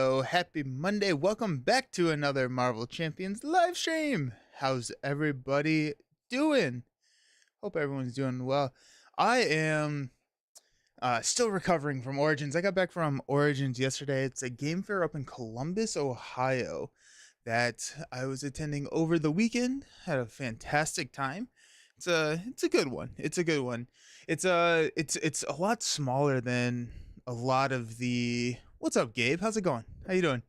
Hello, happy Monday. Welcome back to another Marvel Champions live stream. How's everybody doing? Hope everyone's doing well. I am still recovering from Origins. I got back from Origins yesterday. It's a game fair up in Columbus, Ohio that I was attending over the weekend. Had a fantastic time. It's a good one. It's a good one. It's a lot smaller than a lot of the What's up, Gabe? How's it going? How you doing?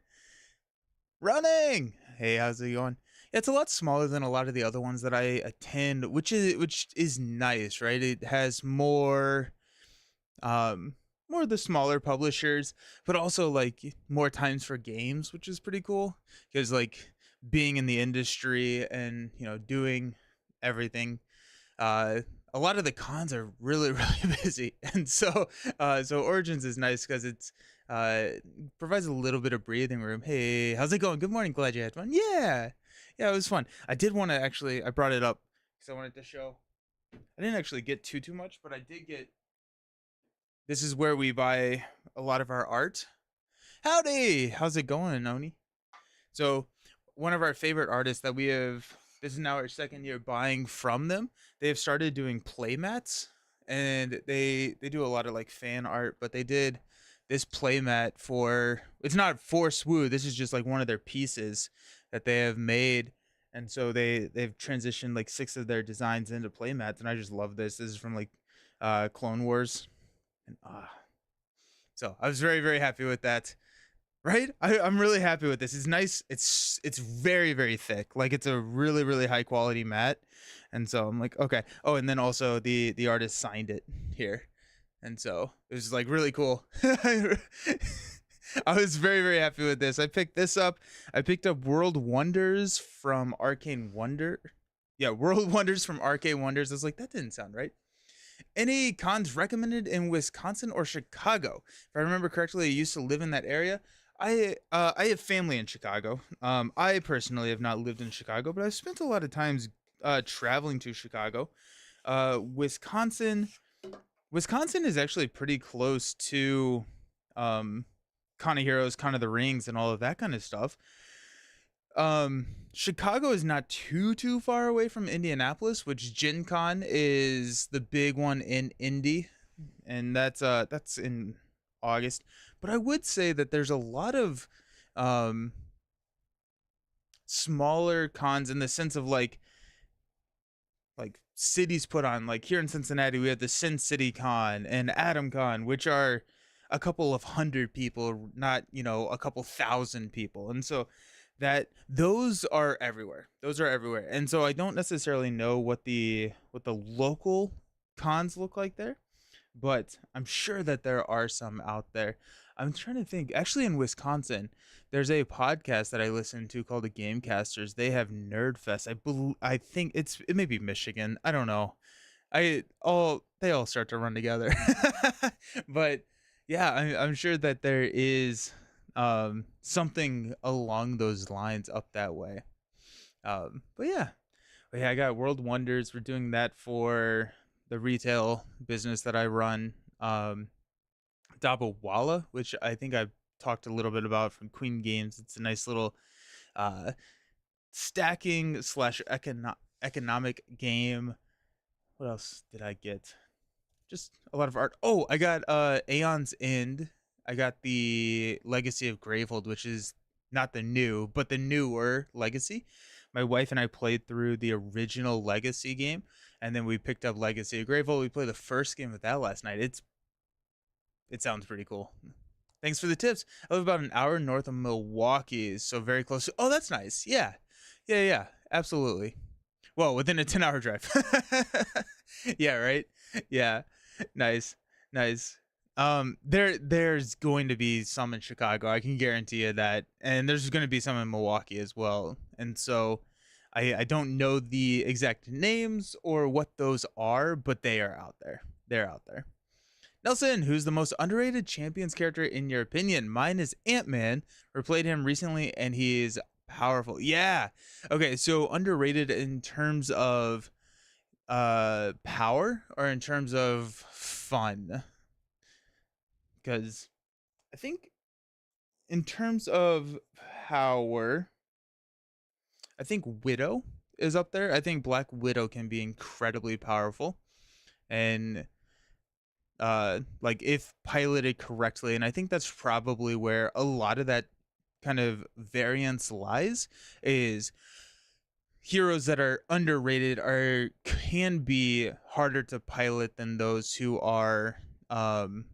Running. Hey, how's it going? Yeah, it's a lot smaller than a lot of the other ones that I attend, which is nice, right? It has um more of the smaller publishers, but also like more times for games, which is pretty cool because like being in the industry and doing everything, uh a lot of the cons are really really busy, and so Origins is nice because it's uh provides a little bit of breathing room. Hey, how's it going? Good morning. Glad you had fun. Yeah, it was fun. I did want to actually, I brought it up because I wanted to show. I didn't actually get too much, but I did get. This is where we buy a lot of our art. Howdy, how's it going, Oni? So, one of our favorite artists that we have, this is now our second year buying from them. They have started doing playmats, and they do a lot of like fan art, but they did this playmat for, it's not for Swoo. This is just like one of their pieces that they have made. And so they've transitioned like 6 of their designs into playmats, and I just love this. This is from like Clone Wars, and so I was very very happy with that. Right? I'm really happy with this. It's nice. It's very, very thick. Like it's a really, really high quality mat. And so I'm like, okay. Oh, and then also the artist signed it here. And so it was like really cool. I was very, very happy with this. I picked this up. I picked up World Wonders from Arcane Wonder. Yeah, World Wonders from Arcane Wonders. I was like, that didn't sound right. Any cons recommended in Wisconsin or Chicago? If I remember correctly, I used to live in that area. I have family in Chicago. I personally have not lived in Chicago, but I've spent a lot of times traveling to Chicago. Wisconsin, Wisconsin is actually pretty close to um, Con of Heroes, Con of the Rings, and all of that kind of stuff. Chicago is not too far away from Indianapolis, which Gen Con is the big one in Indy, and that's in August. But I would say that there's a lot of um smaller cons in the sense of like cities put on. Like here in Cincinnati we have the Sin City Con and Atom Con, which are a couple of hundred people, not a couple thousand people. And so that those are everywhere. Those are everywhere. And so I don't necessarily know what the local cons look like there, but I'm sure that there are some out there. I'm trying to think. Actually, in Wisconsin, there's a podcast that I listen to called the Gamecasters. They have Nerdfest. I think it may be Michigan. I don't know. They all start to run together. But yeah, I'm sure that there is something along those lines up that way. But yeah, I got World Wonders. We're doing that for the retail business that I run. Dabawala, which I think I've talked a little bit about from Queen Games. It's a nice little uh, stacking slash economic game. What else did I get? Just a lot of art. Oh, I got Aeon's End. I got the Legacy of Gravehold, which is not the new, but the newer Legacy. My wife and I played through the original Legacy game, and then we picked up Legacy of Gravehold. We played the first game of that last night. It sounds pretty cool. Thanks for the tips. I live about an hour north of Milwaukee, so very close. Oh, that's nice. Yeah. Absolutely. Well, within a 10-hour drive. Yeah, right? Yeah. Nice. Nice. There's going to be some in Chicago. I can guarantee you that. And there's going to be some in Milwaukee as well. And so I don't know the exact names or what those are, but they are out there. They're out there. Nelson, who's the most underrated Champions character in your opinion? Mine is Ant-Man. Replayed him recently and he's powerful. Yeah. Okay, so underrated in terms of power or in terms of fun? Because I think in terms of power, I think Widow is up there. I think Black Widow can be incredibly powerful, and like if piloted correctly, and I think that's probably where a lot of that kind of variance lies, is heroes that are underrated are can be harder to pilot than those who are um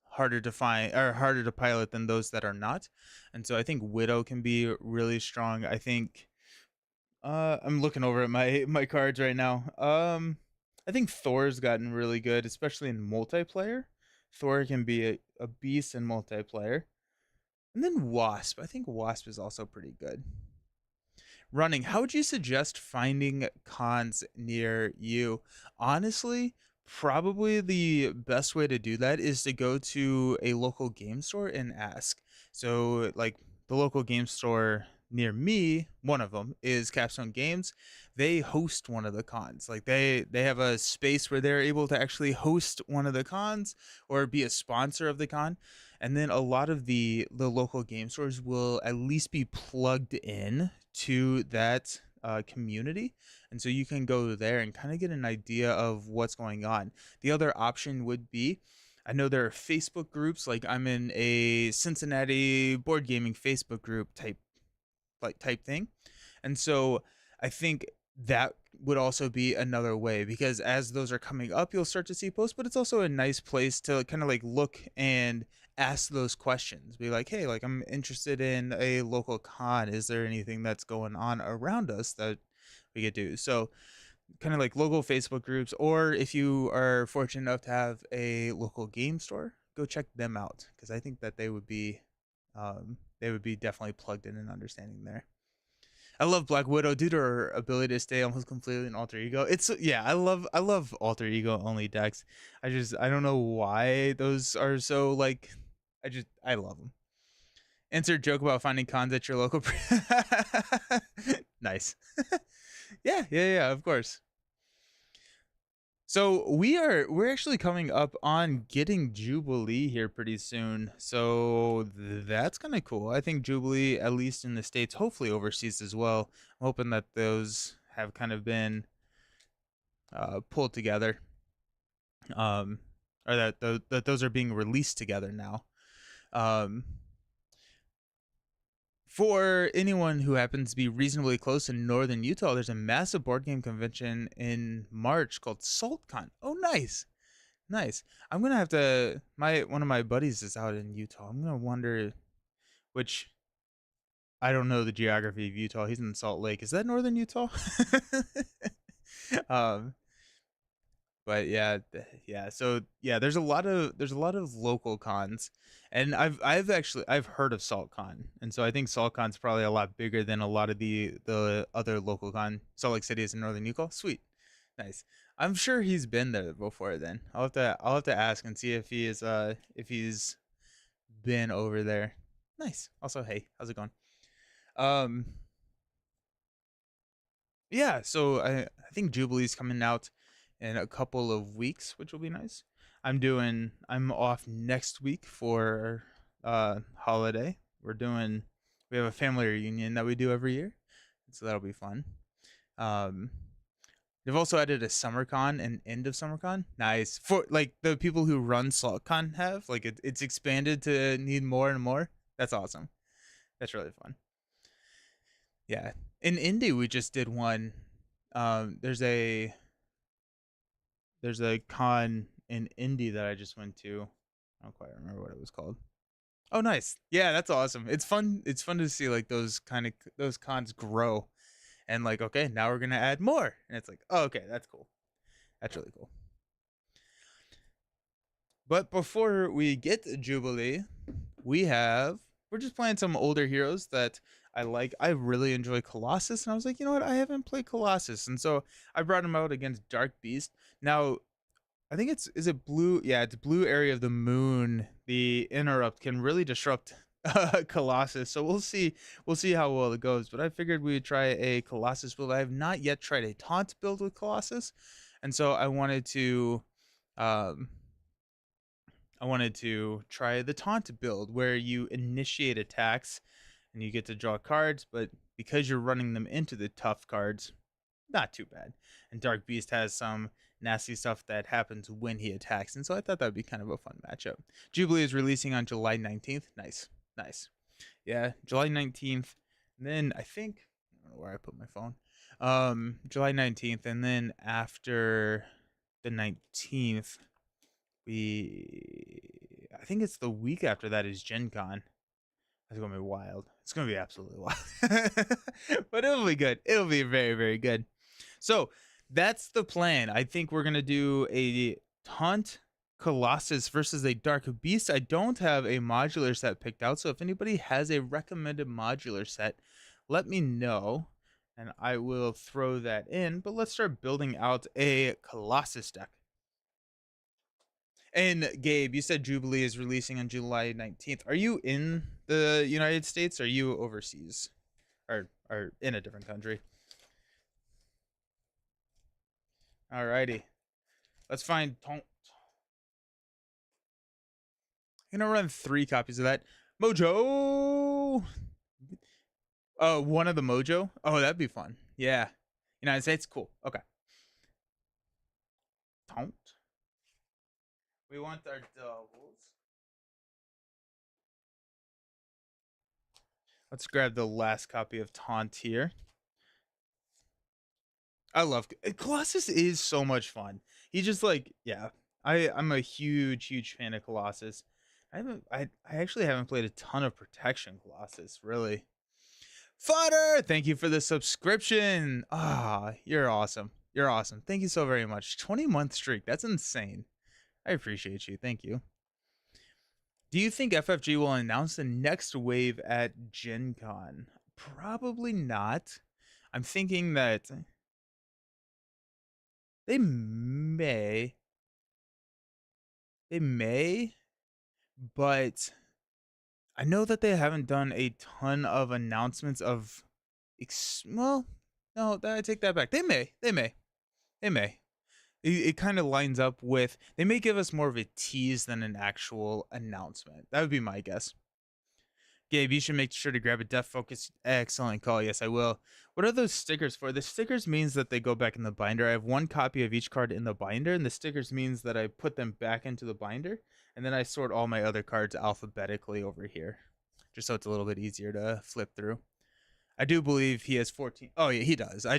harder to find or harder to pilot than those that are not. And so I think Widow can be really strong. I think I'm looking over at my cards right now. I think Thor's gotten really good, especially in multiplayer. Thor can be a beast in multiplayer. And then Wasp. I think Wasp is also pretty good. Running. How would you suggest finding cons near you? Honestly, probably the best way to do that is to go to a local game store and ask. So, like the local game store near me, one of them is Capstone Games. They host one of the cons. Like they have a space where they're able to actually host one of the cons or be a sponsor of the con. And then a lot of the local game stores will at least be plugged in to that community, and so you can go there and kind of get an idea of what's going on. The other option would be, I know there are Facebook groups, like I'm in a Cincinnati board gaming Facebook group type thing, and so I think that would also be another way, because as those are coming up you'll start to see posts, but it's also a nice place to kind of like look and ask those questions, be like, hey, like I'm interested in a local con, is there anything that's going on around us that we could do? So kind of like local Facebook groups, or if you are fortunate enough to have a local game store, go check them out, because I think that they would be definitely plugged in and understanding there. I love Black Widow due to her ability to stay almost completely in alter ego. It's yeah, I love alter ego only decks. I don't know why those are so like, I love them. Insert joke about finding cons at your local. Nice. Yeah, of course. So we're actually coming up on getting Jubilee here pretty soon. So that's kind of cool. I think Jubilee, at least in the States, hopefully overseas as well. I'm hoping that those have kind of been pulled together. Um, or that those are being released together now. Um, for anyone who happens to be reasonably close in northern Utah, there's a massive board game convention in March called SaltCon. Oh, nice. Nice. I'm gonna have to. My one of my buddies is out in Utah. I'm gonna wonder which. I don't know the geography of Utah. He's in Salt Lake. Is that northern Utah? um, but yeah, yeah. So yeah, there's a lot of local cons, and I've heard of SaltCon, and so I think SaltCon's probably a lot bigger than a lot of the other local con. Salt Lake City is in northern Utah. Sweet, nice. I'm sure he's been there before. Then I'll have to ask and see if he's been over there. Nice. Also, hey, how's it going? Um, yeah. So I think Jubilee's coming out in a couple of weeks, which will be nice. I'm off next week for holiday. We have a family reunion that we do every year, so that'll be fun. Um, they've also added a summer con and end of summer con. Nice. For like the people who run SaltCon have, like it's expanded to need more and more. That's awesome. That's really fun. Yeah. In Indy we just did one. Um there's a there's a con in Indy that I just went to. I don't quite remember what it was called. Oh, nice. Yeah, that's awesome. It's fun to see like those cons grow, and like, okay, now we're gonna add more, and it's like, oh, okay, that's cool. That's really cool. But before we get to Jubilee, we're just playing some older heroes that I like. I really enjoy Colossus, and I was like, you know what? I haven't played Colossus, and so I brought him out against Dark Beast. Now, I think is it blue? Yeah, it's blue area of the moon. The interrupt can really disrupt Colossus. So we'll see how well it goes. But I figured we would try a Colossus build. I have not yet tried a taunt build with Colossus, and so um I wanted to try the taunt build where you initiate attacks and you get to draw cards, but because you're running them into the tough cards, not too bad. And Dark Beast has some nasty stuff that happens when he attacks, and so I thought that would be kind of a fun matchup. Jubilee is releasing on July 19th. Nice, nice. Yeah, July 19th. And then I think I don't know where I put my phone. July 19th, and then after the 19th, I think it's the week after that is Gen Con. It's gonna be wild. It's gonna be absolutely wild. But it'll be good. It'll be very, very good. So that's the plan. I think we're gonna do a Taunt Colossus versus a Dark Beast. I don't have a modular set picked out, so if anybody has a recommended modular set, let me know and I will throw that in. But let's start building out a Colossus deck. And Gabe, you said Jubilee is releasing on July 19th. Are you in the United States? Or are you overseas? Or in a different country? Alrighty. Let's find Taunt. I'm gonna run 3 copies of that. Mojo! One of the Mojo? Oh, that'd be fun. Yeah. United States? Cool. Okay. Taunt. We want our doubles. Let's grab the last copy of Taunt here. I love Colossus is so much fun. He just like, yeah. I'm a huge fan of Colossus. I actually haven't played a ton of Protection Colossus, really. Fodder, thank you for the subscription. Ah, you're awesome. You're awesome. Thank you so very much. 20-month streak. That's insane. I appreciate you. Thank you. Do you think FFG will announce the next wave at Gen Con? Probably not. I'm thinking that they may. They may, but I know that they haven't done a ton of announcements of well, no, I take that back. They may. It kind of lines up with they may give us more of a tease than an actual announcement. That would be my guess. Gabe, you should make sure to grab a Death Focus. Excellent call. Yes, I will. What are those stickers for? The stickers means that they go back in the binder. I have 1 copy of each card in the binder, and the stickers means that I put them back into the binder, and then I sort all my other cards alphabetically over here, just so it's a little bit easier to flip through. I do believe he has 14. Oh, yeah, he does. I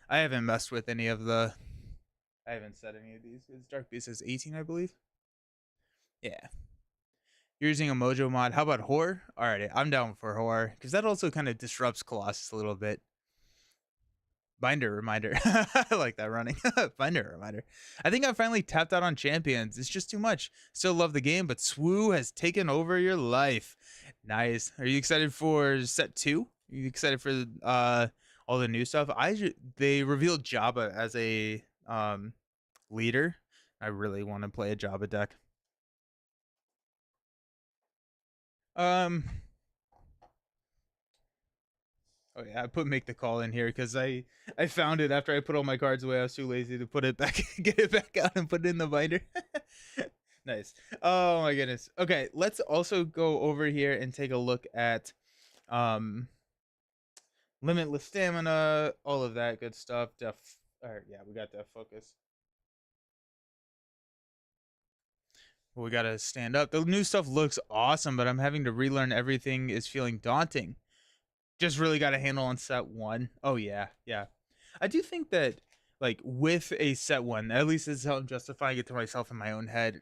haven't messed with any of the... I haven't set any of these. His Dark Beast is 18, I believe. Yeah. You're using a Mojo mod. How about Horror? Alrighty, I'm down for Horror, because that also kind of disrupts Colossus a little bit. Binder reminder. I like that running. Binder reminder. I think I finally tapped out on champions. It's just too much. Still love the game, but Swoo has taken over your life. Nice. Are you excited for set 2? Are you excited for all the new stuff? They revealed Jabba as a leader. I really want to play a Jabba deck. Oh yeah, I put make the call in here because I found it after I put all my cards away. I was too lazy to put it back, get it back out, and put it in the binder. Nice. Oh my goodness. Okay, let's also go over here and take a look at limitless stamina, all of that good stuff. All right, yeah, we got Death Focus. We gotta stand up. The new stuff looks awesome, but I'm having to relearn everything is feeling daunting. Just really got a handle on set 1. Oh yeah. I do think that like with a set 1, at least this is how I'm justifying it to myself in my own head.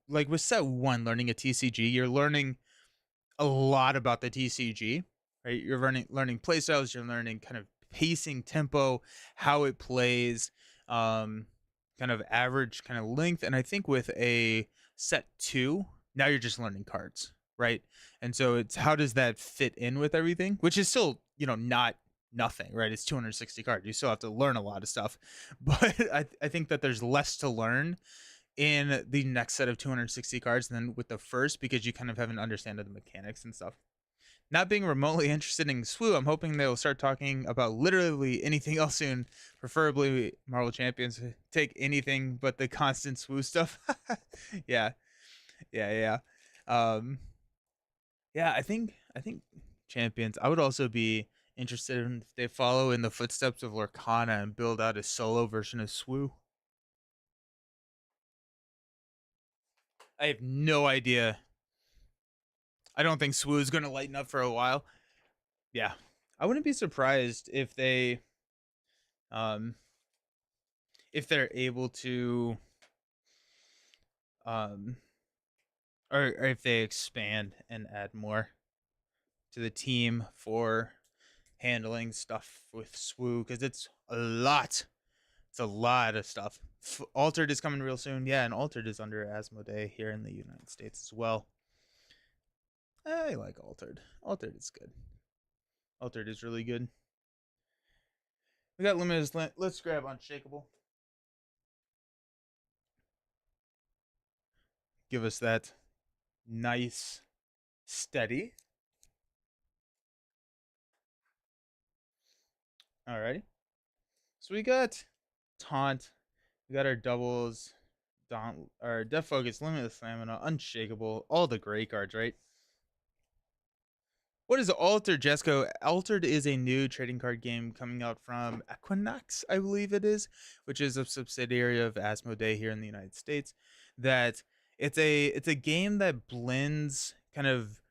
Like with set 1, learning a TCG, you're learning a lot about the TCG, right? You're learning playstyles, you're learning kind of pacing, tempo, how it plays, kind of average kind of length. And I think with a set 2, now you're just learning cards, right? And so it's how does that fit in with everything, which is still, not nothing, right? It's 260 cards. You still have to learn a lot of stuff, but I think that there's less to learn in the next set of 260 cards than with the first, because you kind of have an understanding of the mechanics and stuff. Not being remotely interested in Swoo, I'm hoping they'll start talking about literally anything else soon, preferably Marvel Champions. Take anything but the constant Swoo stuff. Yeah. Yeah, yeah. Um, yeah, I think champions. I would also be interested in if they follow in the footsteps of Lorcana and build out a solo version of Swoo. I have no idea. I don't think Swoo is going to lighten up for a while. Yeah, I wouldn't be surprised um, if they're able to, um, or if they expand and add more to the team for handling stuff with Swoo because it's a lot. It's a lot of stuff. Altered is coming real soon. Yeah, and Altered is under Asmodee here in the United States as well. I like Altered. Altered is good. Altered is really good. We got limited. Let's grab Unshakable. Give us that nice steady. Alrighty. So we got Taunt. We got our doubles. Our Death Focus, Limitless Stamina, Unshakable. All the great cards, right? What is Altered, Jesco? Altered is a new trading card game coming out from Equinox, I believe it is, which is a subsidiary of Asmodee here in the United States. That it's a game that blends kind of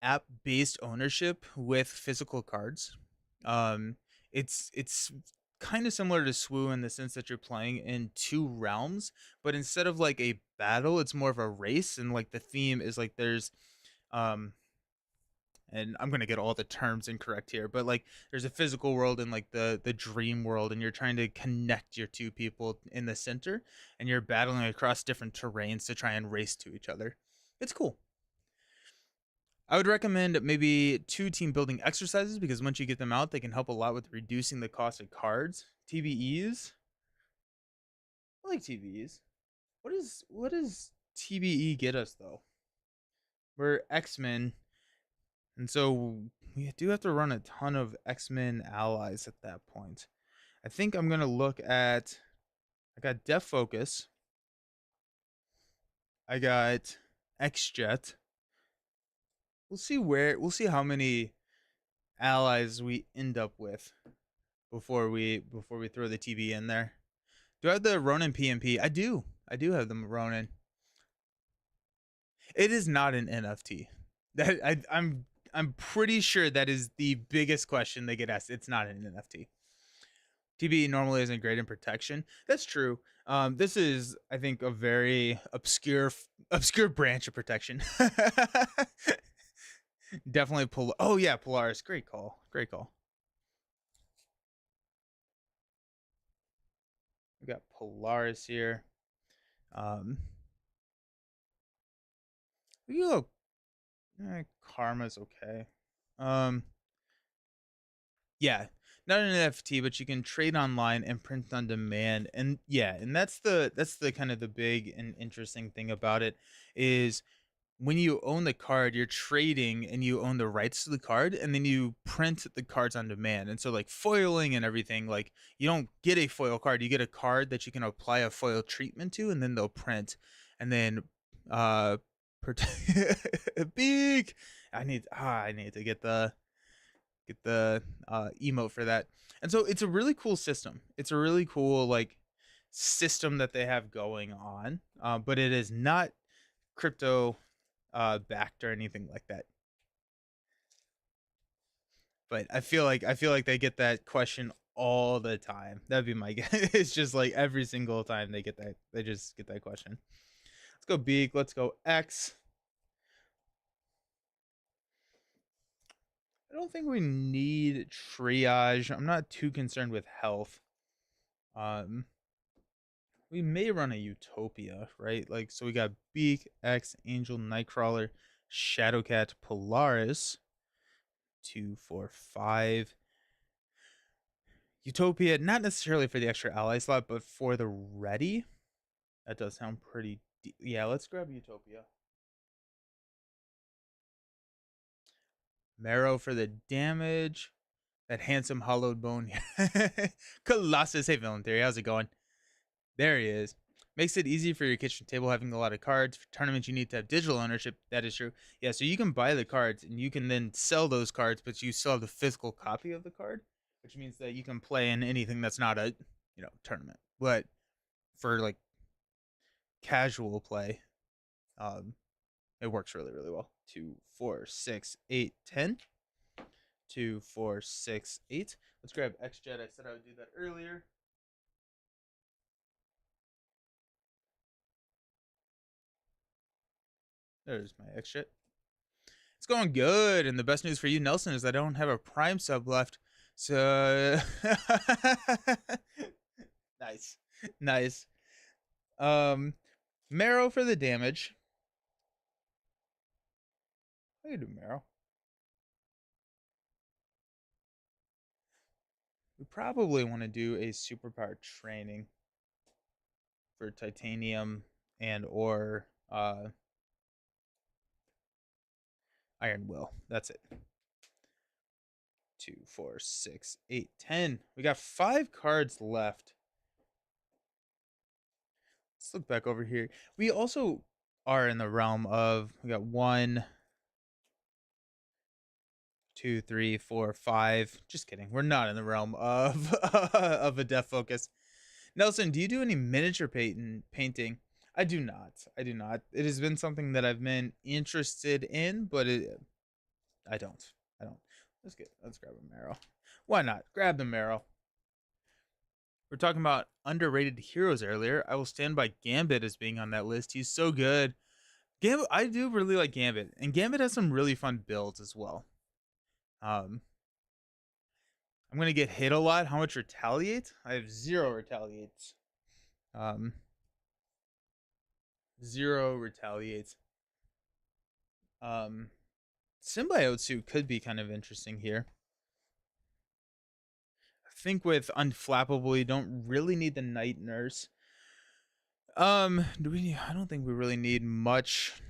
app-based ownership with physical cards. Um, it's kind of similar to Swoo in the sense that you're playing in two realms, but instead of like a battle, it's more of a race, and like the theme is like there's um and I'm gonna get all the terms incorrect here, but like there's a physical world and like the dream world, and you're trying to connect your two people in the center, and you're battling across different terrains to try and race to each other. It's cool. I would recommend maybe two team building exercises because once you get them out, they can help a lot with reducing the cost of cards. TBEs, I like TBEs. What does TBE get us though? We're X-Men, and so we do have to run a ton of X-Men allies at that point. I think I'm gonna look at. I got Def Focus. I got X Jet. We'll see how many allies we end up with before we throw the TB in there. Do I have the Ronin PMP? I do. I do have the Ronin. It is not an NFT. I'm pretty sure that is the biggest question they get asked. It's not an NFT. TB normally isn't great in protection. That's true. This is, I think, a very obscure branch of protection. Definitely Oh yeah, Polaris. Great call. Great call. We got Polaris here. Um, we can go. Karma's okay. Um, yeah, not an NFT, but you can trade online and print on demand. And yeah, and that's the kind of the big and interesting thing about it is when you own the card, you're trading and you own the rights to the card, and then you print the cards on demand. And so, like foiling and everything, like you don't get a foil card, you get a card that you can apply a foil treatment to, and then they'll print, and then uh, big. I need to get the emote for that. And so it's a really cool system. It's a really cool like system that they have going on, but it is not crypto backed or anything like that. But I feel like they get that question all the time. That'd be my guess. It's just like every single time they just get that question. Let's go Beak. Let's go X. I don't think we need triage. I'm not too concerned with health. Um, we may run a Utopia, right? Like, so we got Beak, X, Angel, Nightcrawler, Shadowcat, Polaris, 2, 4, 5. Utopia, not necessarily for the extra ally slot, but for the ready. That does sound pretty. Yeah, let's grab Utopia. Marrow for the damage. That handsome hollowed bone. Colossus. Hey, Villain Theory. How's it going? There he is. Makes it easy for your kitchen table having a lot of cards. For tournaments, you need to have digital ownership. That is true. Yeah, so you can buy the cards and you can then sell those cards, but you still have the physical copy of the card, which means that you can play in anything that's not a tournament. But for like casual play, um, it works really, really well. 2, 4, 6, 8, 10. 2, 4, 6, 8. Let's grab XJet. I said I would do that earlier. There's my XJet. It's going good, and the best news for you, Nelson, is I don't have a Prime sub left. So nice, nice. Marrow for the damage. I can do Marrow. We probably want to do a superpower training for Titanium and or Iron Will. That's it. 2, 4, 6, 8, 10. We got 5 cards left. Let's look back over here. We also are in the realm of, we got 1, 2, 3, 4, 5. Just kidding. We're not in the realm of of a death focus. Nelson, do you do any miniature painting? I do not. I do not. It has been something that I've been interested in, but I don't. I don't. Let's grab a Marrow. Why not? Grab the Marrow. We're talking about underrated heroes earlier. I will stand by Gambit as being on that list. He's so good. Gambit, I do really like Gambit, and Gambit has some really fun builds as well. I'm gonna get hit a lot. How much retaliate? I have 0 retaliates. 0 retaliates. Symbiote suit could be kind of interesting here. I think with Unflappable, you don't really need the Night Nurse. Do we? I don't think we really need much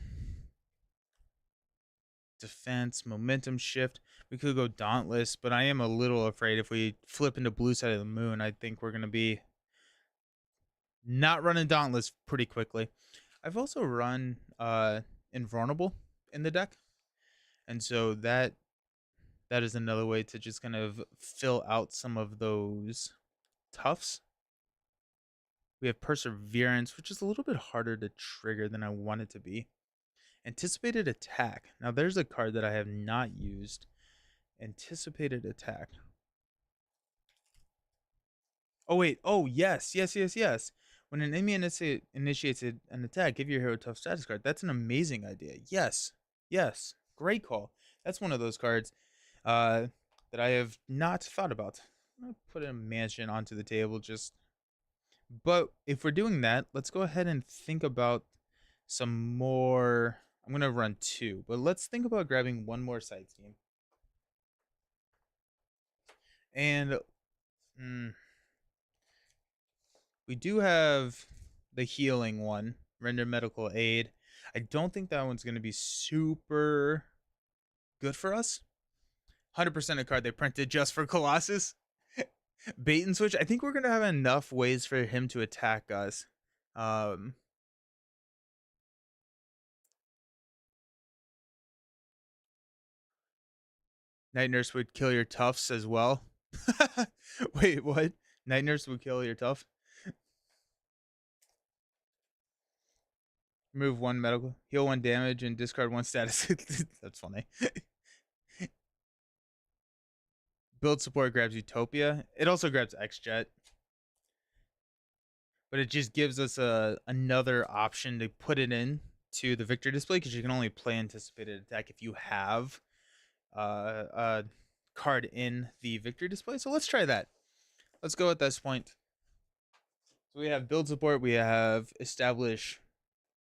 defense, momentum shift. We could go Dauntless, but I am a little afraid if we flip into Blue Side of the Moon, I think we're gonna be not running Dauntless pretty quickly. I've also run Invulnerable in the deck, and so that is another way to just kind of fill out some of those toughs. We have Perseverance, which is a little bit harder to trigger than I want it to be. Anticipated Attack. Now there's a card that I have not used. Anticipated Attack. Oh wait, oh yes. When an enemy initiates an attack, give your hero a tough status card. That's an amazing idea. Yes, great call. That's one of those cards that I have not thought about. I'm gonna put a mansion onto the table but if we're doing that, let's go ahead and think about some more. I'm gonna run 2, but let's think about grabbing one more side scheme. And we do have the healing one, render medical aid. I don't think that one's going to be super good for us. 100% a card they printed just for Colossus. Bait and switch. I think we're going to have enough ways for him to attack us. Night Nurse would kill your toughs as well. Wait, what? Night Nurse would kill your tough? Remove 1 medical, heal 1 damage, and discard 1 status. That's funny. Build support grabs Utopia. It also grabs XJet. But it just gives us another option to put it in to the victory display, because you can only play anticipated attack if you have a card in the victory display. So let's try that. Let's go at this point. So we have build support, we have establish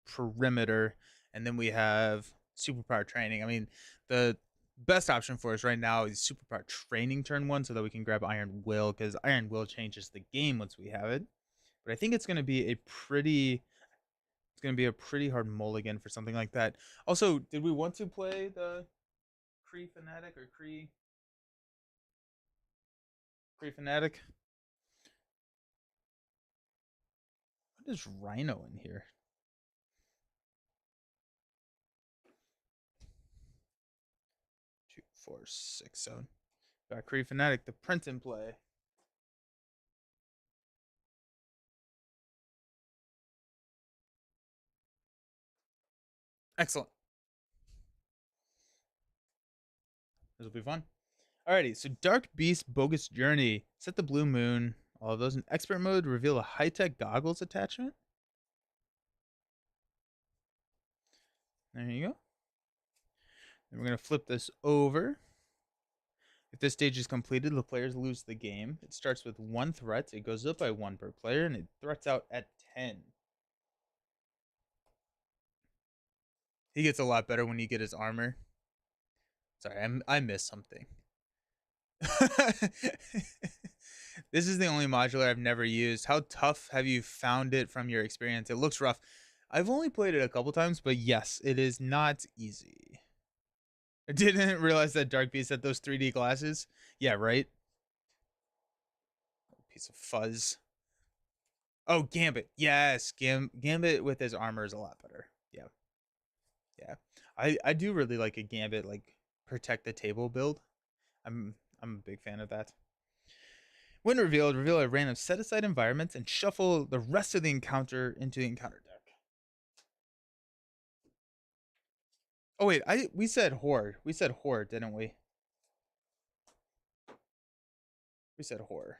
perimeter, and then we have superpower training. I mean, the best option for us right now is superpower training turn 1, so that we can grab Iron Will, because Iron Will changes the game once we have it. But I think it's going to be a pretty hard mulligan for something like that. Also, did we want to play the Kree Fanatic or Kree Fanatic? What is Rhino in here? 2, 4, 6, 7. Got Kree Fanatic, the print and play. Excellent. This will be fun. Alrighty, so Dark Beast Bogus Journey. Set the blue moon. All of those in expert mode. Reveal a high-tech goggles attachment. There you go. And we're going to flip this over. If this stage is completed, the players lose the game. It starts with 1 threat. It goes up by 1 per player, and it threats out at 10. He gets a lot better when you get his armor. Sorry, I missed something. This is the only modular I've never used. How tough have you found it from your experience? It looks rough. I've only played it a couple times, but yes, it is not easy. I didn't realize that Dark Beast had those 3D glasses. Yeah, right? Piece of fuzz. Oh, Gambit. Yes, Gambit with his armor is a lot better. Yeah. Yeah. I do really like a Gambit, like, protect the table build. I'm a big fan of that. When revealed, reveal a random set-aside environment and shuffle the rest of the encounter into the encounter deck. Oh wait, we said horror. We said horror, didn't we? We said horror.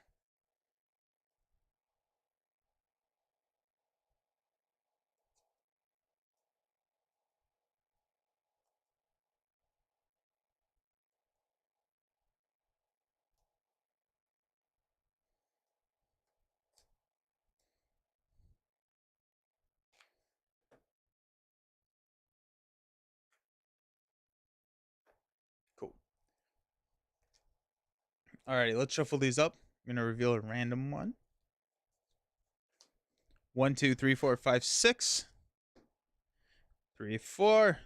Cool. Alrighty, let's shuffle these up. I'm gonna reveal a random one. 1, 2, 3, 4, 5, 6. 3, 4.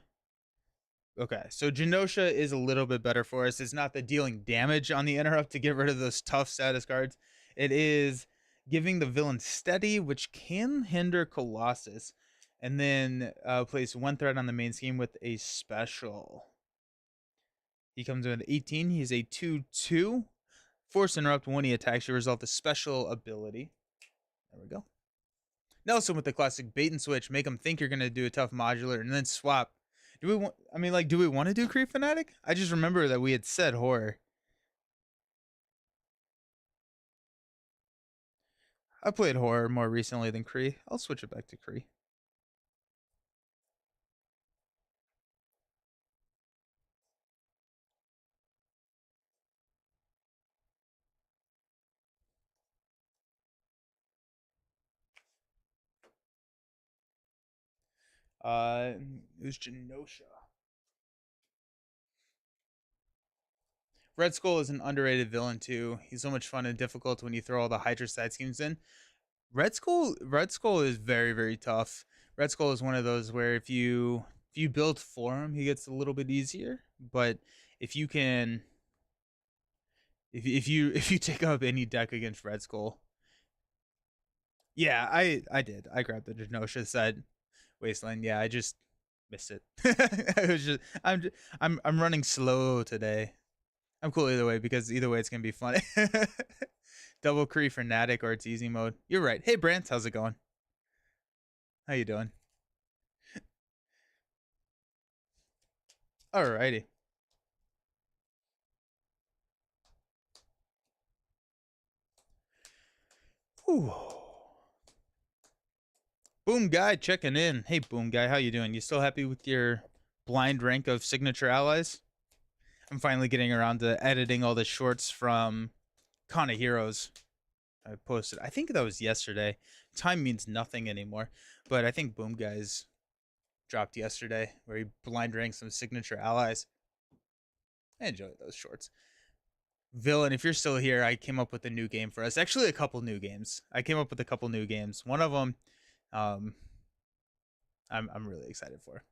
Okay, so Genosha is a little bit better for us. It's not the dealing damage on the interrupt to get rid of those tough status cards. It is giving the villain steady, which can hinder Colossus. And then place 1 threat on the main scheme with a special. He comes in with 18. He's a 2/2. Force interrupt when he attacks. You result a special ability. There we go. Nelson with the classic bait and switch. Make him think you're going to do a tough modular and then swap. Do we want, I mean, like, do we want to do Kree Fanatic? I just remember that we had said horror. I played horror more recently than Kree. I'll switch it back to Kree. It was Genosha. Red Skull is an underrated villain too. He's so much fun and difficult when you throw all the Hydra side schemes in. Red Skull is very, very tough. Red Skull is one of those where if you build for him, he gets a little bit easier. But if you can, if you take up any deck against Red Skull, yeah, I did. I grabbed the Genosha side Wasteland. Yeah, I just missed it. I was just I'm running slow today. I'm cool either way because either way it's gonna be funny. Double Kree Fanatic or it's easy mode. You're right. Hey Brant, how's it going? How you doing? Alrighty. Whew. Boom Guy checking in. Hey Boom Guy, how you doing? You still happy with your blind rank of signature allies? I'm finally getting around to editing all the shorts from Con of Heroes. I posted. I think that was yesterday. Time means nothing anymore, but I think Boom Guys dropped yesterday where he blind ranked some signature allies. I enjoy those shorts. Villain, if you're still here, I came up with a new game for us. Actually, a couple new games. I came up with a couple new games. One of them, I'm really excited for.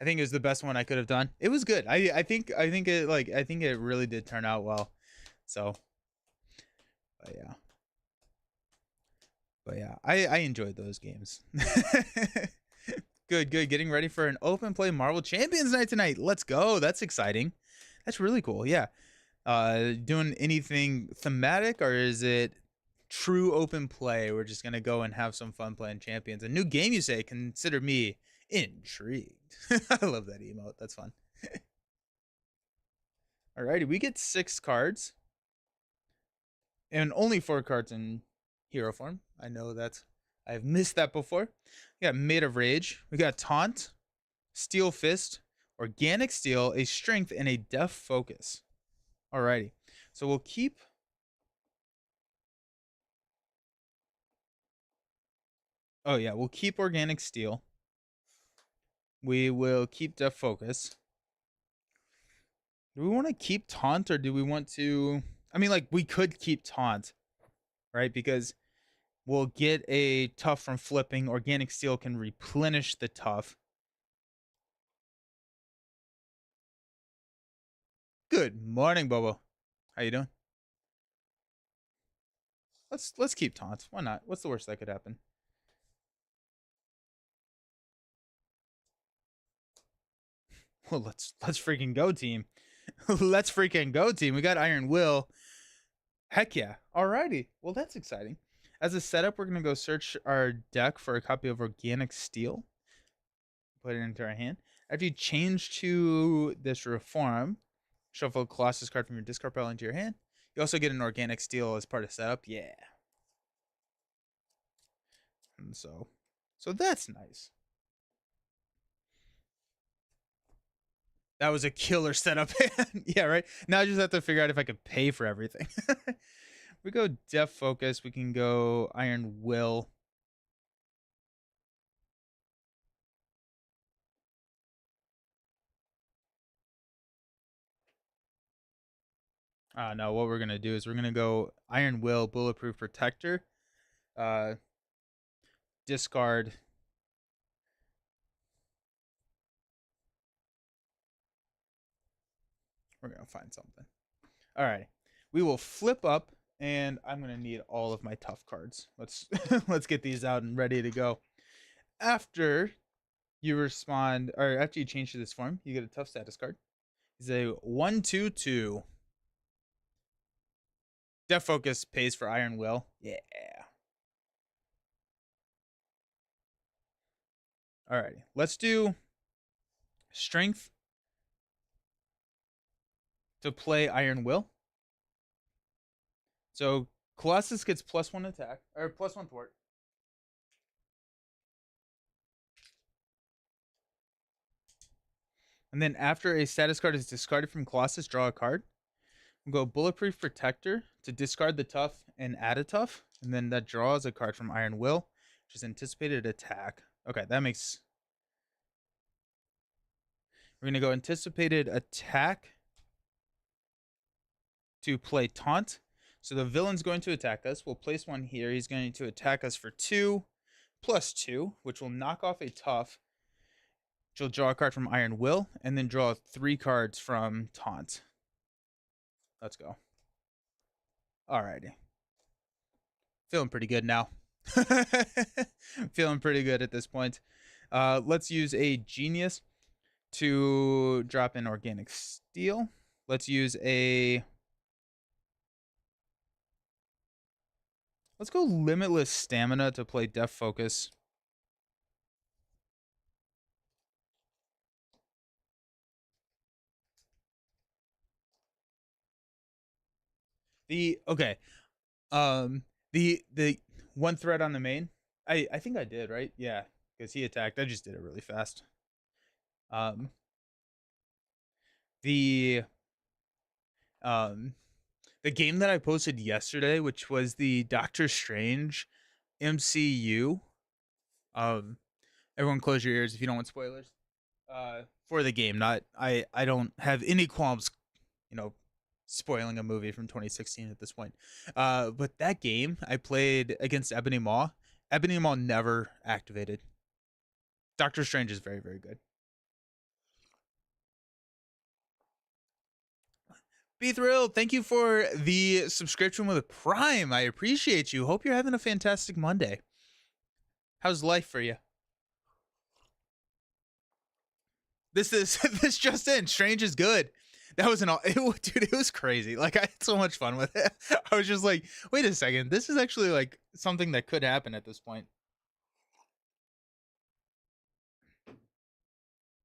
I think it was the best one I could have done. It was good. I think it really did turn out well. So, but yeah. But yeah, I enjoyed those games. Good, good. Getting ready for an open play Marvel Champions night tonight. Let's go. That's exciting. That's really cool. Yeah. Doing anything thematic, or is it true open play? We're just gonna go and have some fun playing Champions. A new game, you say? Consider me intrigued. I love that emote. That's fun. Alrighty, we get 6 cards. And only 4 cards in hero form. I know that I've missed that before. We got Made of Rage. We got Taunt, Steel Fist, Organic Steel, a Strength, and a Def Focus. Alrighty. So we'll keep... Oh yeah, we'll keep Organic Steel. We will keep Def Focus. Do we want to keep Taunt, or do we want to... I mean, like, we could keep Taunt, right? Because we'll get a tough from flipping. Organic Steel can replenish the tough. Good morning, Bobo. How you doing? Let's keep Taunt. Why not? What's the worst that could happen? Well, let's freaking go, team. Let's freaking go, team. We got Iron Will. Heck yeah. Alrighty. Well, that's exciting. As a setup, we're gonna go search our deck for a copy of Organic Steel. Put it into our hand. After you change to this Reform, shuffle a Colossus card from your discard pile into your hand. You also get an Organic Steel as part of setup. Yeah. And so that's nice. That was a killer setup. Yeah, right? Now I just have to figure out if I could pay for everything. We go Def Focus. We can go Iron Will. No, what we're going to do is we're going to go Iron Will, Bulletproof Protector. Discard. We're going to find something. All right. We will flip up, and I'm going to need all of my tough cards. Let's let's get these out and ready to go. After you respond, or after you change to this form, you get a tough status card. It's a 1/2/2. Def Focus pays for Iron Will. Yeah. Alrighty. Let's do Strength to play Iron Will. So Colossus gets +1 attack, or +1 thwart. And then after a status card is discarded from Colossus, draw a card. We'll go Bulletproof Protector to discard the tough and add a tough. And then that draws a card from Iron Will, which is anticipated attack. Okay, that makes... We're going to go anticipated attack to play Taunt. So the villain's going to attack us. We'll place 1 here. He's going to attack us for 2 +2, which will knock off a tough. Which will draw a card from Iron Will, and then draw 3 cards from Taunt. Let's go. Alrighty. Feeling pretty good now. Feeling pretty good at this point. Let's use a Genius to drop in Organic Steel. Let's use a... Let's go Limitless Stamina to play Def Focus. The one threat on the main. I think I did, right? Yeah, because he attacked. I just did it really fast. The game that I posted yesterday, which was the Doctor Strange MCU. Everyone close your ears if you don't want spoilers. For the game, not I don't have any qualms, spoiling a movie from 2016 at this point. But that game I played against Ebony Maw. Ebony Maw never activated. Doctor Strange is very, very good. Be Thrilled, thank you for the subscription with a Prime. I appreciate you. Hope you're having a fantastic Monday. How's life for you? This is this just in. Strange is good. That was dude. It was crazy. Like I had so much fun with it. I was just like, wait a second. This is actually like something that could happen at this point.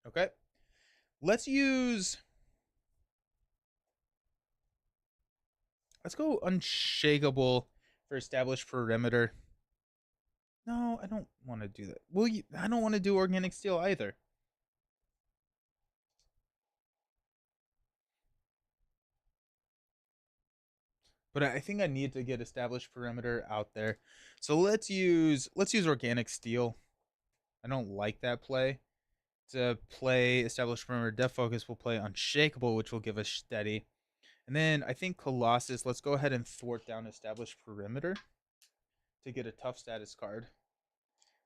Okay, let's go Unshakable for Established Perimeter. No, I don't want to do that. I don't want to do Organic Steel either. But I think I need to get Established Perimeter out there. So let's use Organic Steel. I don't like that play. To play Established Perimeter, Def Focus will play Unshakable, which will give us Steady. And then I think Colossus, let's go ahead and thwart down Established Perimeter to get a tough status card.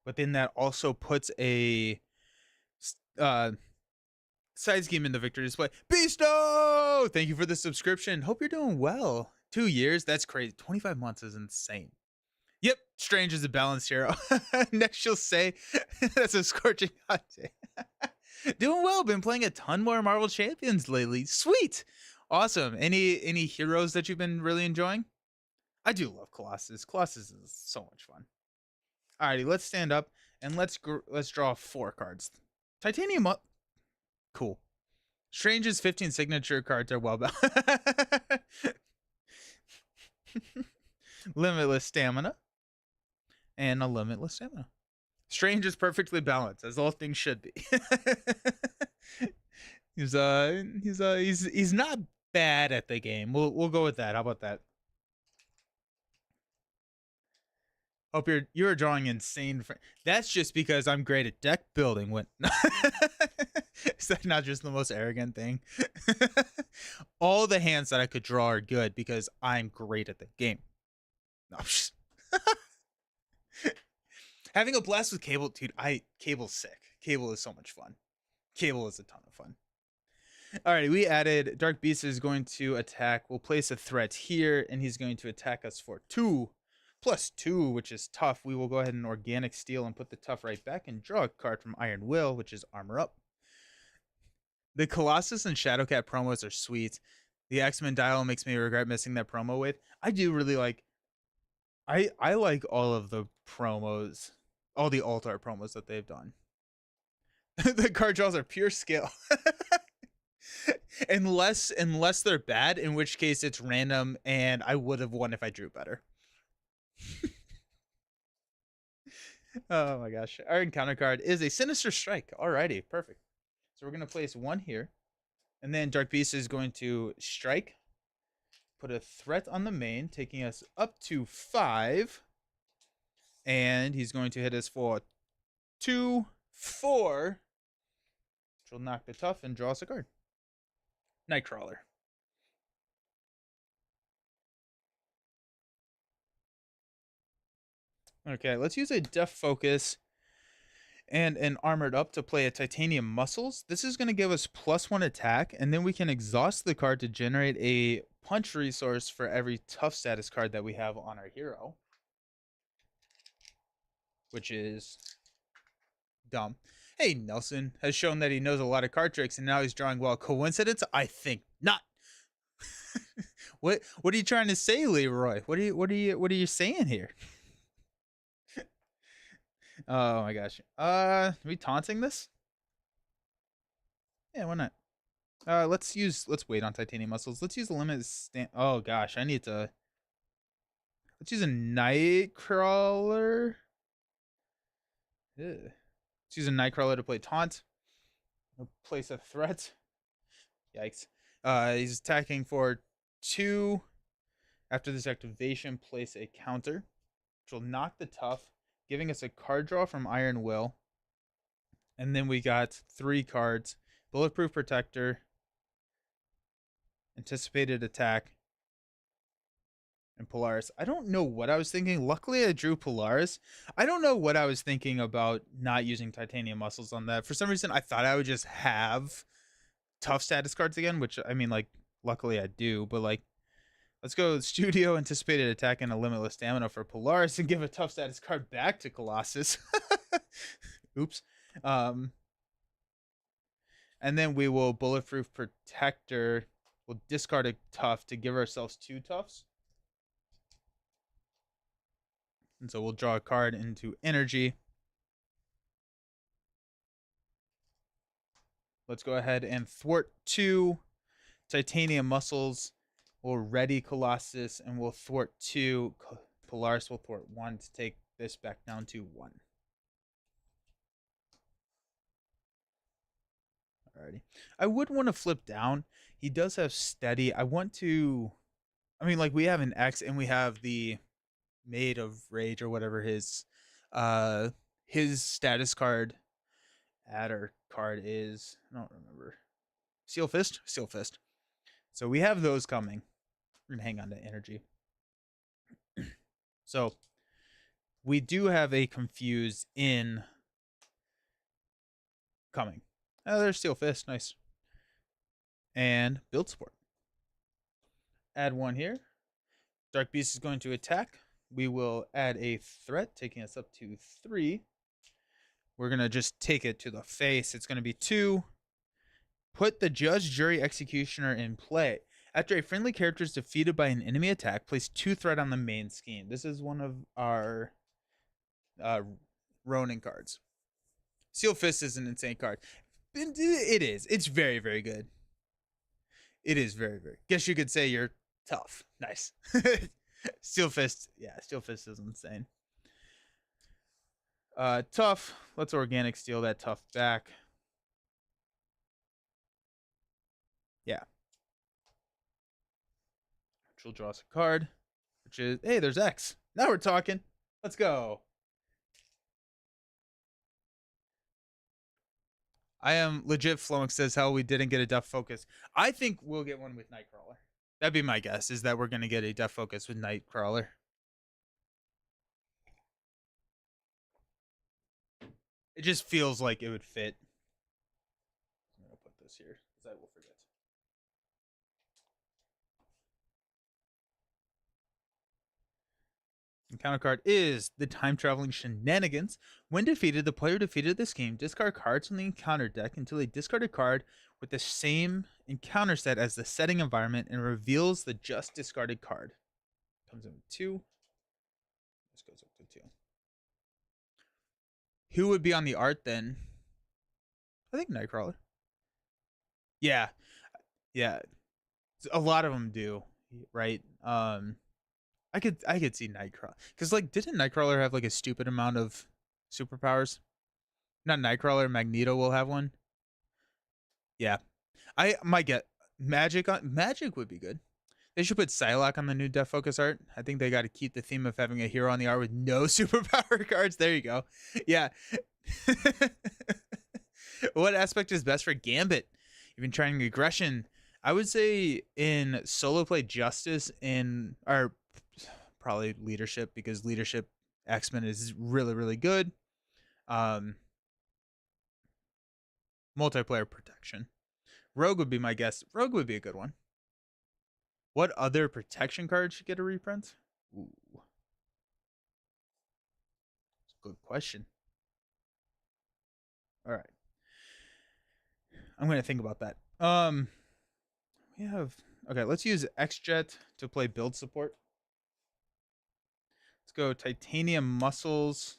But then that also puts a side scheme in the victory display. Beasto! Thank you for the subscription. Hope you're doing well. 2 years? That's crazy. 25 months is insane. Yep, Strange is a balanced hero. Next you'll say that's a scorching hot day. Doing well. Been playing a ton more Marvel Champions lately. Sweet. Awesome. Any heroes that you've been really enjoying? I do love Colossus. Colossus is so much fun. Alrighty, let's stand up and let's draw 4 cards. Titanium up. Cool. Strange's 15 signature cards are well balanced. Limitless stamina. And a limitless stamina. Strange is perfectly balanced, as all things should be. he's not bad at the game. We'll go with that. How about that? Hope you're drawing insane. That's just because I'm great at deck building. Is that not just the most arrogant thing? All the hands that I could draw are good because I'm great at the game. No, having a blast with Cable, dude. Cable's sick. Cable is so much fun. Cable is a ton of fun. Alright, we added Dark Beast is going to attack. We'll place a threat here, and he's going to attack us for 2+2, which is tough. We will go ahead and Organic Steel and put the tough right back and draw a card from Iron Will, which is Armor Up. The Colossus and Shadowcat promos are sweet. The X-Men Dial makes me regret missing that promo with. I do really like... I like all of the promos, all the alt-art promos that they've done. The card draws are pure skill. unless they're bad, in which case it's random, and I would have won if I drew better. Oh my gosh. Our encounter card is a Sinister Strike. Alrighty, perfect. So we're going to place 1 here. And then Dark Beast is going to strike. Put a threat on the main, taking us up to 5. And he's going to hit us for 2, 4. Which will knock the tough and draw us a card. Nightcrawler. Okay, let's use a Def Focus and an Armored Up to play a Titanium Muscles. This is going to give us +1 attack, and then we can exhaust the card to generate a punch resource for every tough status card that we have on our hero. Which is dumb. Hey, Nelson has shown that he knows a lot of card tricks, and now he's drawing well. Coincidence? I think not. What are you trying to say, Leroy? What are you saying here? Oh my gosh. Are we taunting this? Yeah, why not? Let's wait on Titanium Muscles. Let's use the limit oh gosh, let's use a Nightcrawler. Ew. Let's use a Nightcrawler to play taunt. We'll place a threat. Yikes. He's attacking for 2. After this activation, place a counter, which will knock the tough, giving us a card draw from Iron Will. And then we got 3 cards. Bulletproof Protector, Anticipated Attack, and Polaris. I don't know what I was thinking. Luckily, I drew Polaris. I don't know what I was thinking about not using Titanium Muscles on that. For some reason, I thought I would just have tough status cards again, which, I mean, like, Luckily, I do. But like, let's go studio anticipated attack and a limitless stamina for Polaris and give a tough status card back to Colossus. Oops. Um, and then we will bulletproof protector. We'll discard a tough to give ourselves 2 toughs. And so we'll draw a card into energy. Let's go ahead and thwart 2 titanium muscles. We'll ready Colossus and we'll thwart 2. Polaris will thwart 1 to take this back down to 1. Alrighty. I would want to flip down. He does have steady. I want to. I mean, like, we have an X and we have the Maid of Rage or whatever his status card adder card is. I don't remember. Steel Fist? Steel Fist. So we have those coming. We're gonna hang on to energy. So we do have a confuse in coming. Oh, there's Steel Fist. Nice. And build support. Add 1 here. Dark Beast is going to attack. We will add a threat, taking us up to 3. We're going to just take it to the face. It's going to be 2. Put the Judge, Jury, Executioner in play. After a friendly character is defeated by an enemy attack, place 2 threat on the main scheme. This is one of our Ronin cards. Steel Fist is an insane card. It is. It's very, very good. It is very, very. Guess you could say you're tough. Nice. Steel Fist. Yeah, Steel Fist is insane. Tough. Let's organic steal that tough back. Yeah. Which will draw us a card. Which is, hey, there's X. Now we're talking. Let's go. I am legit. Flowing says how we didn't get a Death Focus. I think we'll get one with Nightcrawler. That'd be my guess, is that we're going to get a Death Focus with Nightcrawler. It just feels like it would fit. I'm going to put this here, because I will forget. Encounter card is the Time Traveling Shenanigans. When defeated, the player defeated this game discard cards from the encounter deck until they discard a card with the same encounter set as the setting environment and reveals the just discarded card. Comes in with 2. This goes up to 2. Who would be on the art then? I think Nightcrawler. Yeah. Yeah. A lot of them do, right? I could see Nightcrawler, because like, didn't Nightcrawler have like a stupid amount of superpowers? Not Nightcrawler, Magneto will have one. Yeah, I might get Magic on Magic would be good. They should put Psylocke on the new Death Focus art. I think they got to keep the theme of having a hero on the art with no superpower cards. There you go. Yeah. What aspect is best for Gambit? You've been trying aggression. I would say in solo play Justice in or probably leadership, because leadership X-Men is really, really good. Multiplayer protection. Rogue would be my guess. Rogue would be a good one. What other protection cards should get a reprint? Ooh. Good question. All right. I'm going to think about that. We have, okay, let's use X-Jet to play build support. Let's go Titanium Muscles.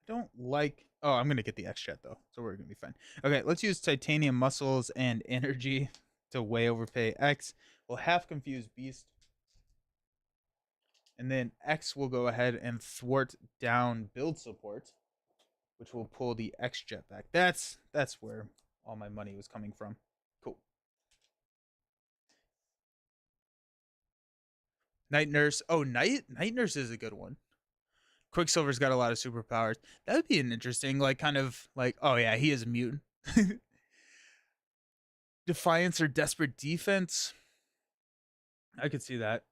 Don't like, oh, I'm going to get the X-Jet though, so we're going to be fine. Okay, let's use Titanium Muscles and Energy to way overpay X. We'll half confuse Beast. And then X will go ahead and thwart down build support, which will pull the X-Jet back. That's where all my money was coming from. Cool. Night Nurse. Oh, Night Nurse is a good one. Quicksilver's got a lot of superpowers. That would be an interesting, like, kind of like, oh yeah, he is a mutant. Defiance or desperate defense. I could see that.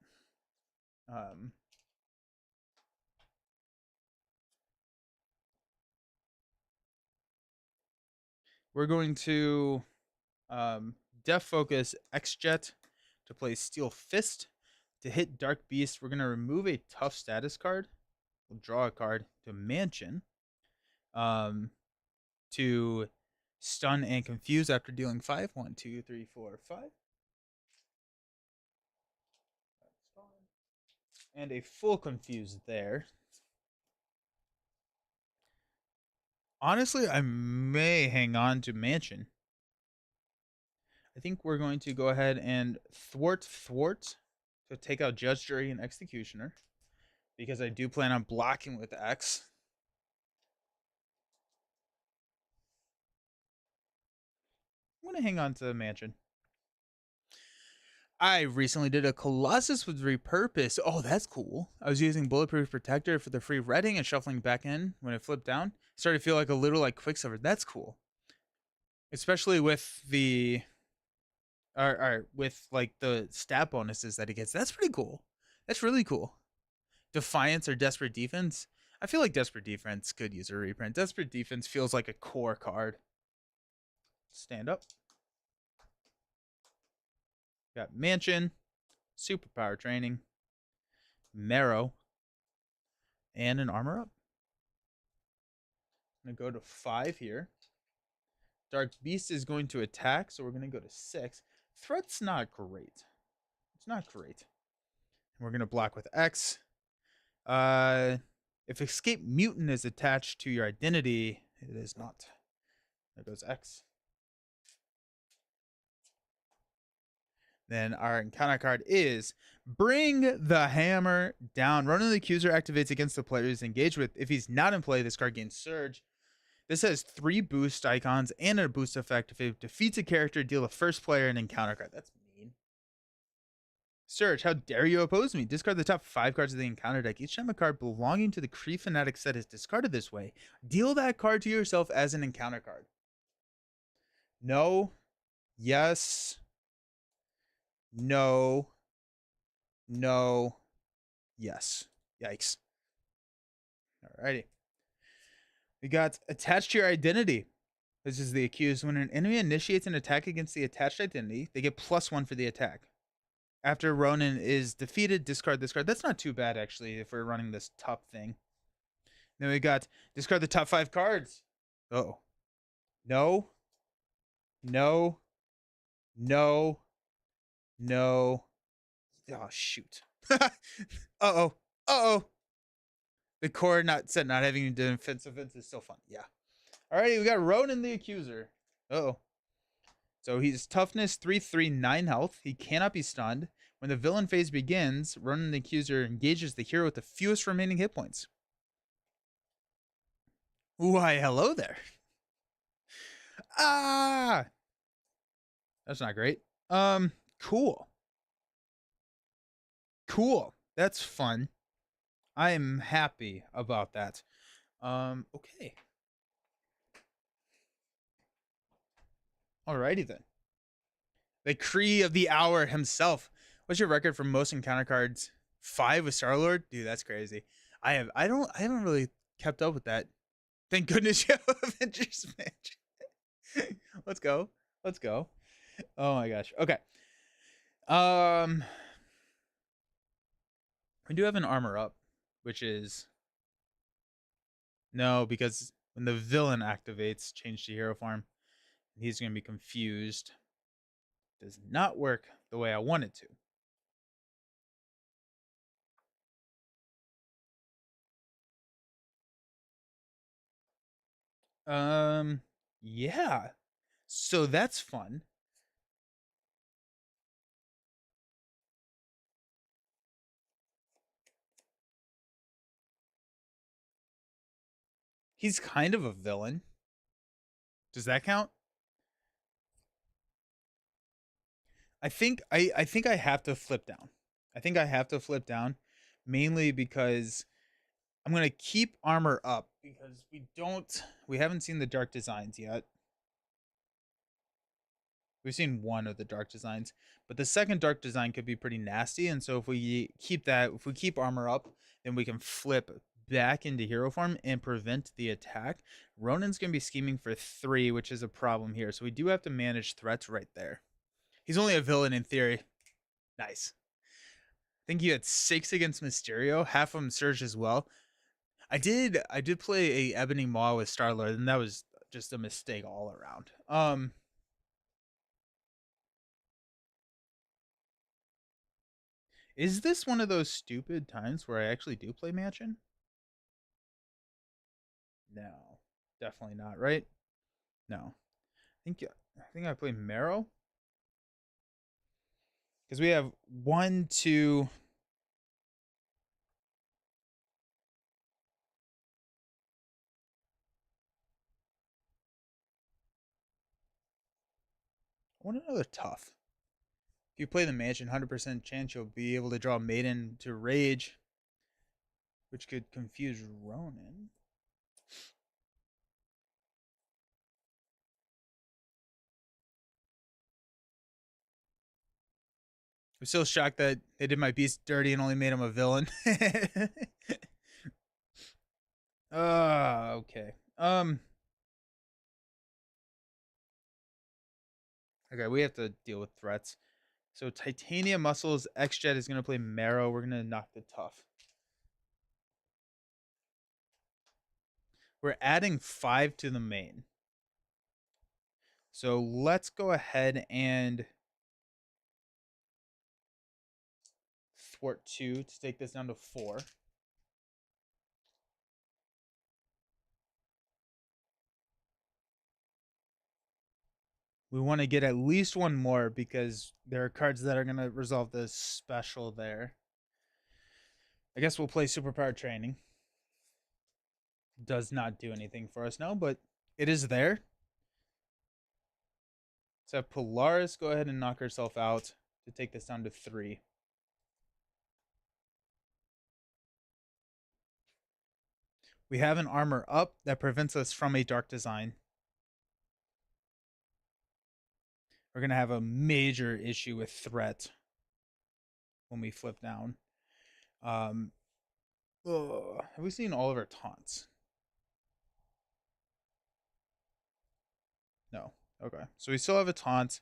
We're going to Def Focus X-Jet to play Steel Fist. To hit Dark Beast, we're going to remove a tough status card. We'll draw a card to Mansion. To stun and confuse after dealing 5. 1, 2, 3, 4, 5. And a full confuse there. Honestly, I may hang on to Mansion. I think we're going to go ahead and thwart to take out Judge, Jury, and Executioner, because I do plan on blocking with X. I'm going to hang on to the Mansion. I recently did a Colossus with Repurpose. Oh, that's cool. I was using Bulletproof Protector for the free redding and shuffling back in when it flipped down. Started to feel like a little like Quicksilver. That's cool. Especially with the with like the stat bonuses that he gets. That's pretty cool. That's really cool. Defiance or Desperate Defense. I feel like Desperate Defense could use a reprint. Desperate Defense feels like a core card. Stand up. Got Mansion, Superpower Training, Marrow, and an Armor Up. I'm going to go to 5 here. Dark Beast is going to attack, so we're going to go to 6. Threat's not great. It's not great. We're going to block with X. If Escape Mutant is attached to your identity, it is not. There goes X. Then our encounter card is Bring the Hammer Down. Ronan the Accuser activates against the player he's engaged with. If he's not in play, this card gains Surge. This has 3 boost icons and a boost effect. If it defeats a character, deal the first player an encounter card. That's mean. Surge, how dare you oppose me? Discard the top 5 cards of the encounter deck. Each time a card belonging to the Kree Fanatic set is discarded this way, deal that card to yourself as an encounter card. No. Yes. No. No. Yes. Yikes. Alrighty. We got attached to your identity. This is the accused. When an enemy initiates an attack against the attached identity, they get +1 for the attack. After Ronan is defeated, discard this card. That's not too bad, actually, if we're running this top thing. Then we got discard the top 5 cards. Oh. No. No. No. No. Oh, shoot. Uh-oh. Uh-oh. The core not having defensive events is still fun. Yeah. Alrighty, we got Ronan the Accuser. Uh-oh. So he's toughness 3/3, 9 health. He cannot be stunned. When the villain phase begins, Ronan the Accuser engages the hero with the fewest remaining hit points. Why, hello there. Ah! That's not great. Cool. Cool. That's fun. I am happy about that. Okay. Alrighty then. The Kree of the Hour himself. What's your record for most encounter cards? 5 with Star-Lord? Dude, that's crazy. I haven't really kept up with that. Thank goodness you have Avengers match. Let's go. Let's go. Oh my gosh. Okay. We do have an Armor Up, which is no, because when the villain activates, change to hero form, he's going to be confused. Does not work the way I want it to. Yeah. So that's fun. He's kind of a villain. Does that count? I think I have to flip down. I think I have to flip down, mainly because I'm gonna keep armor up because we haven't seen the dark designs yet. We've seen one of the dark designs, but the second dark design could be pretty nasty. And so if we keep armor up, then we can flip back into hero form and prevent the attack. Ronin's gonna be scheming for 3, which is a problem here. So we do have to manage threats right there. He's only a villain in theory. Nice. I think you had 6 against Mysterio, half of them Surge as well. I did play a Ebony Maw with Star-Lord, and that was just a mistake all around. Is this one of those stupid times where I actually do play Mansion? No, definitely not, right? No. I think I play Marrow. Because we have 1, 2. I want another tough. If you play the Mansion, 100% chance you'll be able to draw Maiden to Rage, which could confuse Ronin. I'm still shocked that they did my beast dirty and only made him a villain. Okay. Okay, we have to deal with threats. So Titanium Muscles, X-Jet is going to play Marrow. We're going to knock the tough. We're adding 5 to the main. So let's go ahead and thwart 2 to take this down to 4. We want to get at least 1 more because there are cards that are going to resolve this special there. I guess we'll play Superpower Training. Does not do anything for us now, but it is there. Let's have Polaris go ahead and knock herself out to take this down to 3. We have an armor up that prevents us from a dark design. We're going to have a major issue with threat when we flip down. Have we seen all of our taunts? No. Okay. So we still have a taunt.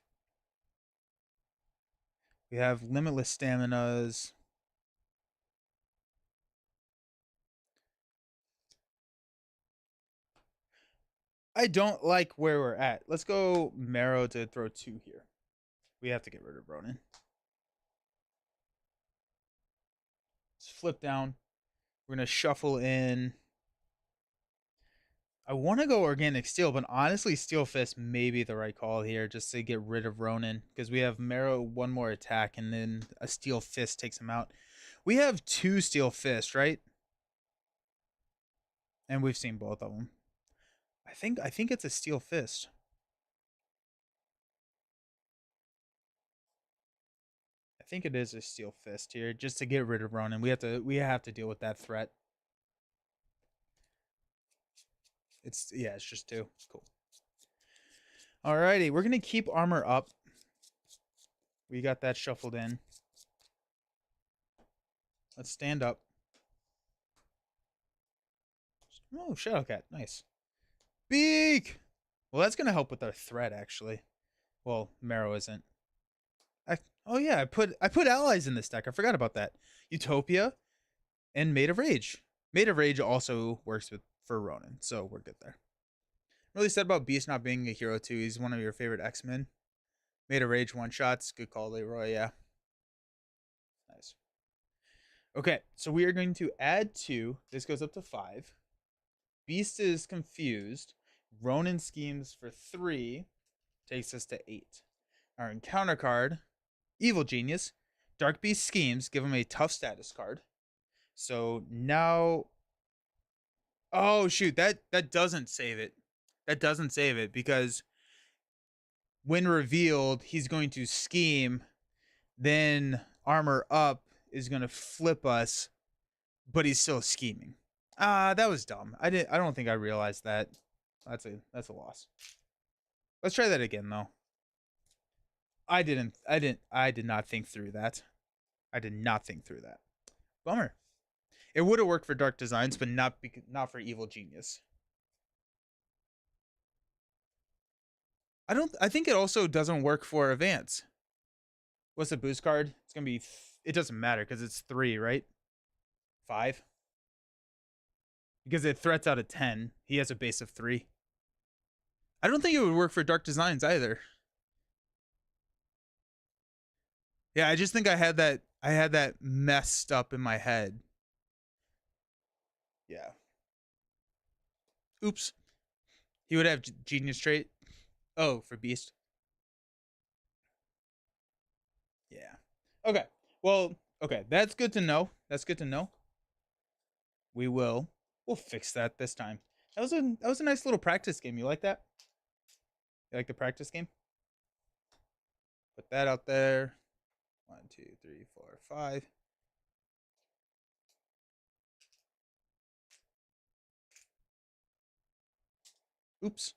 We have limitless staminas. I don't like where we're at. Let's go Marrow to throw 2 here. We have to get rid of Ronin. Let's flip down. We're going to shuffle in. I want to go Organic Steel, but honestly, Steel Fist may be the right call here just to get rid of Ronin because we have Marrow 1 more attack and then a Steel Fist takes him out. We have 2 Steel Fist, right? And we've seen both of them. I think it's a Steel Fist. I think it is a Steel Fist here just to get rid of Ronin. We have to deal with that threat. It's just 2. Cool. Alrighty, we're gonna keep armor up. We got that shuffled in. Let's stand up. Oh, Shadowcat, nice. Beak! Well, that's gonna help with our threat, actually. Well, Marrow isn't. Oh yeah, I put allies in this deck. I forgot about that. Utopia and Maid of Rage. Maid of Rage also works for Ronin, so we're good there. Really sad about Beast not being a hero too. He's one of your favorite X-Men. Maid of Rage 1-shots. Good call, Leroy. Yeah. Nice. Okay, so we are going to add 2. This goes up to 5. Beast is confused. Ronin schemes for 3. Takes us to 8. Our encounter card, Evil Genius. Dark Beast schemes. Give him a tough status card. So now... Oh, shoot. That doesn't save it. That doesn't save it because when revealed, he's going to scheme. Then armor up is going to flip us, but he's still scheming. That was dumb. I don't think I realized that. That's a loss. Let's try that again though. I did not think through that. I did not think through that. Bummer. It would have worked for Dark Designs, but not for Evil Genius. I think it also doesn't work for Advance. What's the boost card? It's gonna be. It doesn't matter because it's 3, right? 5. Because it threats out of 10. He has a base of 3. I don't think it would work for Dark Designs either. Yeah, I just think I had that messed up in my head. Yeah. Oops. He would have Genius trait. Oh, for Beast. Yeah. Okay. Well, okay. That's good to know. That's good to know. We'll fix that this time. That was a nice little practice game. You like that? You like the practice game? Put that out there. 1, 2, 3, 4, 5. Oops.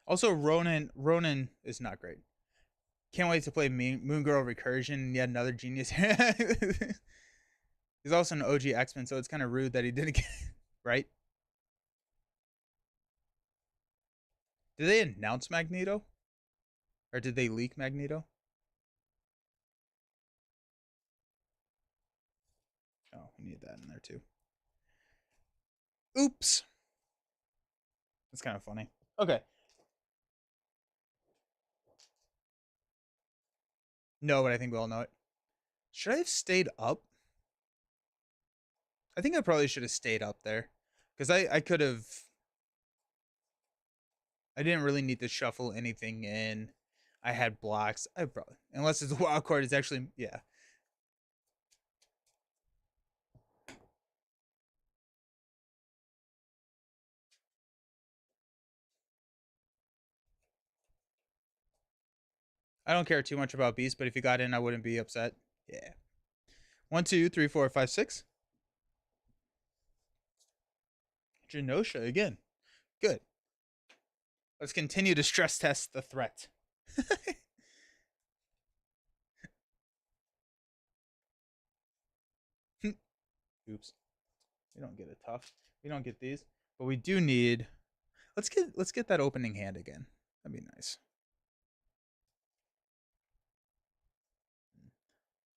Also, Ronan is not great. Can't wait to play Moon Girl Recursion. Yet another genius. He's also an OG X-Men, so it's kind of rude that he didn't get right. Did they announce Magneto? Or did they leak Magneto? Oh, we need that in there too. Oops. That's kind of funny. Okay. No, but I think we all know it. Should I have stayed up? I think I probably should have stayed up there. Because I could have... I didn't really need to shuffle anything in. I had blocks. I probably... Unless it's a wild card, it's actually... Yeah. I don't care too much about Beast, but if you got in, I wouldn't be upset. Yeah. 1, 2, 3, 4, 5, 6. Genosha again. Good. Let's continue to stress test the threat. Oops. We don't get a tough. We don't get these. But we do need... Let's get that opening hand again. That'd be nice.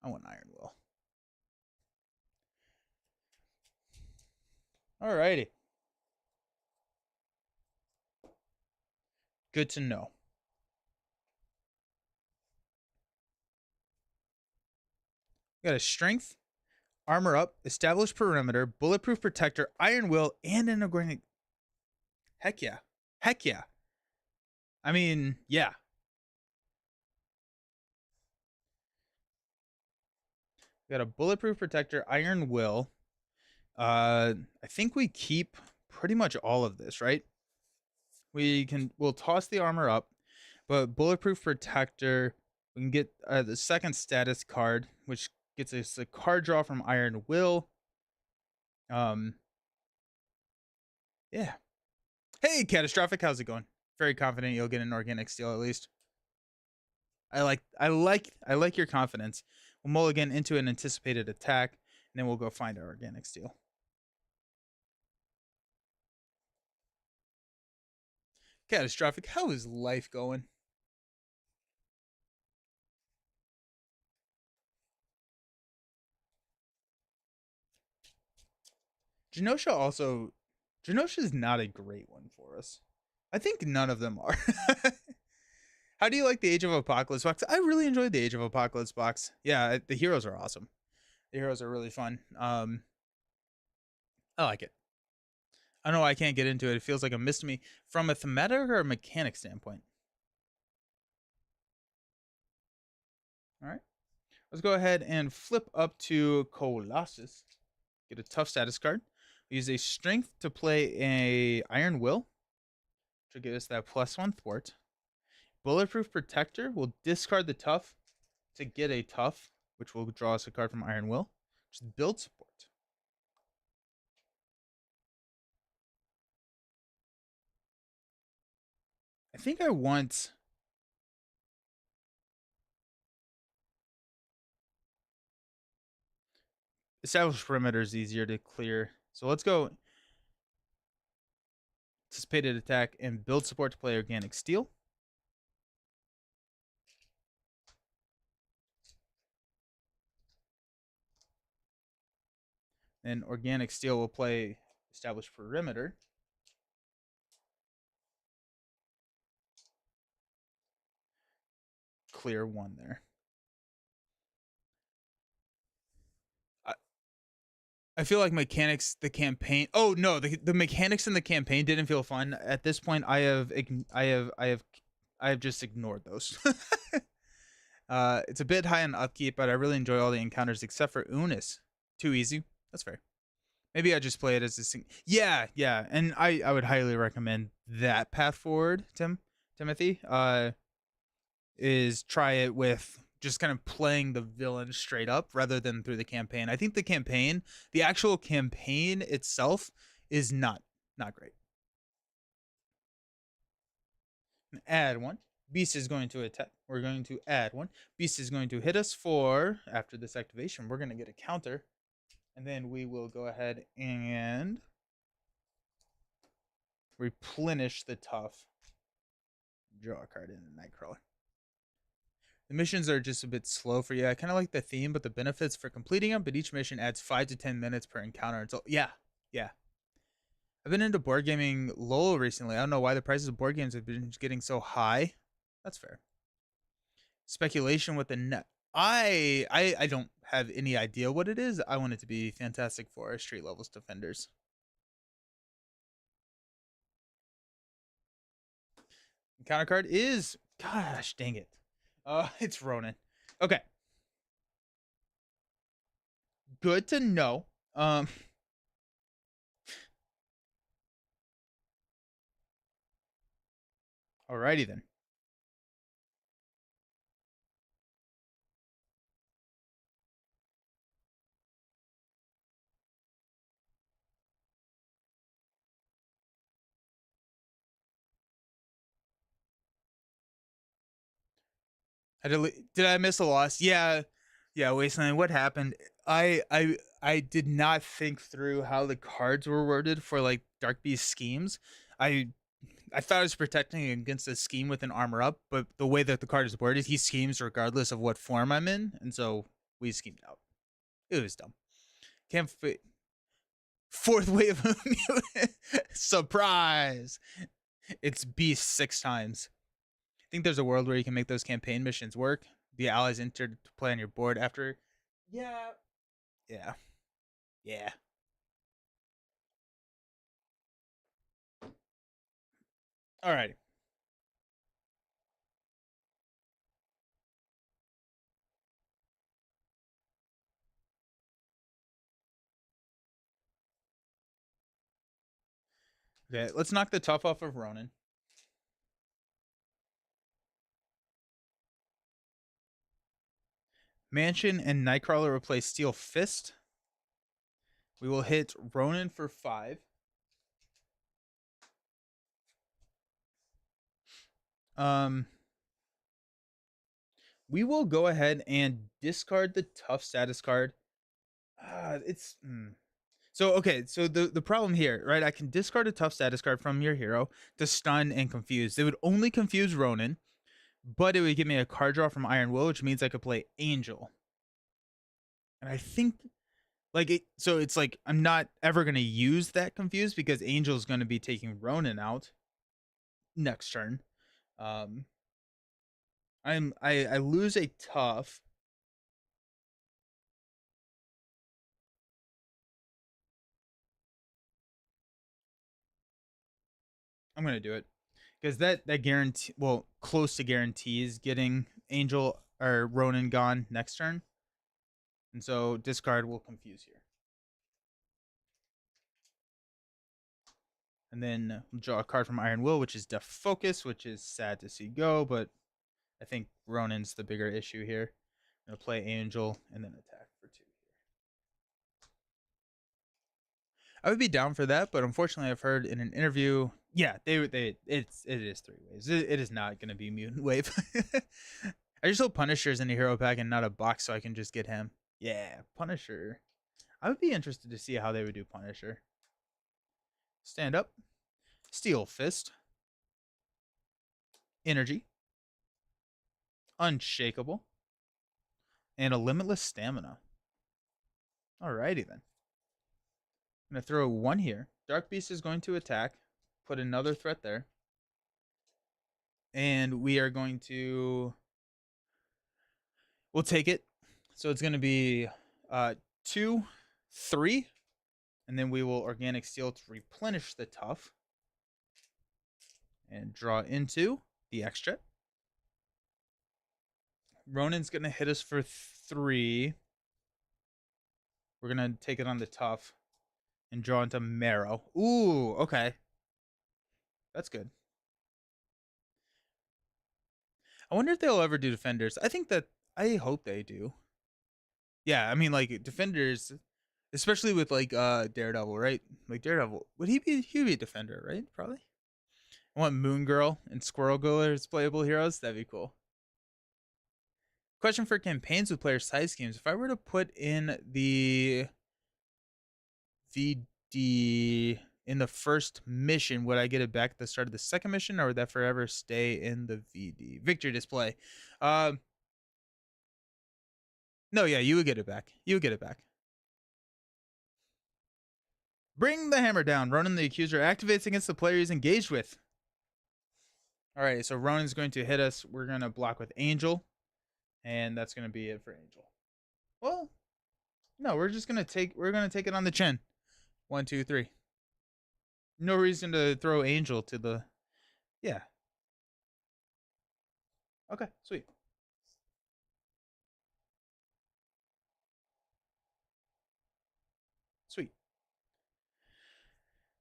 I want Iron Will. Alrighty. Good to know. We got a strength, armor up, established perimeter, bulletproof protector, Iron Will, and an organic. Heck yeah. Heck yeah. I mean, yeah. We got a bulletproof protector, Iron Will. I think we keep pretty much all of this, right? We'll toss the armor up, but bulletproof protector, we can get the second status card, which gets us a card draw from Iron Will. Yeah. Hey, Catastrophic, how's it going? Very confident you'll get an organic steel at least. I like your confidence. We'll mulligan into an anticipated attack, and then we'll go find our organic steel. Catastrophic, how is life going? Genosha is not a great one for us. I think none of them are. How do you like the Age of Apocalypse box? I really enjoyed the Age of Apocalypse box. Yeah, the heroes are awesome. The heroes are really fun. I like it. I don't know why I can't get into it. It feels like a miss to me from a thematic or a mechanic standpoint. All right. Let's go ahead and flip up to Colossus. Get a tough status card. We use a strength to play a Iron Will, which will give us that +1 thwart. Bulletproof Protector will discard the tough to get a tough, which will draw us a card from Iron Will, which is build support. I think I want... Established perimeter is easier to clear. So let's go anticipated attack and build support to play organic steel. And organic steel will play established perimeter. Clear one there. I feel like mechanics, the campaign. Oh no, the mechanics in the campaign didn't feel fun. At this point, I have just ignored those. It's a bit high on upkeep, but I really enjoy all the encounters except for Unis. Too easy. That's fair. Maybe I just play it as a yeah, and I would highly recommend that path forward, Timothy. Is try it with just kind of playing the villain straight up rather than through the campaign. I think the actual campaign itself is not great. Add one. Beast is going to attack. We're going to add one. Beast is going to hit us for, after this activation, we're going to get a counter. And then we will go ahead and replenish the tough. Draw a card in the Nightcrawler. The missions are just a bit slow for you. I kind of like the theme, but the benefits for completing them, but each mission adds 5 to 10 minutes per encounter. Until yeah. I've been into board gaming low recently. I don't know why the prices of board games have been getting so high. That's fair. Speculation with the net. I don't have any idea what it is. I want it to be Fantastic Four Street Levels Defenders. Counter card is, gosh dang it. It's Ronin. Okay. Good to know. Alrighty then. Did I miss a loss? Yeah, Wasteland. What happened? I did not think through how the cards were worded for like Dark Beast schemes. I thought I was protecting against a scheme with an armor up, but the way that the card is worded, he schemes regardless of what form I'm in, and so we schemed out. It was dumb. Can't fit. Fourth wave of surprise. It's Beast 6 times. I think there's a world where you can make those campaign missions work. The allies enter to play on your board after. Yeah. All right. Okay, let's knock the tough off of Ronin. Mansion and Nightcrawler replace Steel Fist. We will hit Ronin for 5. We will go ahead and discard the tough status card. So okay, so the problem here, right? I can discard a tough status card from your hero to stun and confuse. It would only confuse Ronin, but it would give me a card draw from Iron Will, which means I could play Angel. And I think so it's like I'm not ever gonna use that confuse because Angel's gonna be taking Ronin out next turn. I lose a tough. I'm gonna do it because that guarantee, well, close to guarantees getting Angel or Ronin gone next turn, and so discard will confuse here, and then draw a card from Iron Will, which is Def Focus, which is sad to see go, but I think Ronin's the bigger issue here. I'm gonna play Angel and then attack for 2 here. I would be down for that, but unfortunately, I've heard in an interview Yeah, it is 3 waves. It is not gonna be mutant wave. I just hope Punisher's in a hero pack and not a box so I can just get him. Yeah, Punisher. I would be interested to see how they would do Punisher. Stand up. Steel Fist. Energy. Unshakable. And a limitless stamina. Alrighty then. I'm going to throw 1 here. Dark Beast is going to attack. Put another threat there. And we are going to... We'll take it. So it's going to be 2, 3. And then we will Organic Steel to replenish the tough. And draw into the extra. Ronin's going to hit us for 3. We're going to take it on the tough. And draw into Marrow. Ooh, okay. That's good. I wonder if they'll ever do Defenders. I hope they do. Yeah, I mean, like, Defenders, especially with, like, Daredevil, right? Like, Daredevil, he'd be a Defender, right? Probably. I want Moon Girl and Squirrel Girl as playable heroes. That'd be cool. Question for campaigns with player side schemes. If I were to put in the VD in the first mission, would I get it back at the start of the second mission, or would that forever stay in the VD? Victory display. No, yeah, you would get it back. You would get it back. Bring the hammer down. Ronan the Accuser activates against the player he's engaged with. Alright, so Ronan's going to hit us. We're going to block with Angel. And that's going to be it for Angel. Well, no, we're going to take it on the chin. 1, 2, 3. No reason to throw Angel to the... Yeah. Okay, sweet. Sweet.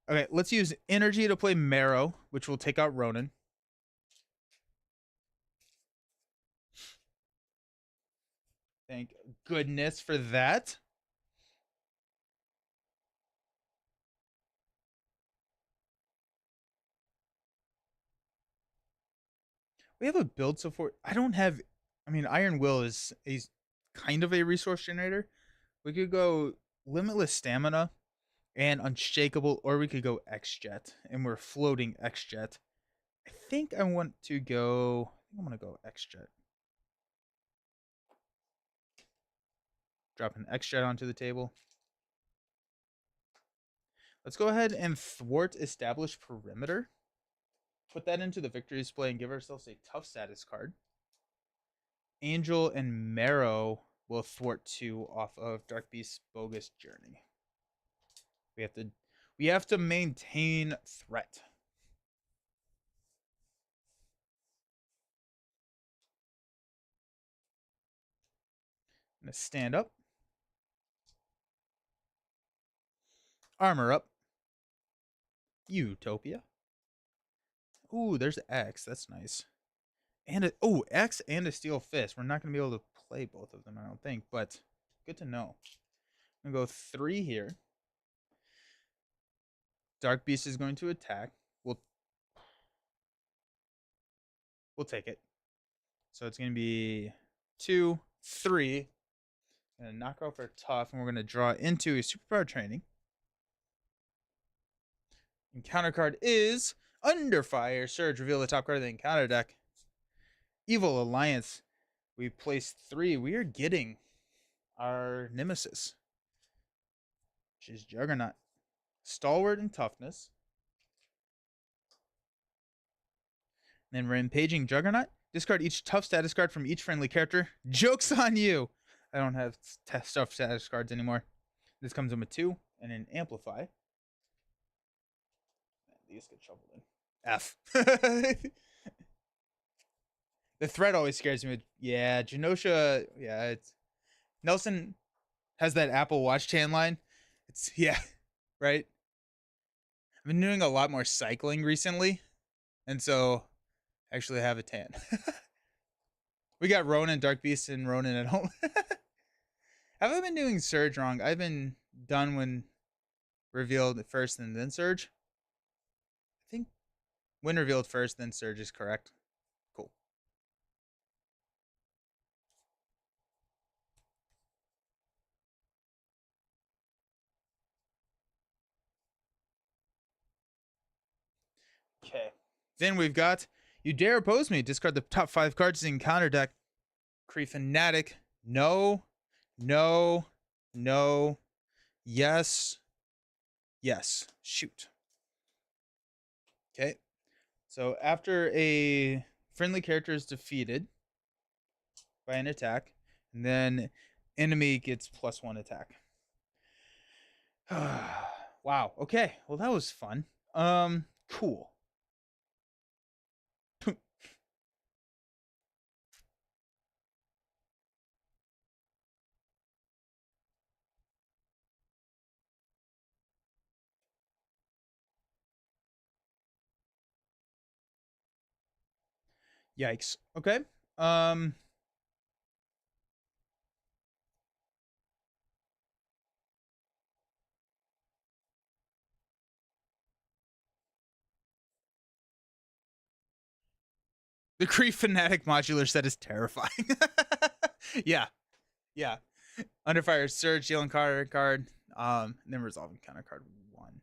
Okay, let's use Energy to play Marrow, which will take out Ronan. Thank goodness for that. We have a build support. I don't have... I mean, Iron Will is kind of a resource generator. We could go Limitless Stamina and Unshakable, or we could go X-Jet, and we're floating X-Jet. I think I want to go... I'm going to go X-Jet. Drop an X-Jet onto the table. Let's go ahead and thwart Established Perimeter. Put that into the victory display and give ourselves a tough status card. Angel and Marrow will thwart 2 off of Dark Beast's Bogus Journey. We have to maintain threat. I'm going to stand up. Armor up. Utopia. Ooh, there's X. That's nice. And X and a Steel Fist. We're not going to be able to play both of them, I don't think, but good to know. I'm going to go 3 here. Dark Beast is going to attack. We'll take it. So it's going to be 2, 3. Going to knock off our tough, and we're going to draw into a superpower training. Encounter card is Under Fire. Surge. Reveal the top card of the encounter deck. Evil Alliance. We placed 3. We are getting our nemesis, which is Juggernaut. Stalwart and Toughness. And then Rampaging Juggernaut. Discard each tough status card from each friendly character. Joke's on you! I don't have tough status cards anymore. This comes in with 2 and an Amplify. Man, these get shoveled in. F. The threat always scares me. Yeah, Genosha. Yeah, it's... Nelson has that Apple Watch tan line. It's... Yeah, right? I've been doing a lot more cycling recently. And so... actually have a tan. We got Ronan, Dark Beast, and Ronan at home. Have I been doing Surge wrong? I've been done when revealed first and then Surge. I think Win revealed first, then Surge is correct. Cool. Okay. Then we've got You Dare Oppose Me. Discard the top 5 cards in counter deck. Kree Fanatic. No. No. No. Yes. Yes. Shoot. Okay. So after a friendly character is defeated by an attack, and then enemy gets +1 attack. Wow. Okay. Well, that was fun. Cool. Yikes. Okay. Um the Kree Fanatic modular set is terrifying. Yeah. Yeah. Under fire Surge, dealing card. And then resolving counter card 1.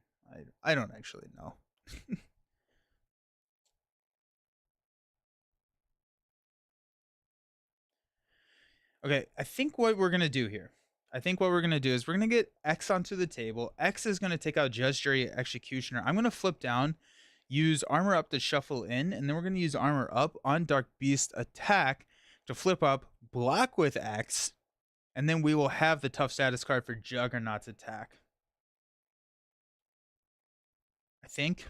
I don't actually know. Okay, I think what we're gonna do here. I think what we're gonna do is we're gonna get X onto the table. X is gonna take out Judge Jury Executioner. I'm gonna flip down, use Armor Up to shuffle in, and then we're gonna use Armor Up on Dark Beast attack to flip up, block with X, and then we will have the tough status card for Juggernaut's attack. I think.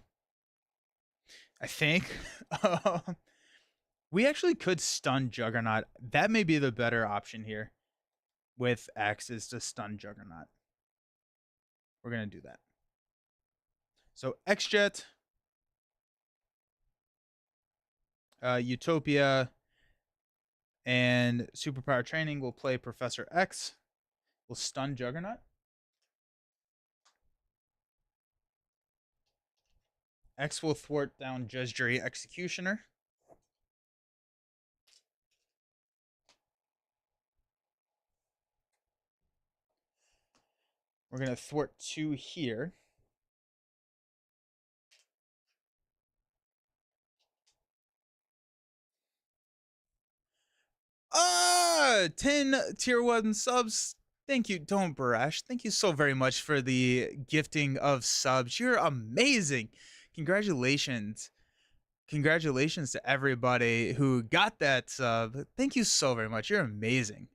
We actually could stun Juggernaut. That may be the better option here with X is to stun Juggernaut. We're going to do that. So X-Jet, Utopia, and Superpower Training will play Professor X. Will stun Juggernaut. X will thwart down Judge Jury Executioner. We're going to thwart 2 here. Ah, 10 tier 1 subs. Thank you, Don't Barash. Thank you so very much for the gifting of subs. You're amazing. Congratulations. Congratulations to everybody who got that sub. Thank you so very much. You're amazing.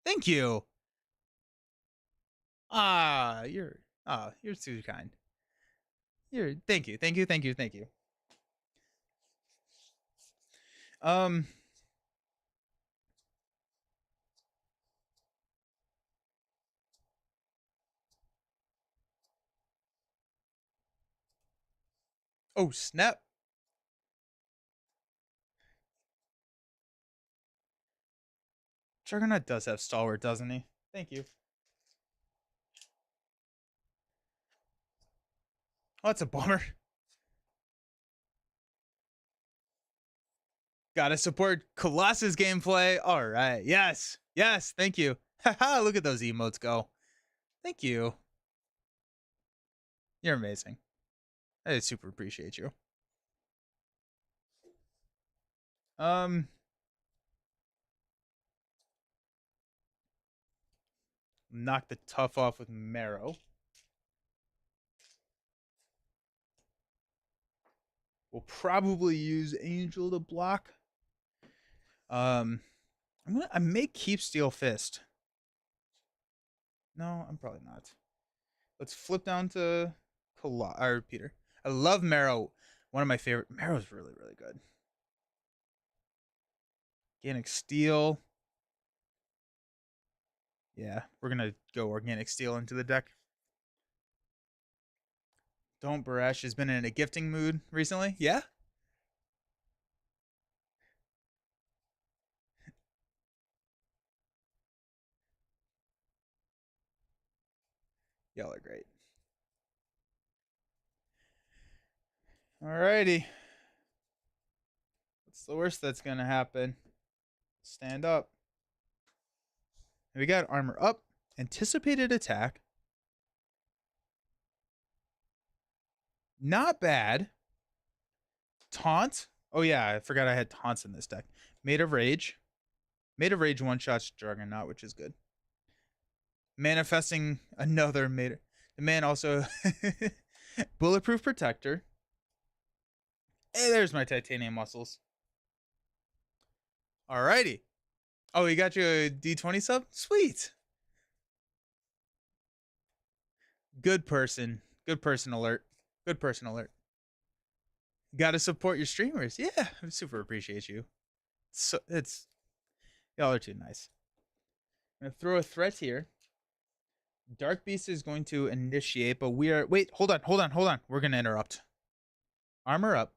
Thank you. You're too kind. Thank you. Thank you. Thank you. Thank you. Um Oh, snap. Juggernaut does have Stalwart, doesn't he? Thank you. Oh, that's a bummer. Gotta support Colossus gameplay. All right. Yes. Yes. Thank you. Haha. Look at those emotes go. Thank you. You're amazing. I super appreciate you. Knock the tough off with Marrow. We'll probably use Angel to block. I may keep Steel Fist. No, I'm probably not. Let's flip down to Peter. I love Marrow. One of my favorite. Marrow's really, really good. Organic Steel. Yeah, we're gonna go Organic Steel into the deck. Don't Barash has been in a gifting mood recently. Yeah. Y'all are great. Alrighty. It's the worst that's gonna happen. Stand up. And we got armor up. Anticipated attack. Not bad. Taunt. Oh yeah, I forgot I had taunts in this deck. Made of Rage. Made of Rage one-shots Juggernaut, which is good. Manifesting another made. The man also Bulletproof Protector. Hey, there's my titanium muscles. Alrighty. Oh, he got you a D20 sub? Sweet. Good person. Good person alert. Good person alert. Got to support your streamers. Yeah, I super appreciate you. So it's y'all are too nice. I'm gonna throw a threat here. Dark Beast is going to initiate, but we are wait, hold on. We're gonna interrupt. Armor up.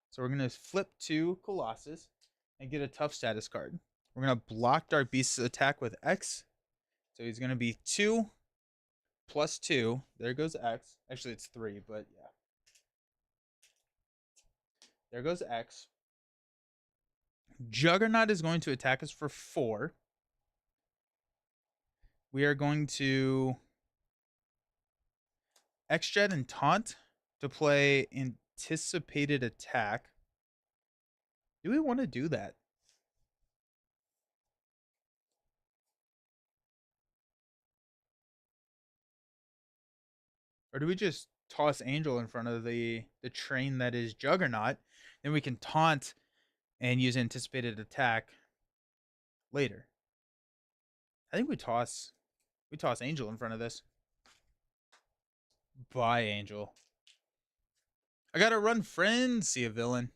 So we're gonna flip to Colossus and get a tough status card. We're gonna block Dark Beast's attack with X. So he's gonna be 2 plus 2. There goes X. Actually, it's 3, but yeah. There goes X. Juggernaut is going to attack us for 4. We are going to X-Jet and Taunt to play Anticipated Attack. Do we want to do that? Or do we just toss Angel in front of the train that is Juggernaut? Then we can Taunt and use Anticipated Attack later. I think we toss Angel in front of this. Bye, Angel. I gotta run friends. See a villain.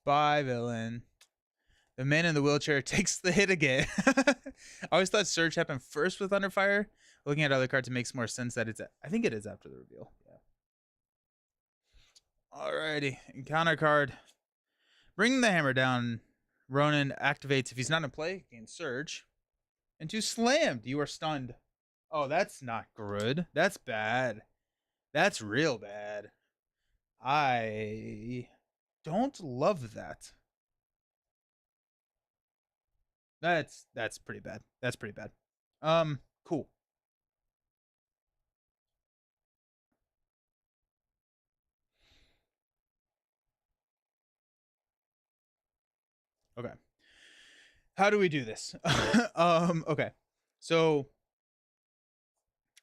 Bye, villain. The man in the wheelchair takes the hit again. I always thought Surge happened first with Thunderfire. Looking at other cards, it makes more sense that it's. I think it is after the reveal. Yeah. Alrighty. Encounter card. Bring the hammer down. Ronan activates if he's not in play. Gain Surge. Into Slammed. You are stunned. Oh, that's not good. That's bad. That's real bad. I don't love that. That's pretty bad. That's pretty bad. Cool. Okay. How do we do this? Okay. So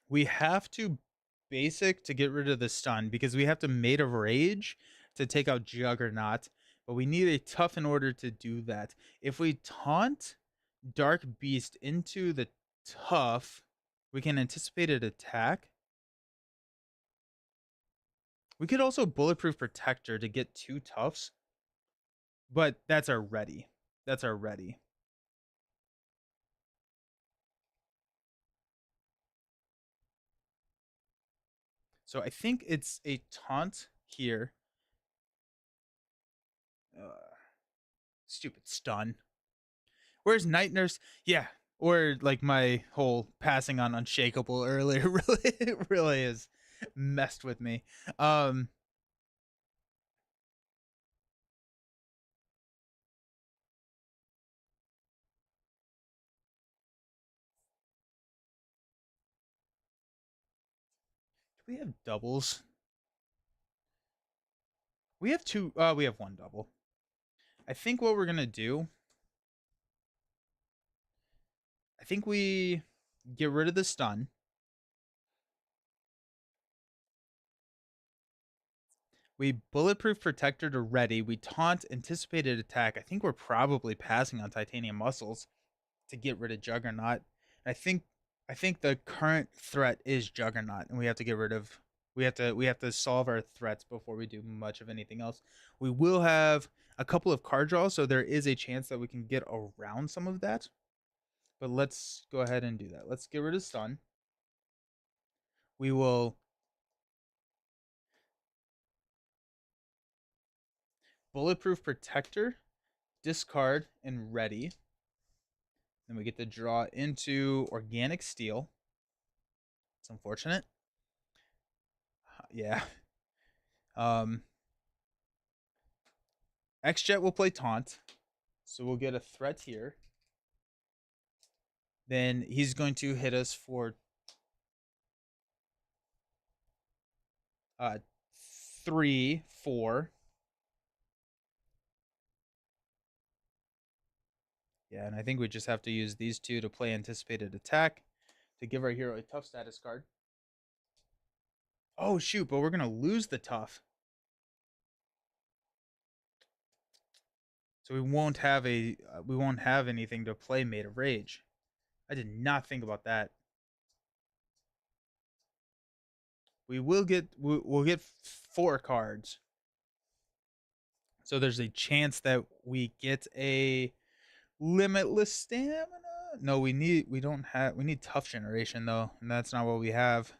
we have to basic to get rid of the stun because we have to Made of Rage to take out Juggernaut, but we need a tough in order to do that. If we taunt Dark Beast into the tough, we can Anticipated Attack. We could also Bulletproof Protector to get 2 toughs, but that's our ready. That's our ready. So I think it's a taunt here. Stupid stun. Where's Night Nurse? Yeah, or like my whole passing on Unshakable earlier really has messed with me. Do we have doubles? We have 2. We have 1 double. I think what we're gonna do. I think we get rid of the stun. We Bulletproof Protector to ready. We taunt Anticipated Attack. I think we're probably passing on Titanium Muscles to get rid of Juggernaut. I think the current threat is Juggernaut, and we have to get rid of. We have to solve our threats before we do much of anything else. We will have a couple of card draws, so there is a chance that we can get around some of that. But let's go ahead and do that. Let's get rid of stun. We will Bulletproof Protector, discard, and ready. Then we get to draw into Organic Steel. It's unfortunate. Yeah. X-Jet will play Taunt. So we'll get a threat here. Then he's going to hit us for 3, 4. Yeah, and I think we just have to use these two to play anticipated attack to give our hero a tough status card. Oh shoot, but we're gonna lose the tough. So we won't have anything to play Made of Rage. I did not think about that. We'll get 4 cards. So there's a chance that we get a limitless stamina. No, we need tough generation though, and that's not what we have.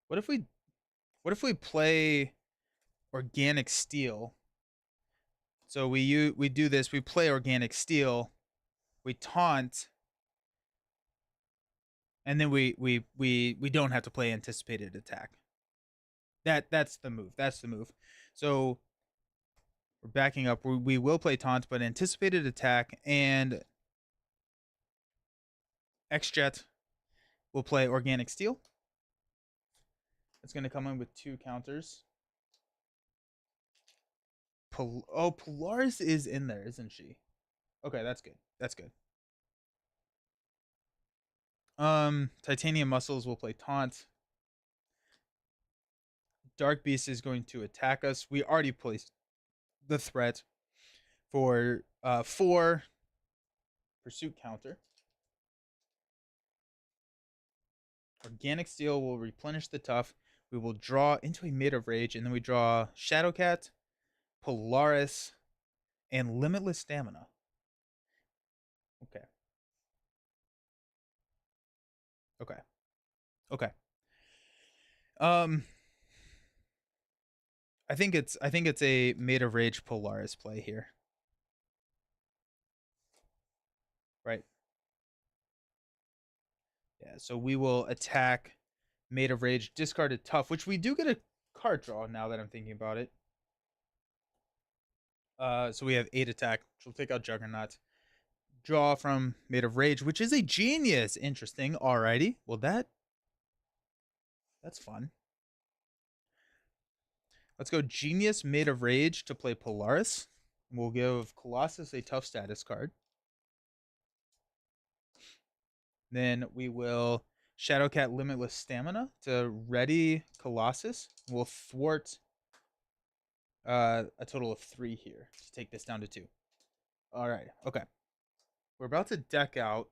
What if we play organic steel? So we do this, we play organic steel, we taunt, and then we don't have to play anticipated attack. That's the move. That's the move. So we're backing up. We will play taunt, but anticipated attack and X-Jet will play organic steel. It's going to come in with 2 counters. Polaris is in there, isn't she? Okay, that's good. That's good. Titanium Muscles will play taunt. Dark Beast is going to attack us. We already placed the threat for 4 pursuit counter. Organic Steel will replenish the tough. We will draw into a Made of Rage, and then we draw Shadowcat, Polaris, and Limitless Stamina. Okay. Okay. Okay. I think it's a Made of Rage Polaris play here. Right. Yeah, so we will attack Made of Rage, discarded tough, which we do get a card draw now that I'm thinking about it. So we have 8 attack, which will take out Juggernaut. Draw from Made of Rage, which is a genius. Interesting. Alrighty. Well, that's fun. Let's go Genius Made of Rage to play Polaris. We'll give Colossus a tough status card. Then we will Shadowcat Limitless Stamina to ready Colossus. We'll thwart a total of 3 here to take this down to 2. All right. Okay. We're about to deck out.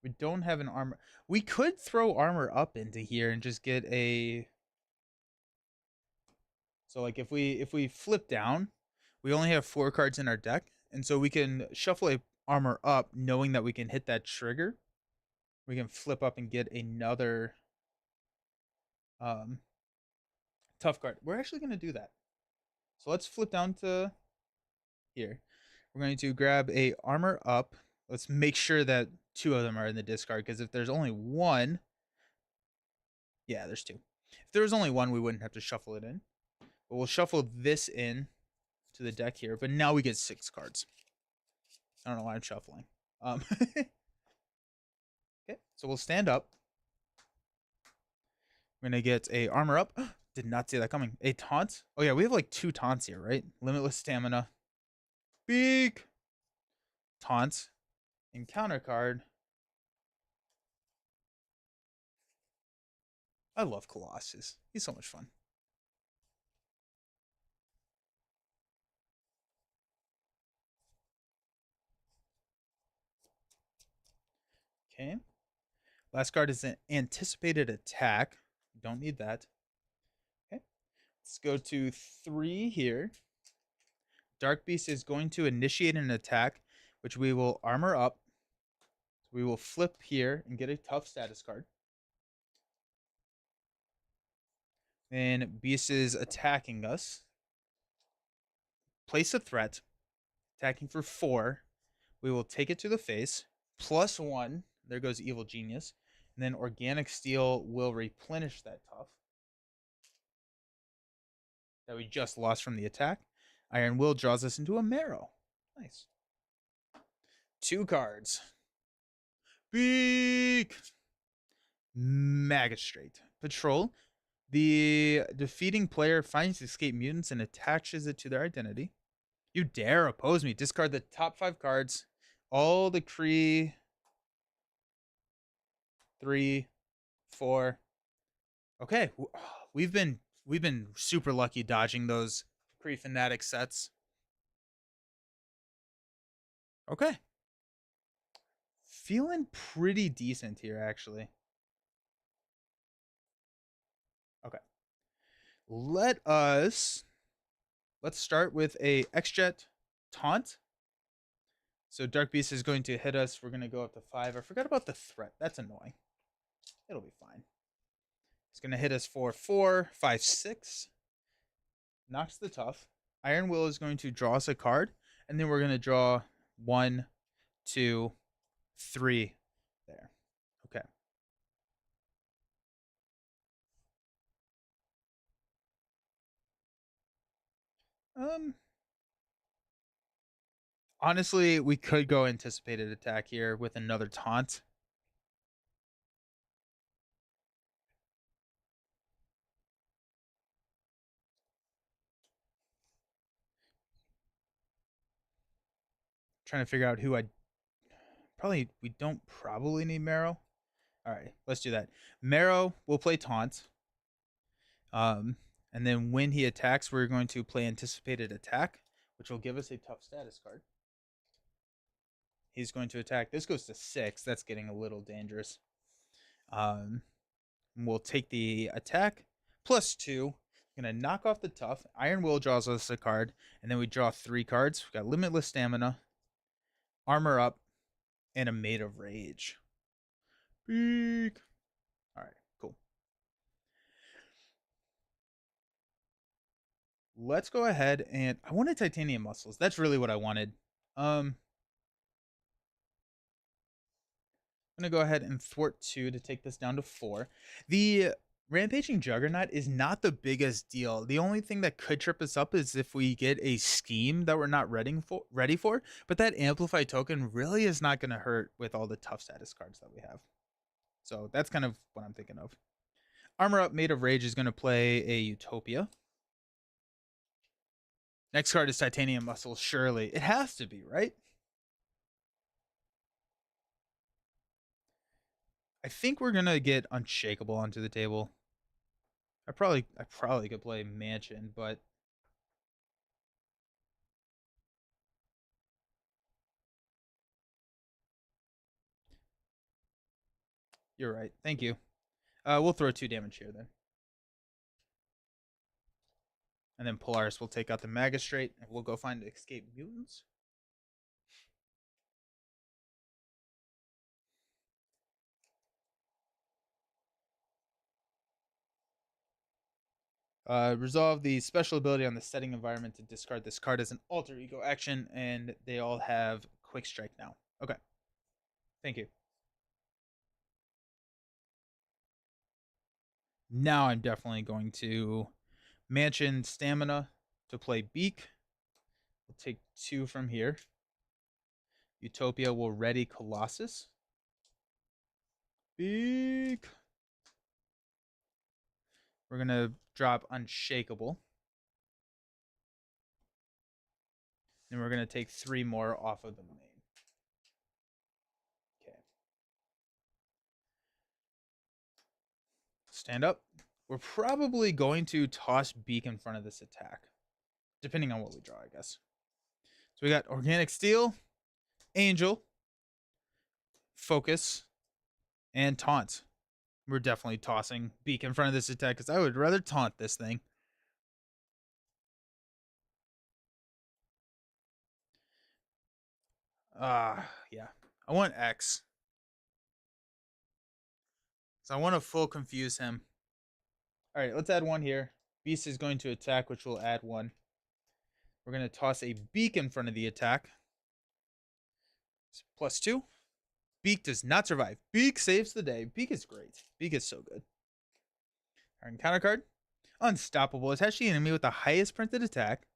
We don't have an armor. We could throw armor up into here and just get a. So like if we flip down, we only have 4 cards in our deck, and so we can shuffle a armor up, knowing that we can hit that trigger. We can flip up and get another tough card. We're actually gonna do that. So let's flip down to here. We're going to grab a armor up. Let's make sure that 2 of them are in the discard, because if there's only 1, yeah, there's 2. If there was only 1, we wouldn't have to shuffle it in. But we'll shuffle this in to the deck here. But now we get 6 cards. I don't know why I'm shuffling. Okay, so we'll stand up. We're gonna get a armor up. Did not see that coming. A taunt. Oh yeah, we have like 2 taunts here, right? Limitless stamina. Big taunt. Encounter card. I love Colossus. He's so much fun. Okay. Last card is an anticipated attack. Don't need that. Okay. Let's go to 3 here. Dark Beast is going to initiate an attack, which we will armor up. So we will flip here and get a tough status card. Then Beast is attacking us. Place a threat. Attacking for 4. We will take it to the face. +1. There goes Evil Genius. And then Organic Steel will replenish that tough that we just lost from the attack. Iron Will draws us into a Marrow. Nice. 2 cards. Beak! Magistrate. Patrol. The defeating player finds escape mutants and attaches it to their identity. You dare oppose me. Discard the top 5 cards. All the Kree. 3, 4. Okay, we've been super lucky dodging those Kree Fanatic sets. Okay. Feeling pretty decent here, actually. Okay. Let's start with a X-Jet Taunt. So Dark Beast is going to hit us. We're going to go up to 5. I forgot about the threat. That's annoying. It'll be fine. It's going to hit us for 4, 5, 6. Knocks the tough. Iron Will is going to draw us a card. And then we're going to draw 1, 2, 3 there. Okay. Honestly, we could go anticipated attack here with another taunt. Trying to figure out who I'd we don't probably need Marrow. All right, let's do that. Marrow will play taunt. And then when he attacks, we're going to play anticipated attack, which will give us a tough status card. He's going to attack. This goes to 6. That's getting a little dangerous. We'll take the attack plus 2. Gonna knock off the tough. Iron Will draws us a card, and then we draw 3 cards. We got Limitless Stamina, Armor Up, and a Made of Rage. Beak. All right, cool. Let's go ahead and I wanted Titanium Muscles. That's really what I wanted. I'm gonna go ahead and thwart 2 to take this down to 4. The Rampaging Juggernaut is not the biggest deal. The only thing that could trip us up is if we get a scheme that we're not ready for. But that Amplified token really is not going to hurt with all the tough status cards that we have. So that's kind of what I'm thinking of. Armor Up, Made of Rage is going to play a Utopia. Next card is Titanium Muscles, surely. It has to be, right? I think we're going to get Unshakable onto the table. I probably could play Mansion, but you're right. Thank you. We'll throw 2 damage here then. And then Polaris will take out the Magistrate, and we'll go find Escape Mutants. Resolve the special ability on the setting environment to discard this card as an alter ego action, and they all have Quick Strike now. Okay. Thank you. Now I'm definitely going to Mansion Stamina to play Beak. We'll take 2 from here. Utopia will ready Colossus. Beak. We're going to drop Unshakable. And we're going to take 3 more off of the main. Okay. Stand up. We're probably going to toss Beak in front of this attack. Depending on what we draw, I guess. So we got Organic Steel, Angel, Focus, and Taunt. We're definitely tossing Beak in front of this attack because I would rather taunt this thing. Yeah. I want X. So I want to full confuse him. All right, let's add 1 here. Beast is going to attack, which will add 1. We're going to toss a Beak in front of the attack. Plus 2. Beak does not survive. Beak saves the day. Beak is great. Beak is so good. Our encounter card. Unstoppable. Attach the enemy with the highest printed attack.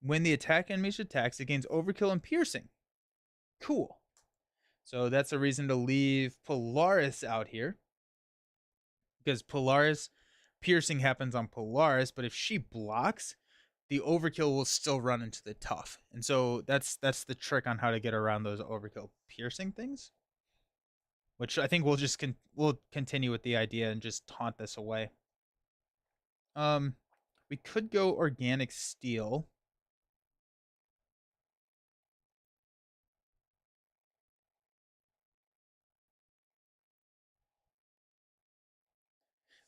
When the attack animation attacks, it gains overkill and piercing. Cool. So that's a reason to leave Polaris out here. Because Polaris, piercing happens on Polaris, but if she blocks, the overkill will still run into the tough. And so that's the trick on how to get around those overkill piercing things. Which I think we'll continue with the idea and just taunt this away. We could go organic steel.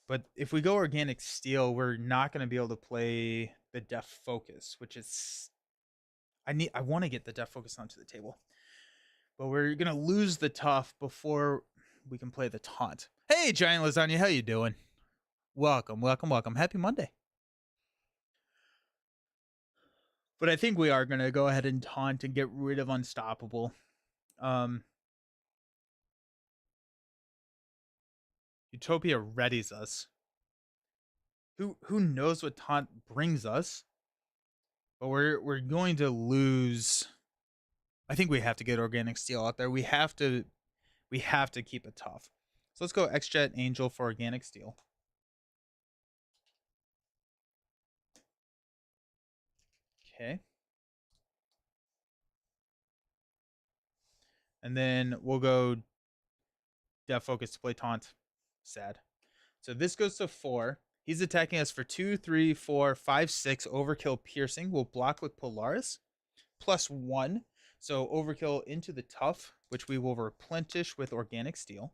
But if we go organic steel, we're not going to be able to play the def focus, which is I want to get the def focus onto the table. But we're going to lose the tough before we can play the taunt. Hey, Giant Lasagna, how you doing? Welcome, welcome, welcome. Happy Monday. But I think we are going to go ahead and taunt and get rid of Unstoppable. Utopia readies us. Who knows what taunt brings us? But we're going to lose. I think we have to get organic steel out there. We have to keep it tough. So let's go X-Jet Angel for organic steel. Okay. And then we'll go Def Focus to play taunt. Sad. So this goes to 4. He's attacking us for 2, 3, 4, 5, 6 overkill piercing. We'll block with Polaris. +1. So overkill into the tough, which we will replenish with organic steel.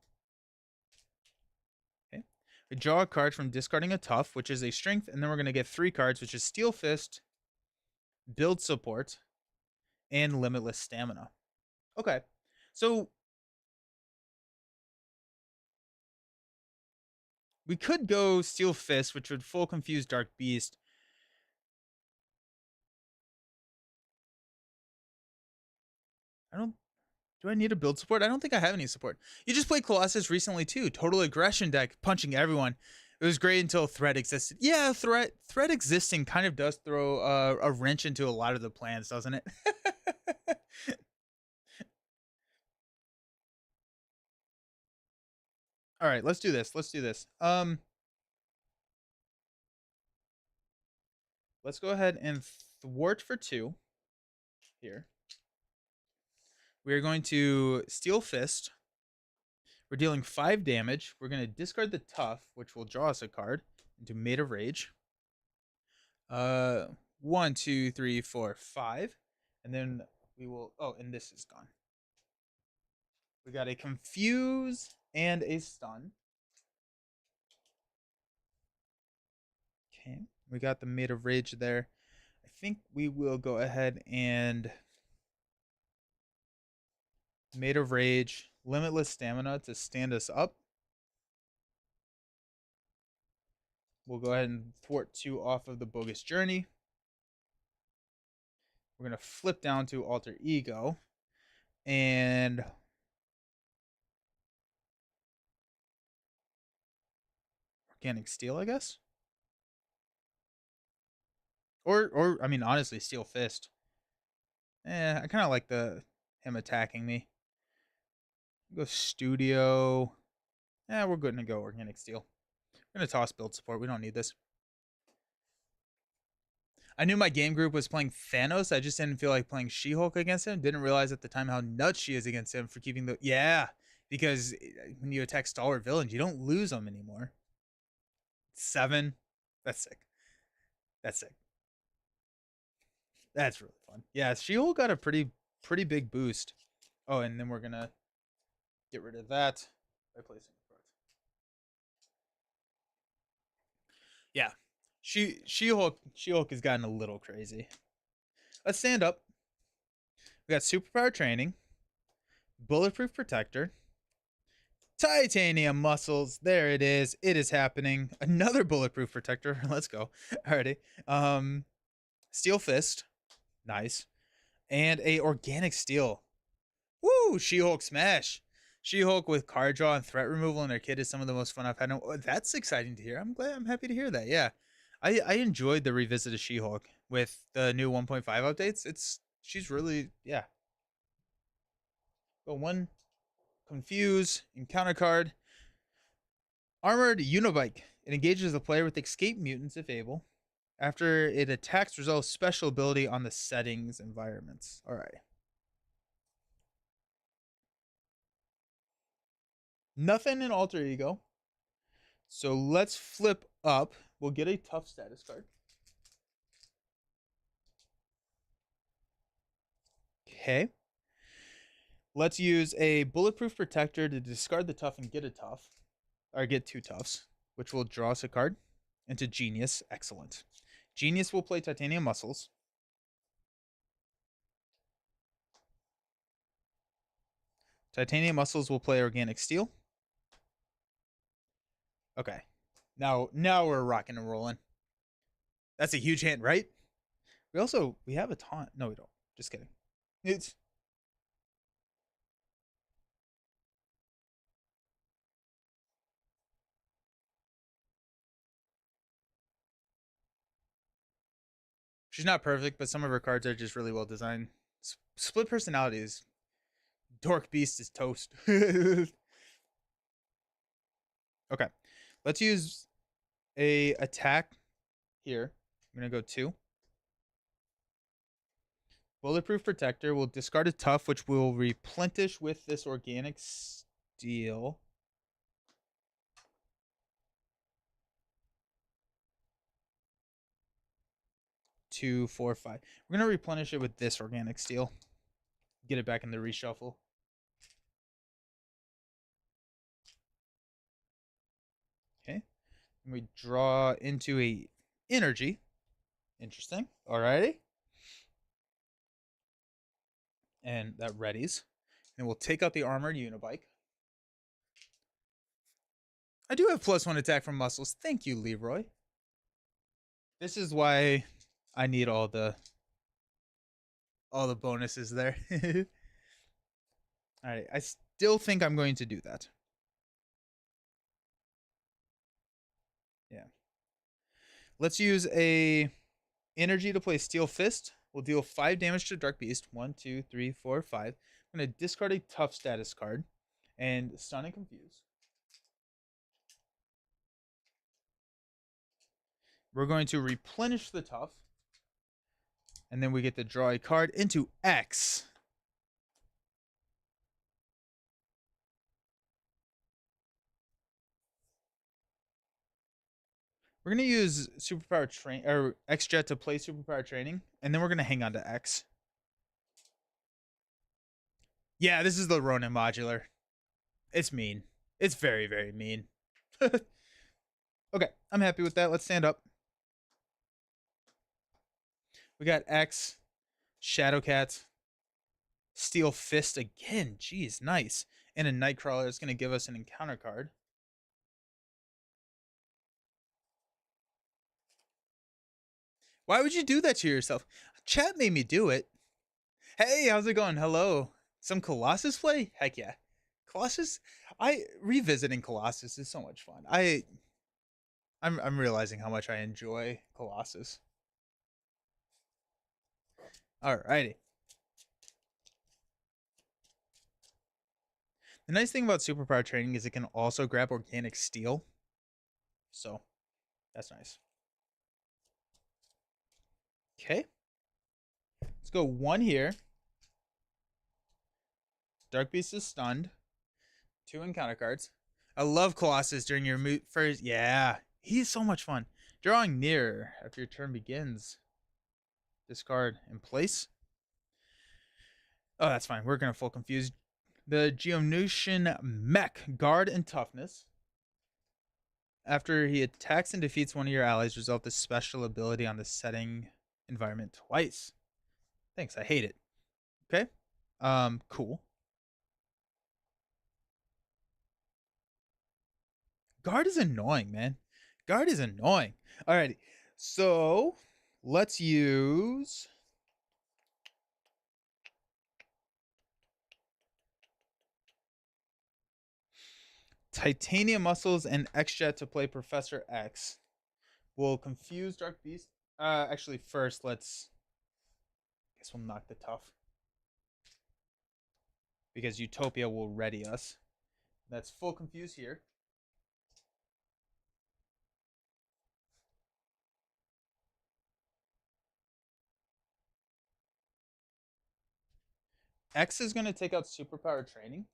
Okay. We draw a card from discarding a tough, which is a strength, and then we're going to get 3 cards, which is Steel Fist, Build Support, and Limitless Stamina. Okay. So we could go Steel Fist, which would full confuse Dark Beast. Do I need a build support? I don't think I have any support. You just played Colossus recently too. Total aggression deck, punching everyone. It was great until threat existed. Yeah, threat existing kind of does throw a wrench into a lot of the plans, doesn't it? All right, let's do this. Let's go ahead and thwart for 2 here. We are going to Steel Fist. We're dealing 5 damage. We're going to discard the tough, which will draw us a card into Made of Rage. 1, 2, 3, 4, 5. And then we will... Oh, and this is gone. We got a Confuse and a Stun. Okay. We got the Made of Rage there. I think we will go ahead and... Made of Rage, Limitless Stamina to stand us up. We'll go ahead and thwart 2 off of the Bogus Journey. We're going to flip down to Alter Ego. And Organic Steel, I guess. Or I mean, honestly, Steel Fist. I kind of like him attacking me. Go Studio. We're good to go Organic Steel. I'm going to toss Build Support. We don't need this. I knew my game group was playing Thanos. I just didn't feel like playing She-Hulk against him. Didn't realize at the time how nuts she is against him for keeping the... Yeah, because when you attack stalwart villains, you don't lose them anymore. 7. That's sick. That's sick. That's really fun. Yeah, She-Hulk got a pretty big boost. Oh, and then we're going to get rid of that by placing a card. Yeah. She-Hulk has gotten a little crazy. Let's stand up. We got Superpower Training, Bulletproof Protector, Titanium Muscles. There it is. It is happening. Another Bulletproof Protector. Let's go. Alrighty. Steel Fist. Nice. And a Organic Steel. Woo! She-Hulk smash. She-Hulk with card draw and threat removal in her kit is some of the most fun I've had. That's exciting to hear. I'm happy to hear that. Yeah, I enjoyed the revisit of She-Hulk with the new 1.5 updates. She's really, yeah. But one confuse encounter card, armored Unibike. It engages the player with escape mutants if able. After it attacks, resolves special ability on the settings environments. All right. Nothing in Alter Ego. So let's flip up. We'll get a tough status card. Okay. Let's use a bulletproof protector to discard the tough and get a tough. Or get two toughs, which will draw us a card into Genius. Excellent. Genius will play Titanium Muscles. Titanium Muscles will play Organic Steel. Okay. Now we're rocking and rolling. That's a huge hint, right? We have a taunt. No, we don't. Just kidding. It's She's not perfect, but some of her cards are just really well designed. Split personalities. Dork Beast is toast. Okay. Let's use a attack here. I'm gonna go 2. Bulletproof Protector will discard a tough, which will replenish with this Organic Steel. Two, 4, 5. We're gonna replenish it with this Organic Steel. Get it back in the reshuffle. Okay. And we draw into a energy. Interesting. Alrighty. And that readies. And we'll take out the armored Unibike. I do have +1 attack from muscles. Thank you, Leroy. This is why I need all the bonuses there. Alright, I still think I'm going to do that. Yeah. Let's use a energy to play Steel Fist. We'll deal 5 damage to Dark Beast. 1, 2, 3, 4, 5. I'm going to discard a tough status card and stun and confuse. We're going to replenish the tough. And then we get to draw a card into X. We're going to use Superpower Train or X Jet to play Superpower Training, and then we're going to hang on to X. Yeah, this is the Ronin modular. It's mean. It's very, very mean. Okay, I'm happy with that. Let's stand up. We got X, Shadowcat, Steel Fist again. Jeez, nice. And a Nightcrawler is going to give us an encounter card. Why would you do that to yourself? Chat made me do it. Hey, how's it going? Hello. Some Colossus play? Heck yeah. Colossus? Revisiting Colossus is so much fun. I'm realizing how much I enjoy Colossus. Alrighty. The nice thing about Superpower Training is it can also grab Organic Steel. So, that's nice. Okay. Let's go 1 here. Dark Beast is stunned. 2 encounter cards. I love Colossus during your first. Yeah, he's so much fun. Drawing near after your turn begins. Discard in place. Oh, that's fine. We're gonna full confuse. The Geonosian Mech, Guard and Toughness. After he attacks and defeats one of your allies, resolve the special ability on the setting environment twice. Thanks, I hate it. Okay. Cool. Guard is annoying, man. Guard is annoying. Alrighty. So let's use Titanium Muscles and X-Jet to play Professor X. Will confuse Dark Beast. Actually, first, let's... guess we'll knock the tough. Because Utopia will ready us. That's full confuse here. X is going to take out Superpower Training.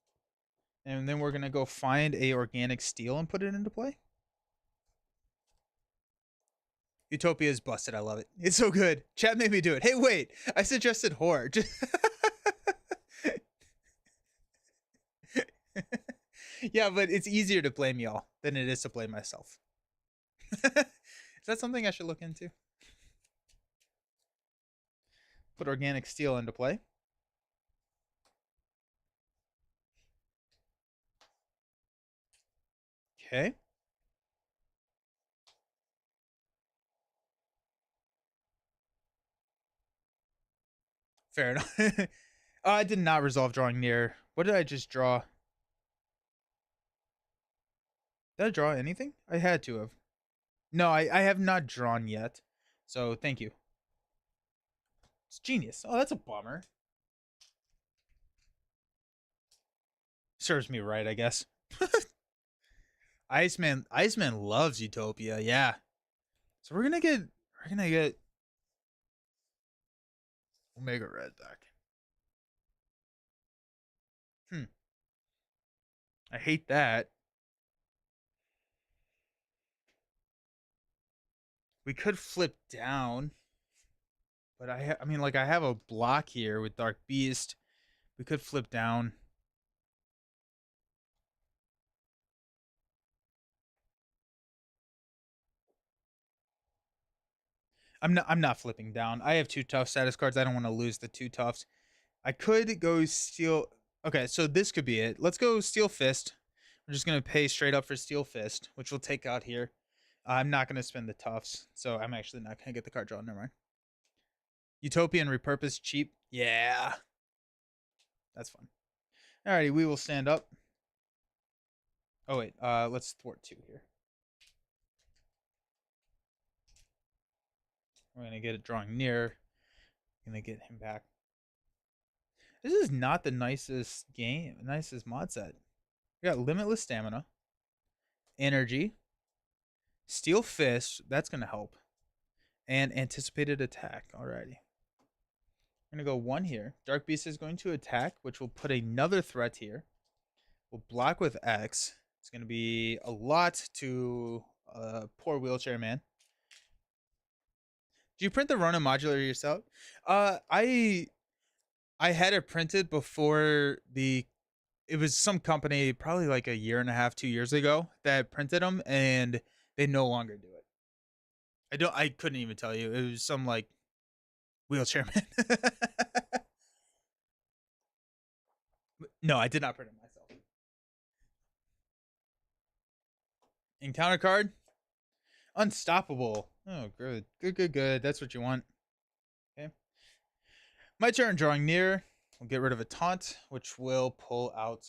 And then we're going to go find a Organic Steel and put it into play. Utopia is busted. I love it. It's so good. Chat made me do it. Hey, wait. I suggested Horde. Yeah, but it's easier to blame y'all than it is to blame myself. Is that something I should look into? Put Organic Steel into play. Okay. Fair enough. I did not resolve drawing near. What did I just draw? Did I draw anything? I had to have. No, I have not drawn yet. So thank you. It's genius. Oh, that's a bummer. Serves me right, I guess. Iceman loves Utopia, yeah. So we're gonna get Omega Red back. I hate that. We could flip down, but I mean, like, I have a block here with Dark Beast. We could flip down. I'm not flipping down. I have 2 tough status cards. I don't want to lose the 2 toughs. I could go Steel. Okay, so this could be it. Let's go Steel Fist. We're just gonna pay straight up for Steel Fist, which we'll take out here. I'm not gonna spend the toughs, so I'm actually not gonna get the card drawn. Never mind. Utopian repurpose cheap. Yeah, that's fun. Alrighty, we will stand up. Oh wait, let's thwart 2 here. We're gonna get it drawing near. Gonna get him back. This is not the nicest mod set. We got limitless stamina, energy, Steel Fist. That's gonna help, and anticipated attack. Alrighty. I'm gonna go 1 here. Dark Beast is going to attack, which will put another threat here. We'll block with X. It's gonna be a lot to poor wheelchair man. Do you print the Ronin modular yourself? I had it printed before it was some company probably like a year and a half, 2 years ago that printed them, and they no longer do it. I couldn't even tell you. It was some like wheelchair man. No, I did not print it myself. Encounter card. Unstoppable. Oh, good. Good. That's what you want. Okay. My turn. Drawing near. We'll get rid of a taunt, which will pull out.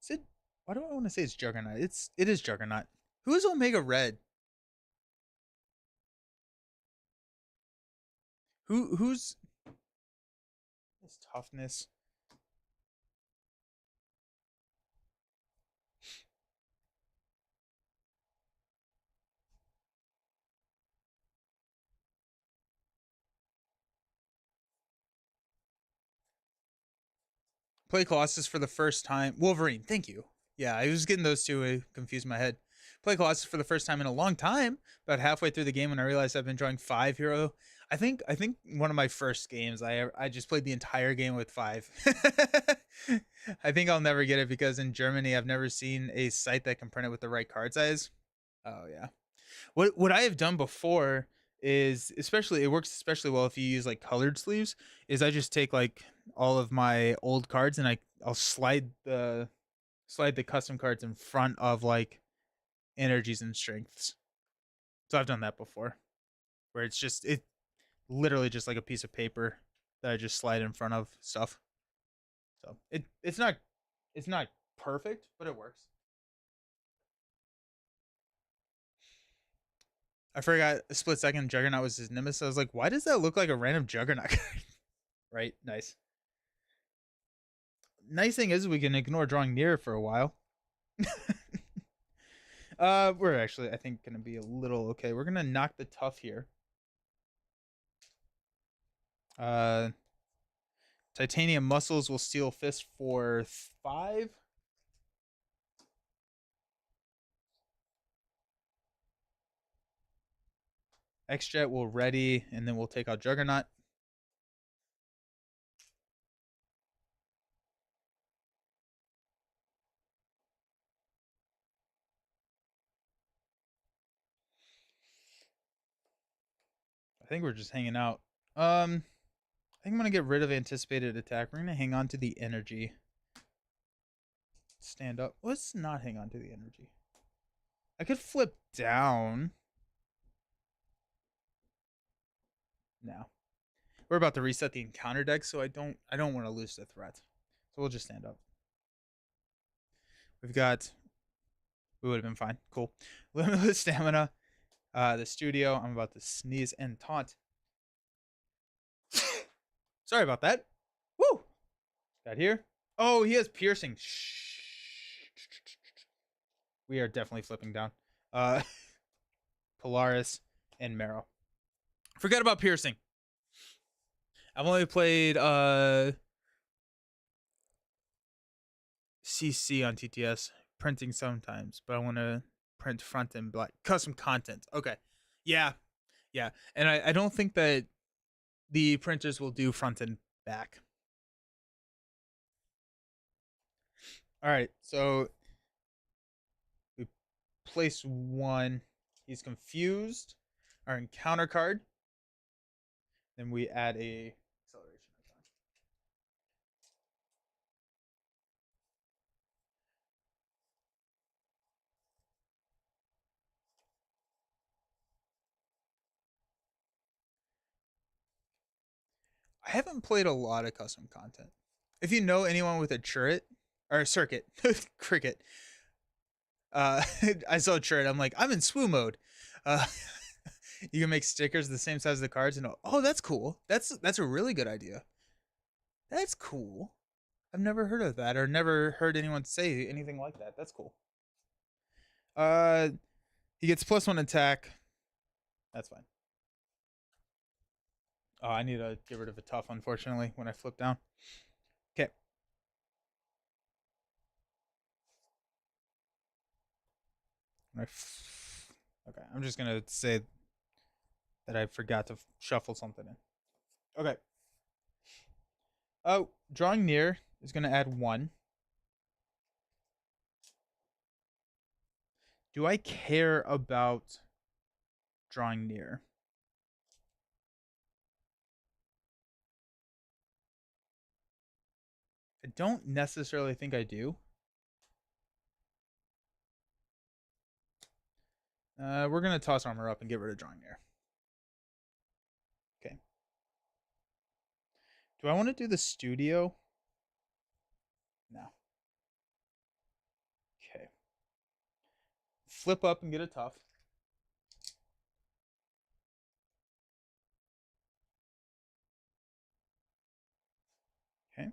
Is it? Why do I want to say it's Juggernaut? It is Juggernaut. Who is Omega Red? Who's his toughness? Play Colossus for the first time. Wolverine, thank you. Yeah, I was getting those two confused in my head. Play Colossus for the first time in a long time. About halfway through the game when I realized I've been drawing 5 hero. I think one of my first games I just played the entire game with 5. I think I'll never get it because in Germany I've never seen a site that can print it with the right card size. Oh yeah. What I have done before is, especially, it works especially well if you use like colored sleeves, is I just take like all of my old cards and I'll slide the custom cards in front of like energies and strengths. So I've done that before, where it literally just like a piece of paper that I just slide in front of stuff. So it's not perfect, but it works. I forgot a split second Juggernaut was his nemesis. I was like, why does that look like a random Juggernaut? Right, nice. Nice thing is we can ignore drawing near for a while. We're actually, I think, gonna be a little okay. We're gonna knock the tough here. Titanium muscles will steal fist for 5. X-Jet will ready, and then we'll take out Juggernaut. I think we're just hanging out. I think I'm gonna get rid of anticipated attack. We're gonna hang on to the energy. Stand up. Let's not hang on to the energy. I could flip down. No. We're about to reset the encounter deck, so I don't want to lose the threat. So we'll just stand up. We've got, we would have been fine. Cool. Limitless stamina. The studio. I'm about to sneeze and taunt. Sorry about that. Woo! Got here. Oh, he has piercing. Shh. We are definitely flipping down. Polaris and Marrow. Forget about piercing. I've only played CC on TTS, printing sometimes, but I want to print front and black custom content. Okay, yeah, and I don't think that the printers will do front and back. All right, so we place 1. He's confused. Our encounter card. Then we add a acceleration icon. I haven't played a lot of custom content. If you know anyone with a turret or a circuit, cricket, I saw a turret. I'm like, I'm in SWU mode. You can make stickers the same size as the cards, and oh, that's cool. That's a really good idea. That's cool. I've never heard of that, or never heard anyone say anything like that. That's cool. He gets +1 attack. That's fine. Oh, I need to get rid of a tough, unfortunately, when I flip down. Okay. Okay, I'm just gonna say that I forgot to shuffle something in. Okay. Oh, drawing near is gonna add 1. Do I care about drawing near? I don't necessarily think I do. We're going to toss armor up and get rid of drawing near. Okay. Do I want to do the studio? No. Okay. Flip up and get a tough. Okay.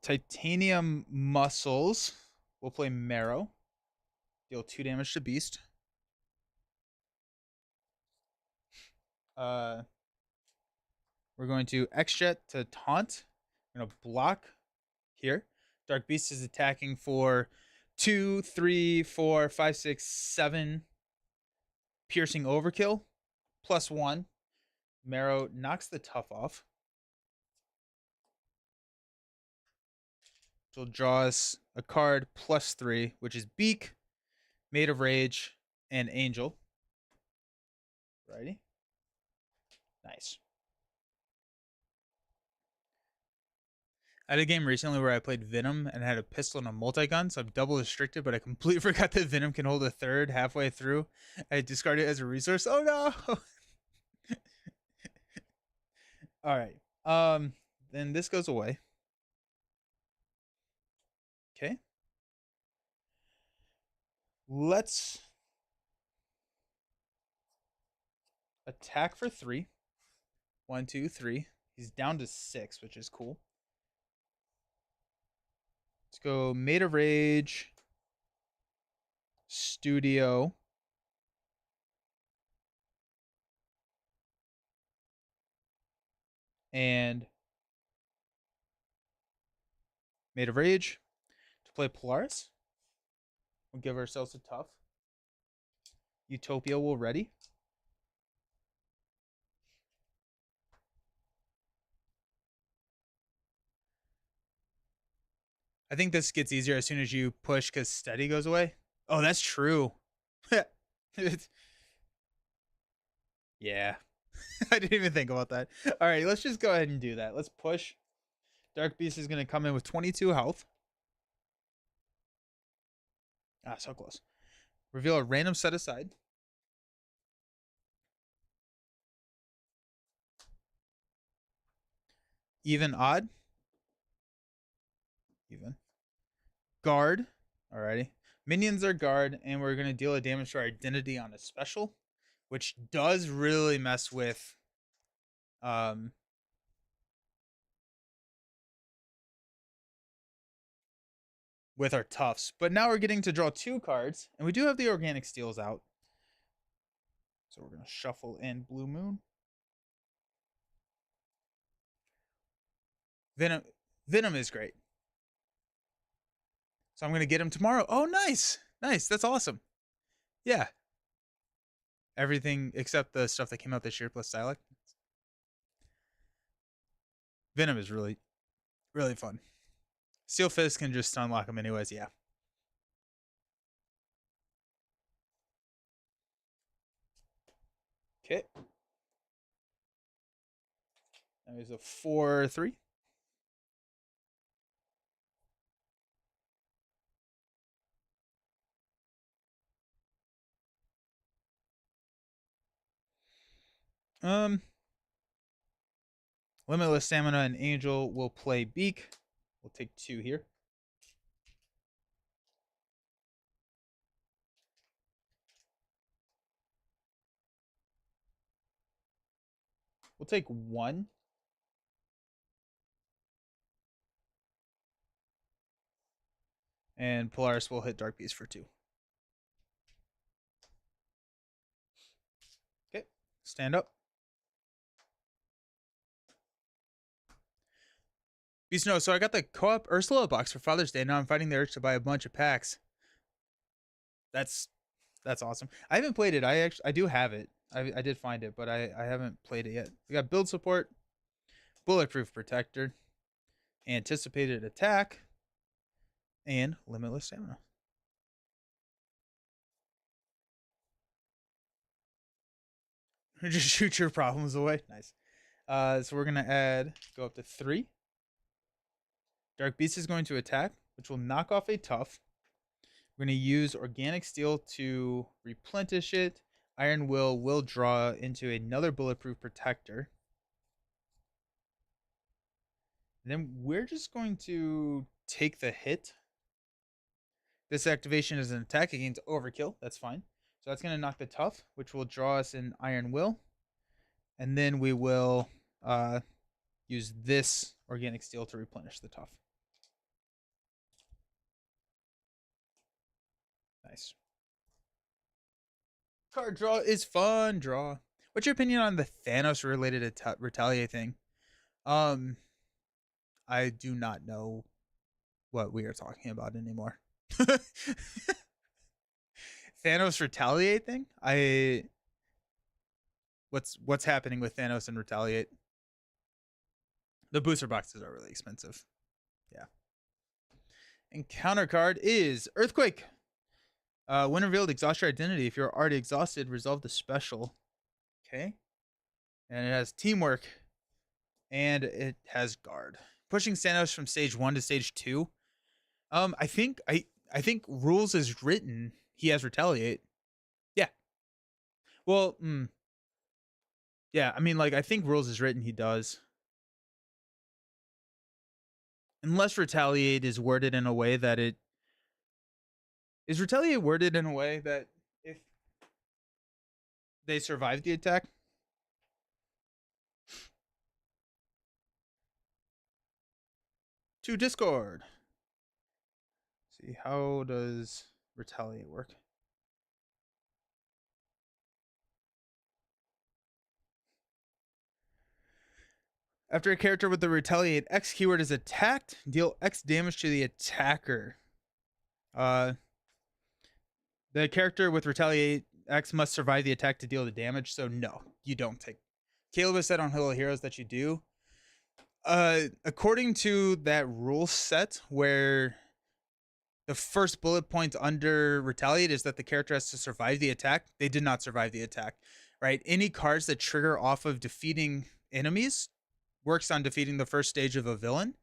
Titanium muscles. We'll play Marrow. Deal 2 damage to Beast. We're going to X-Jet to taunt. We're going to block here. Dark Beast is attacking for 2, 3, 4, 5, 6, 7. Piercing overkill. +1. Marrow knocks the tough off. So draw us a card +3, which is Beak, Made of Rage, and Angel. Righty. Nice. I had a game recently where I played Venom and had a pistol and a multi-gun, so I'm double restricted, but I completely forgot that Venom can hold a third halfway through. I discarded it as a resource. Oh no! All right. Then this goes away. Okay. Let's attack for 3. 1, 2, 3. He's down to 6, which is cool. Let's go Made of Rage, Studio, and Made of Rage to play Polaris. We'll give ourselves a tough. Utopia will ready. I think this gets easier as soon as you push because steady goes away. Oh, that's true. Yeah. I didn't even think about that. All right, let's just go ahead and do that. Let's push. Dark Beast is going to come in with 22 health. Ah, so close. Reveal a random set aside. Even, odd. Even. Guard. Alrighty. Minions are guard, and we're going to deal a damage to our identity on a special, which does really mess with with our toughs. But now we're getting to draw 2 cards, and we do have the organic steels out. So we're going to shuffle in Blue Moon. Venom is great. So I'm going to get him tomorrow. Oh, nice. Nice. That's awesome. Yeah. Everything except the stuff that came out this year plus Silac. Venom is really, really fun. Steel Fist can just unlock him anyways, yeah. Okay. That is a 4/3. Limitless Stamina and Angel will play Beak. We'll take 2 here. We'll take 1. And Polaris will hit Dark Beast for 2. Okay, stand up. Beast No, so I got the co-op Ursula box for Father's Day. Now I'm fighting the urge to buy a bunch of packs. That's awesome. I haven't played it. I do have it. I did find it, but I haven't played it yet. We got build support, bulletproof protector, anticipated attack, and limitless stamina. Just shoot your problems away. Nice. So we're gonna go up to 3. Dark Beast is going to attack, which will knock off a tough. We're going to use Organic Steel to replenish it. Iron will draw into another bulletproof protector. And then we're just going to take the hit. This activation is an attack against Overkill. That's fine. So that's going to knock the tough, which will draw us an Iron Will. And then we will use this Organic Steel to replenish the tough. Nice. Card draw is fun. Draw. What's your opinion on the Thanos related retaliate thing? I do not know what we are talking about anymore. Thanos retaliate thing? What's happening with Thanos and retaliate? The booster boxes are really expensive. Yeah. Encounter card is Earthquake. When revealed, exhaust your identity. If you're already exhausted, resolve the special. Okay. And it has teamwork. And it has guard. Pushing Thanos from stage 1 to stage 2. I think rules is written. He has retaliate. Yeah. Well, yeah. I mean, like I think rules is written. He does. unless retaliate is worded in a way that it is retaliate worded in a way that if they survive the attack. To Discord. See, how does retaliate work? After a character with the retaliate X keyword is attacked, deal X damage to the attacker. The character with retaliate X must survive the attack to deal the damage. So no, you don't take. Caleb has said on Hello Heroes that you do. According to that rule set where the first bullet point under retaliate is that the character has to survive the attack, they did not survive the attack, right? Any cards that trigger off of defeating enemies works on defeating the first stage of a villain.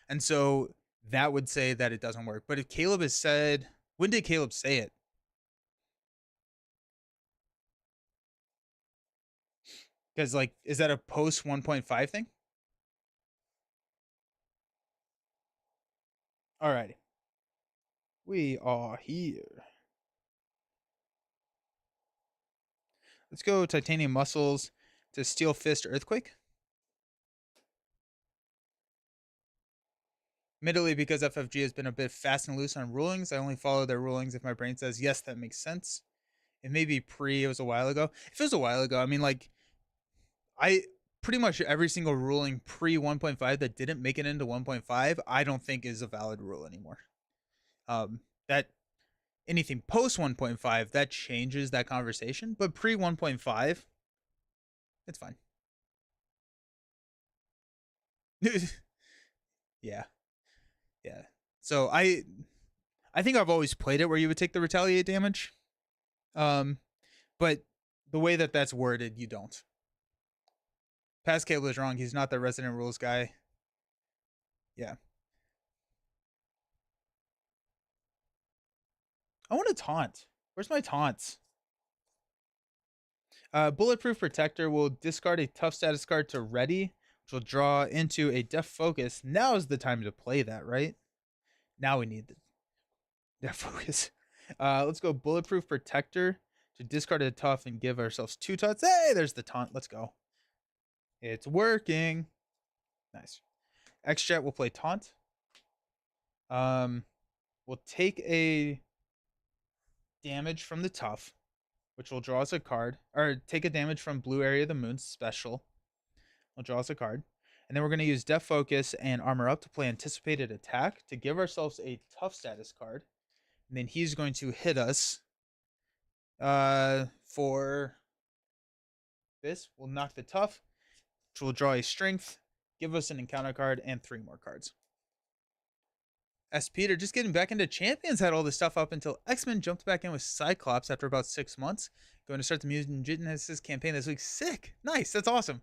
And so that would say that it doesn't work. But if Caleb has said, when did Caleb say it? Because, like, is that a post 1.5 thing? Alrighty. We are here. Let's go Titanium Muscles to Steel Fist Earthquake. Admittedly, because FFG has been a bit fast and loose on rulings, I only follow their rulings if my brain says, yes, that makes sense. It may be it was a while ago. If it was a while ago, I mean, like, I pretty much every single ruling pre 1.5 that didn't make it into 1.5, I don't think is a valid rule anymore. That anything post 1.5 that changes that conversation, but pre 1.5, it's fine. Yeah. Yeah. So I think I've always played it where you would take the retaliate damage. But the way that that's worded, you don't. Past Cable is wrong. He's not the Resident Rules guy. Yeah. I want to taunt. Where's my taunts? Bulletproof Protector will discard a tough status card to ready, which will draw into a Def Focus. Now is the time to play that, right? Now we need the Def Focus. Let's go Bulletproof Protector to discard a tough and give ourselves 2 taunts. Hey, there's the taunt. Let's go. It's working. Nice. X-Jet will play taunt. We'll take a damage from the tough, which will draw us a card, or take a damage from blue area of the moon special. Will draw us a card. And then we're going to use Def Focus and Armor Up to play Anticipated Attack to give ourselves a tough status card. And then he's going to hit us for this. We'll knock the tough, which will draw a strength, give us an encounter card, and 3 more cards. S. Peter, just getting back into Champions, had all this stuff up until X-Men jumped back in with Cyclops after about 6 months. Going to start the Mutant Genesis campaign this week. Sick. Nice. That's awesome.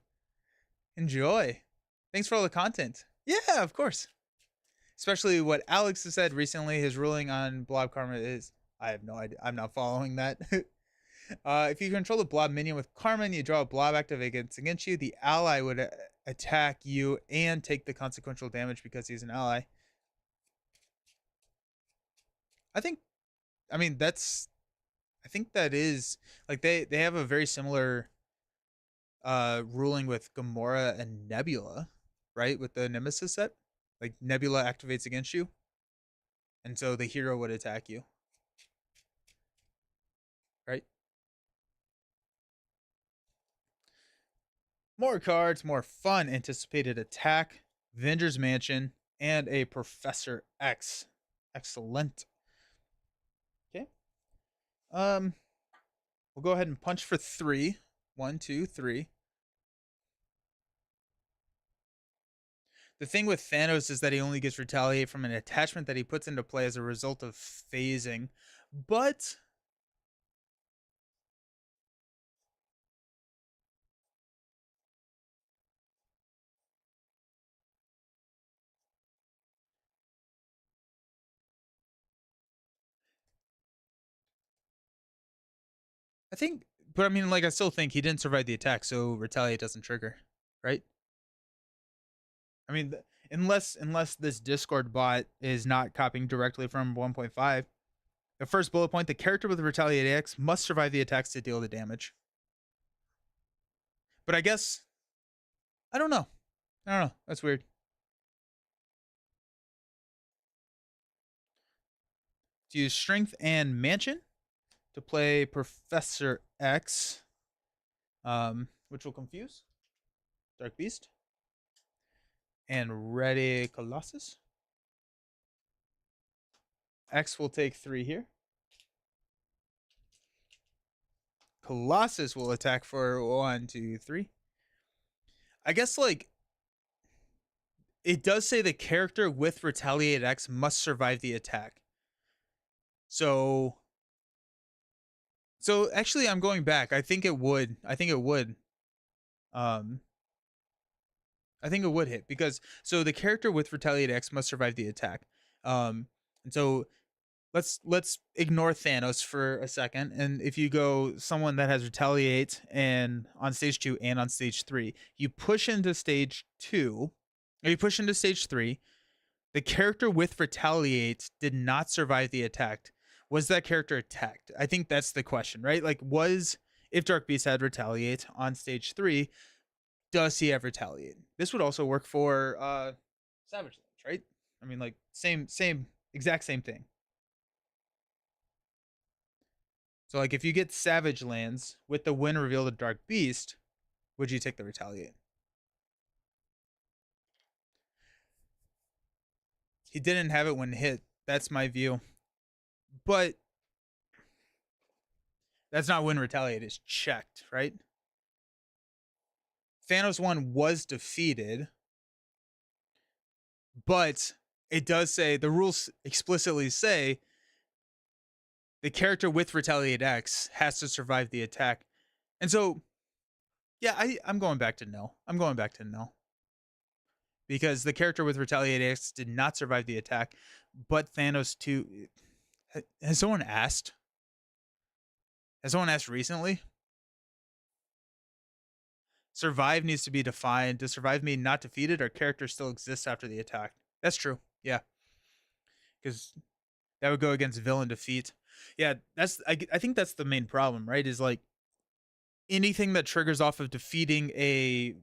Enjoy. Thanks for all the content. Yeah, of course. Especially what Alex has said recently, his ruling on Blob Karma is, I have no idea. I'm not following that. If you control the Blob minion with Karma and you draw a Blob activate against you, the ally would attack you and take the consequential damage because he's an ally. I think that is like they have a very similar ruling with Gamora and Nebula, right? With the Nemesis set. Like Nebula activates against you. And so the hero would attack you. Right? More cards, more fun. Anticipated Attack, Avengers Mansion, and a Professor X. Excellent. Okay. We'll go ahead and punch for 3. 1, 2, 3. The thing with Thanos is that he only gets retaliate from an attachment that he puts into play as a result of phasing. But I mean, like, I still think he didn't survive the attack, so retaliate doesn't trigger, right? I mean, Unless this Discord bot is not copying directly from 1.5. The first bullet point: the character with Retaliate X must survive the attacks to deal the damage. But I guess I don't know. That's weird. To use Strength and Mansion to play Professor X, which will confuse Dark Beast and Ready Colossus. X will take 3 here. Colossus will attack for 1, 2, 3. I guess like it does say the character with Retaliate X must survive the attack. So actually I'm going back. I think it would. I think it would hit because so the character with Retaliate X must survive the attack. And so let's ignore Thanos for a second, and if you go someone that has Retaliate and on stage 2 and on stage 3, you push into stage 2, or you push into stage 3, the character with Retaliate did not survive the attack. Was that character attacked? I think that's the question, right? Like, if Dark Beast had Retaliate on stage 3, does he have Retaliate? This would also work for Savage Lands, right? I mean, like, exact same thing. So, like, if you get Savage Lands with the win reveal to Dark Beast, would you take the Retaliate? He didn't have it when hit. That's my view. But that's not when Retaliate is checked, right? Thanos 1 was defeated, but it does say, the rules explicitly say, the character with Retaliate X has to survive the attack. And so, yeah, I'm going back to no. Because the character with Retaliate X did not survive the attack, but Thanos 2... Has someone asked? Has someone asked recently? Survive needs to be defined. Does survive mean not defeated or character still exists after the attack? That's true. Yeah. Because that would go against villain defeat. Yeah, I think that's the main problem, right? Is like anything that triggers off of defeating an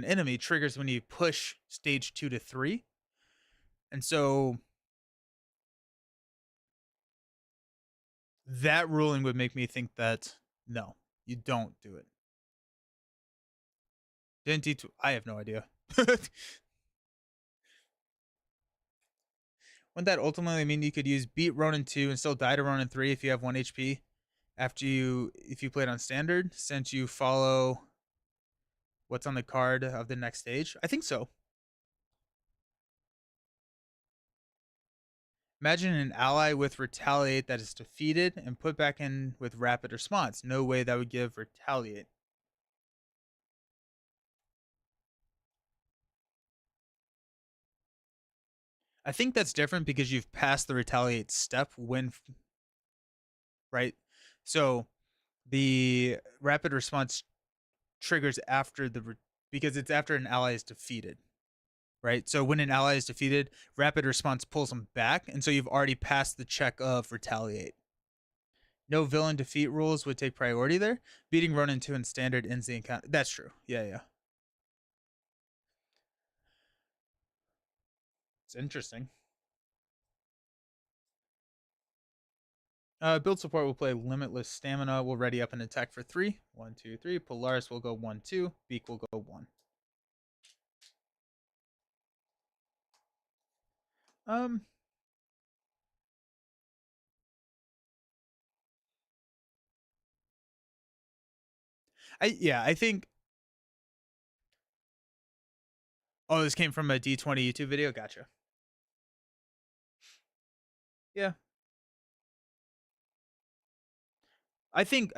enemy triggers when you push stage 2 to 3. And so that ruling would make me think that no, you don't do it. Didn't D2? I have no idea. Wouldn't that ultimately mean you could beat Ronin 2 and still die to Ronin 3 if you have 1 HP if you played on standard, since you follow what's on the card of the next stage? I think so. Imagine an ally with Retaliate that is defeated and put back in with Rapid Response. No way that would give Retaliate. I think that's different because you've passed the Retaliate step right? So the Rapid Response triggers because it's after an ally is defeated, right? So when an ally is defeated, Rapid Response pulls them back, and so you've already passed the check of Retaliate. No villain defeat rules would take priority there. Beating Ronin 2 in standard ends the encounter. That's true. Yeah. It's interesting. Build support will play Limitless Stamina. Will ready up an attack for 3. 1, 2, 3. Polaris will go 1, 2. Beak will go 1. I think. Oh, this came from a D20 YouTube video. Gotcha. Yeah. I think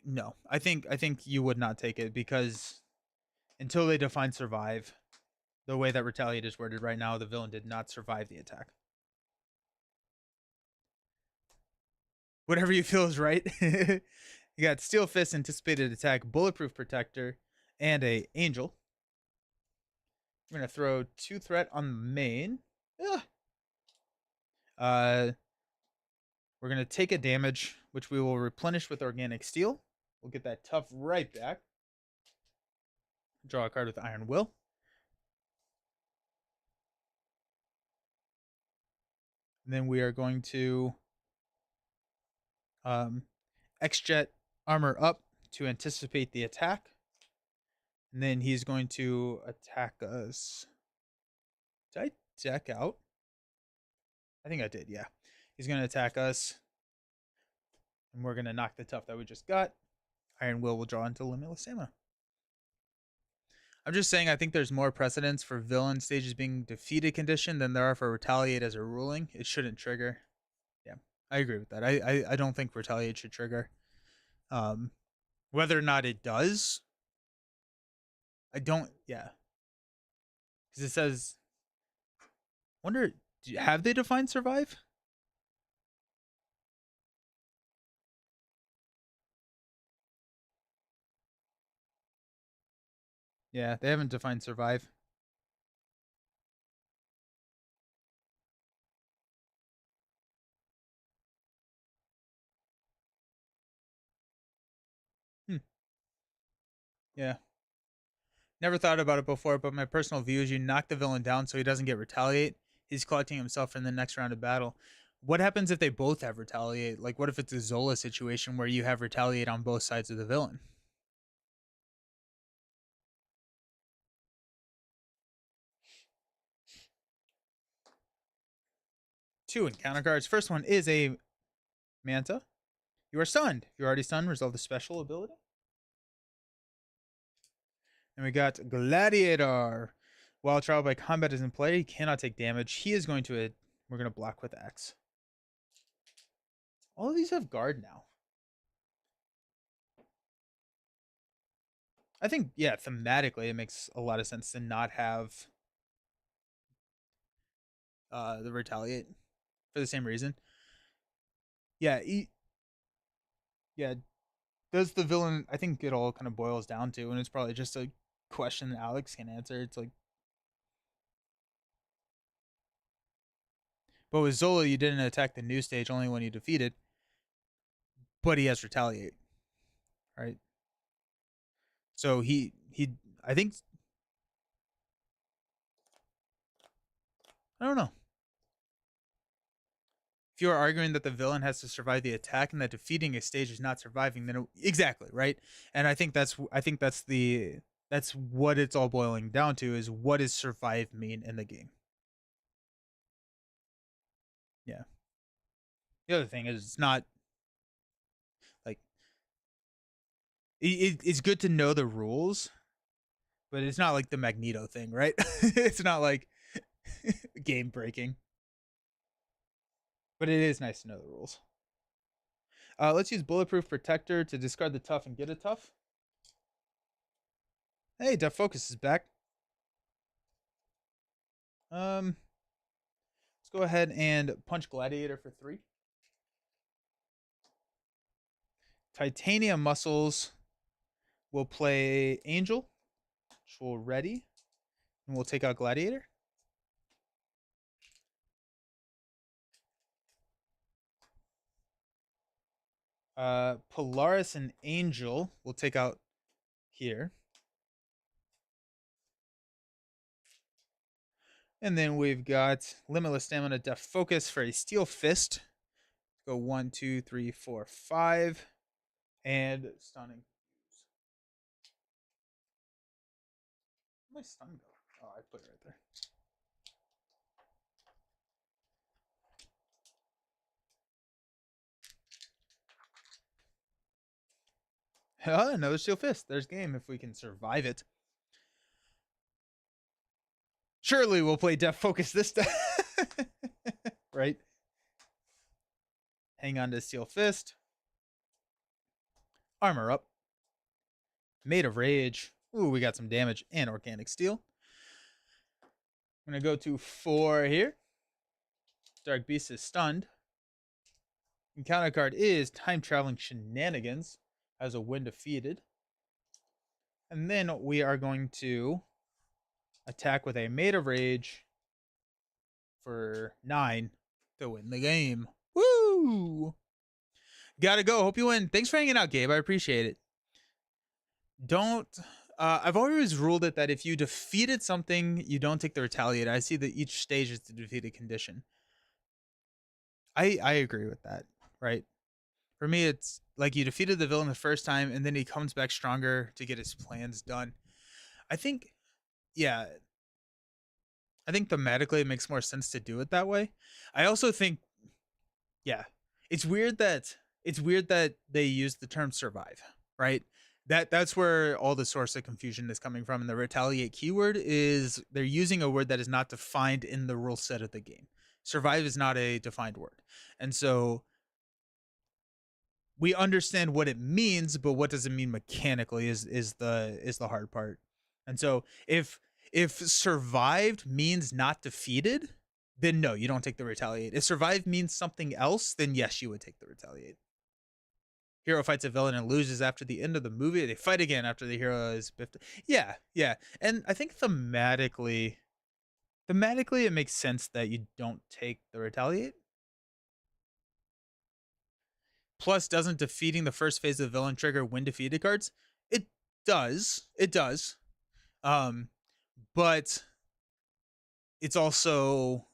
no. I think you would not take it because until they define survive, the way that Retaliate is worded right now, the villain did not survive the attack. Whatever you feel is right. You got Steel Fist, Anticipated Attack, Bulletproof Protector, and a Angel. I'm gonna throw 2 threat on the main. Ugh. Uh, we're gonna take a damage, which we will replenish with Organic Steel. We'll get that tough right back. Draw a card with Iron Will. And then we are going to X-Jet Armor up to anticipate the attack. And then he's going to attack us. Did I deck out? I think I did, yeah. He's going to attack us. And we're going to knock the tough that we just got. Iron Will draw into Limitless Stamina. I'm just saying I think there's more precedence for villain stages being defeated condition than there are for Retaliate as a ruling. It shouldn't trigger. Yeah, I agree with that. I don't think Retaliate should trigger. Whether or not it does, I don't. Yeah, because it says. Wonder, have they defined survive? Yeah, they haven't defined survive. Yeah. Never thought about it before, but my personal view is you knock the villain down so he doesn't get retaliate. He's collecting himself in the next round of battle. What happens if they both have retaliate? Like, what if it's a Zola situation where you have retaliate on both sides of the villain? Two encounter cards. First one is a Manta. You are stunned. If you're already stunned, resolve the special ability. And we got Gladiator. While trial by combat is in play, he cannot take damage. He is going to. We're going to block with X. All of these have guard now. I think, yeah, thematically, it makes a lot of sense to not have the retaliate for the same reason. Yeah, yeah. Does the villain? I think it all kind of boils down to, and it's probably just a question that Alex can answer. It's like, but with Zola, you didn't attack the new stage only when you defeated, but he has retaliate, right? So I think, I don't know. If you're arguing that the villain has to survive the attack and that defeating a stage is not surviving, then exactly, right? And I think that's what it's all boiling down to, is what does survive mean in the game? Yeah. The other thing is, it's not like it's good to know the rules, but it's not like the Magneto thing, right? It's not like game breaking, but it is nice to know the rules. Let's use Bulletproof Protector to discard the tough and get a tough. Hey, Def Focus is back. Let's go ahead and punch Gladiator for 3. Titanium Muscles will play Angel, which will ready, and we'll take out Gladiator. Polaris and Angel will take out here. And then we've got Limitless Stamina, Def Focus for a Steel Fist. Go 1, 2, 3, 4, 5. And Stunning. Where'd my stun go? Oh, I put it right there. Another Steel Fist. There's game if we can survive it. Surely we'll play Def Focus this time. Right? Hang on to Steel Fist. Armor up. Made of Rage. Ooh, we got some damage and Organic Steel. I'm going to go to 4 here. Dark Beast is stunned. Encounter card is Time Traveling Shenanigans. Has a win defeated. And then we are going to attack with a Made of Rage for 9 to win the game. Woo! Gotta go. Hope you win. Thanks for hanging out, Gabe. I appreciate it. Don't. I've always ruled it that if you defeated something, you don't take the retaliate. I see that each stage is the defeated condition. I agree with that, right? For me, it's like you defeated the villain the first time, and then he comes back stronger to get his plans done. I think, yeah, I think thematically it makes more sense to do it that way. I also think, yeah, it's weird that they use the term survive, right? That's where all the source of confusion is coming from. And the retaliate keyword is they're using a word that is not defined in the rule set of the game. Survive is not a defined word. And so we understand what it means, but what does it mean mechanically is the hard part. And so if survived means not defeated, then no, you don't take the retaliate. If survive means something else, then yes, you would take the retaliate. Hero fights a villain and loses after the end of the movie. They fight again after the hero is biffed. Yeah, yeah. And I think thematically it makes sense that you don't take the retaliate. Plus, doesn't defeating the first phase of the villain trigger win defeated cards? It does. It does. But it's also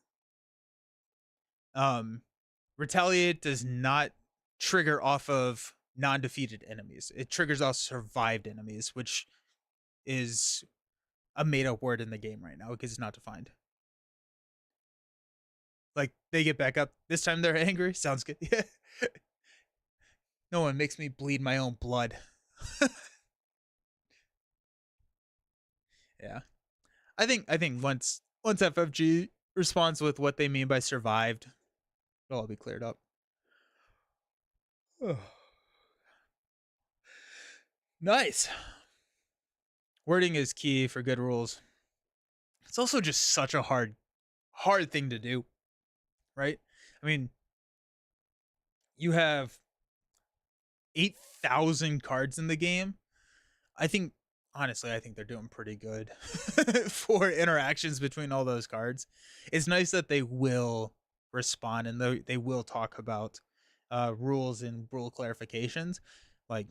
retaliate does not trigger off of non-defeated enemies. It triggers off survived enemies, which is a made-up word in the game right now because it's not defined. Like they get back up. This time they're angry. Sounds good. Yeah. No one makes me bleed my own blood. Yeah. I think once FFG responds with what they mean by survived, it'll all be cleared up. Nice. Wording is key for good rules. It's also just such a hard thing to do, right? I mean, you have 8,000 cards in the game. I think honestly, I think they're doing pretty good for interactions between all those cards. It's nice that they will respond and they will talk about rules and rule clarifications. Like,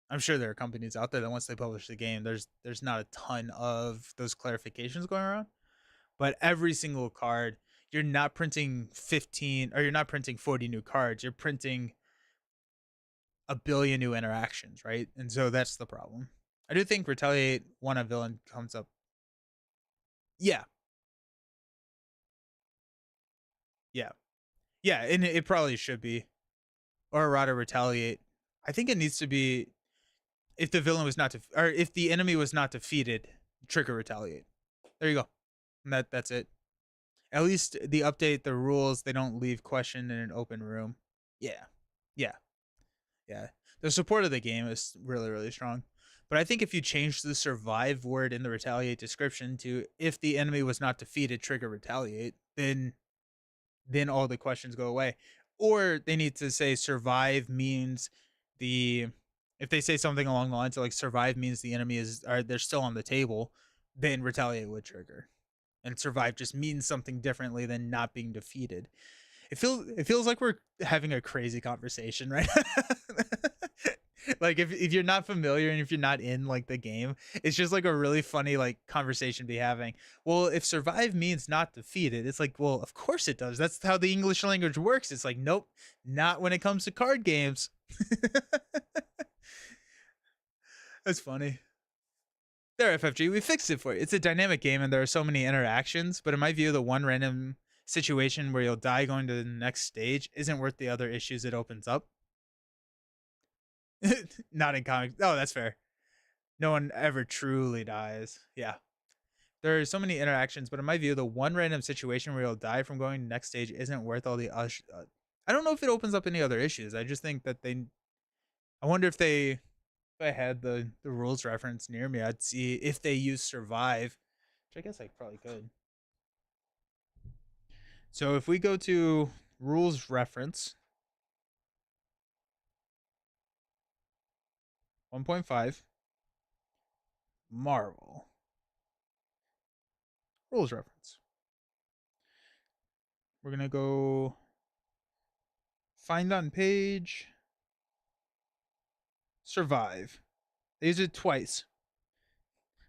I'm sure there are companies out there that once they publish the game, there's not a ton of those clarifications going around. But every single card, you're not printing 15 or you're not printing 40 new cards. You're printing a billion new interactions, right? And so that's the problem. I do think retaliate when a villain comes up. Yeah. Yeah. Yeah, and it probably should be. Or rather retaliate. I think it needs to be if the villain was not or if the enemy was not defeated, trigger retaliate. There you go. And that's it. At least the update the rules, they don't leave question in an open room. Yeah. Yeah. Yeah. The support of the game is really, really strong. But I think if you change the survive word in the retaliate description to if the enemy was not defeated, trigger retaliate, then all the questions go away. Or they need to say survive means if they say something along the lines of like survive means the enemy they're still on the table, then retaliate would trigger. And survive just means something differently than not being defeated. It feels like we're having a crazy conversation, right? Like if you're not familiar and if you're not in like the game, it's just like a really funny like conversation to be having. Well, if survive means not defeated, it's like, well, of course it does. That's how the English language works. It's like, nope, not when it comes to card games. That's funny. There, FFG, we fixed it for you. It's a dynamic game and there are so many interactions, but in my view, the one random situation where you'll die going to the next stage isn't worth the other issues it opens up. Not in comics. Oh, that's fair. No one ever truly dies. Yeah. There are so many interactions, but in my view, the one random situation where you'll die from going to the next stage isn't worth all the I don't know if it opens up any other issues. I just think that I wonder if I had the rules reference near me, I'd see if they use survive, which I guess I probably could. So if we go to rules reference 1.5 Marvel, rules reference. We're gonna go find on page, survive. They use it twice.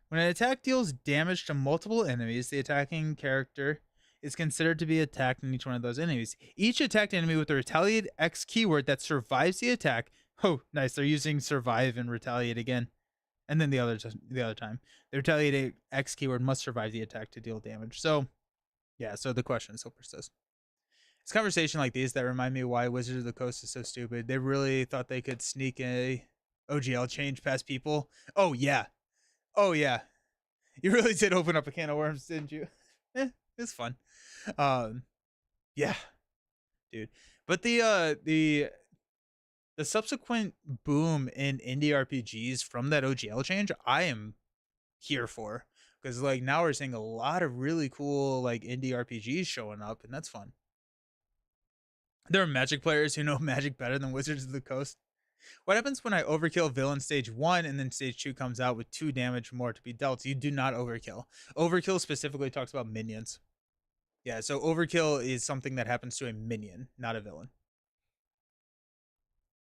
When an attack deals damage to multiple enemies, the attacking character is considered to be attacked in each one of those enemies. Each attacked enemy with the retaliate X keyword that survives the attack. Oh, nice. They're using survive and retaliate again. And then the other time. The retaliate X keyword must survive the attack to deal damage. So, yeah, so the question still persists. It's conversation like these that remind me why Wizards of the Coast is so stupid. They really thought they could sneak a OGL change past people. Oh, yeah. Oh, yeah. You really did open up a can of worms, didn't you? It's fun. Yeah, dude. But the subsequent boom in indie RPGs from that OGL change, I am here for, because like now we're seeing a lot of really cool like indie RPGs showing up, and that's fun. There are Magic players who know Magic better than Wizards of the Coast. What happens when I overkill villain stage 1 and then stage 2 comes out with 2 damage more to be dealt? You do not overkill. Overkill specifically talks about minions. Yeah, so overkill is something that happens to a minion, not a villain.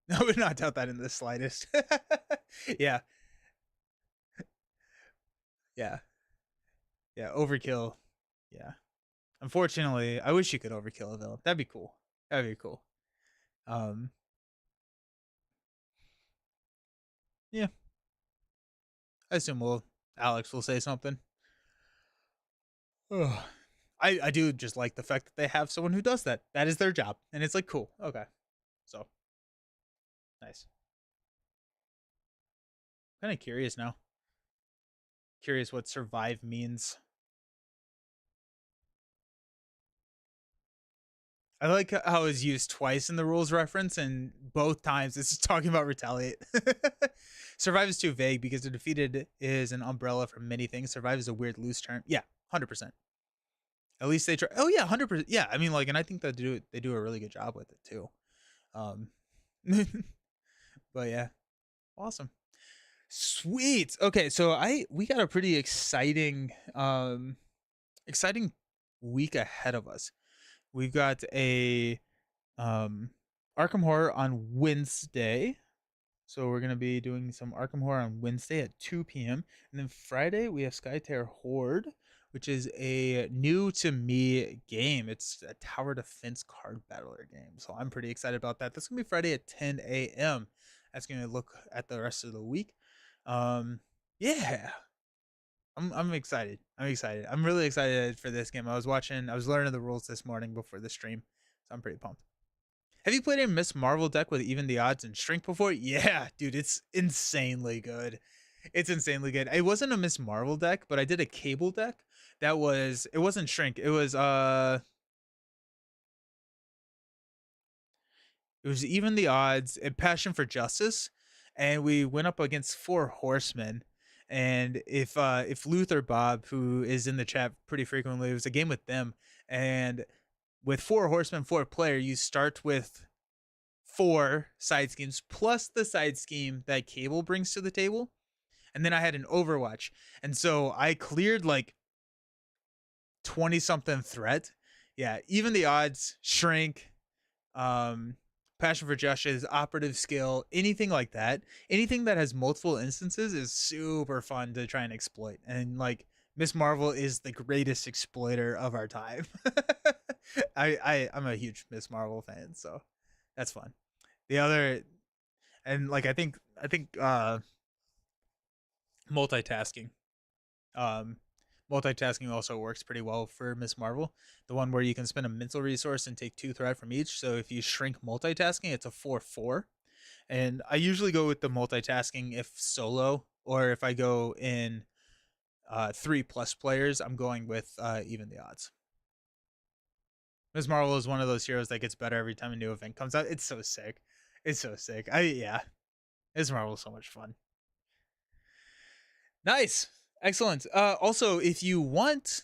I would not doubt that in the slightest. Yeah. Yeah. Yeah, overkill. Yeah. Unfortunately, I wish you could overkill a villain. That'd be cool. That'd be cool. Yeah. I assume Alex will say something. I do just like the fact that they have someone who does that. That is their job. And it's like, cool. Okay. So, nice. Kind of curious now. Curious what survive means. I like how it's used twice in the rules reference, and both times it's talking about retaliate. Survive is too vague because the defeated is an umbrella for many things. Survive is a weird loose term. Yeah, 100%. At least they try. Oh yeah, 100%. Yeah, I mean, like, and I think that they do a really good job with it too. But yeah, awesome, sweet. Okay, so we got a pretty exciting week ahead of us. We've got a Arkham Horror on Wednesday. So we're going to be doing some Arkham Horror on Wednesday at 2 p.m. And then Friday, we have Skytear Horde, which is a new to me game. It's a tower defense card battler game. So I'm pretty excited about that. That's going to be Friday at 10 a.m. That's going to look at the rest of the week. Yeah. I'm excited. I'm really excited for this game. I was learning the rules this morning before the stream. So I'm pretty pumped. Have you played a Miss Marvel deck with even the odds and shrink before? Yeah, dude, it's insanely good. It's insanely good. It wasn't a Miss Marvel deck, but I did a cable deck it wasn't shrink. It was even the odds and Passion for Justice, and we went up against 4 horsemen. And if Luther Bob, who is in the chat pretty frequently, it was a game with them, and with 4 horsemen, 4 player, you start with 4 side schemes plus the side scheme that Cable brings to the table. And then I had an Overwatch. And so I cleared like 20 something threat. Yeah, even the odds, shrink, Passion for Justice, operative skill, anything like that. Anything that has multiple instances is super fun to try and exploit. And like Miss Marvel is the greatest exploiter of our time. I'm a huge Miss Marvel fan, so that's fun. The other, and like I think multitasking. Multitasking also works pretty well for Miss Marvel. The one where you can spend a mental resource and take 2 threat from each. So if you shrink multitasking, it's a 4/4. And I usually go with the multitasking if solo, or if I go in 3+ players, I'm going with even the odds. Ms. Marvel is one of those heroes that gets better every time a new event comes out. It's so sick. It's so sick. Ms. Marvel is so much fun. Nice. Excellent. Also, if you want,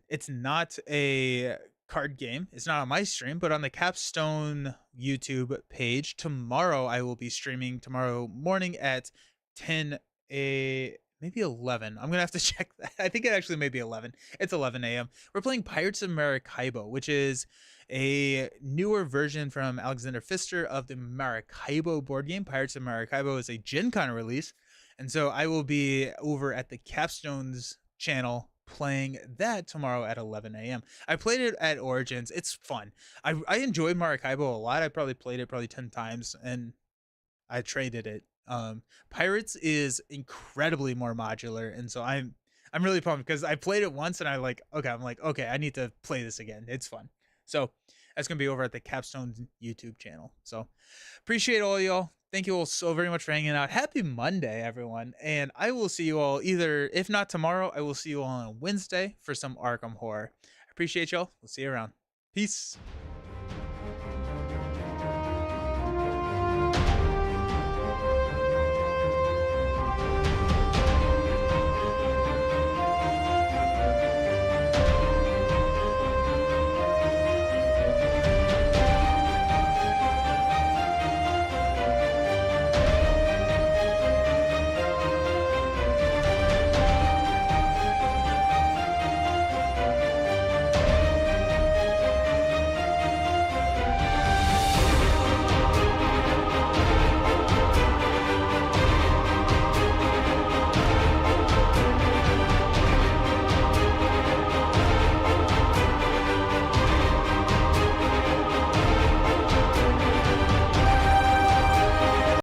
it's not a card game. It's not on my stream, but on the Capstone YouTube page tomorrow, I will be streaming tomorrow morning at 10 a. maybe 11. I'm gonna have to check that. I think it actually may be 11. It's 11 a.m. We're playing Pirates of Maracaibo, which is a newer version from Alexander Pfister of the Maracaibo board game. Pirates of Maracaibo is a Gen Con release, and so I will be over at the Capstones channel playing that tomorrow at 11 a.m. I played it at Origins. It's fun. I enjoyed Maracaibo a lot. I probably played it probably 10 times, and I traded it. Pirates is incredibly more modular, and so I'm really pumped because I played it once and I'm like, okay, I need to play this again. It's fun. So that's gonna be over at the Capstone YouTube channel. So appreciate all y'all. Thank you all so very much for hanging out. Happy Monday, everyone. And I will see you all either, if not tomorrow, I will see you all on Wednesday for some Arkham Horror. I appreciate y'all. We'll see you around. Peace.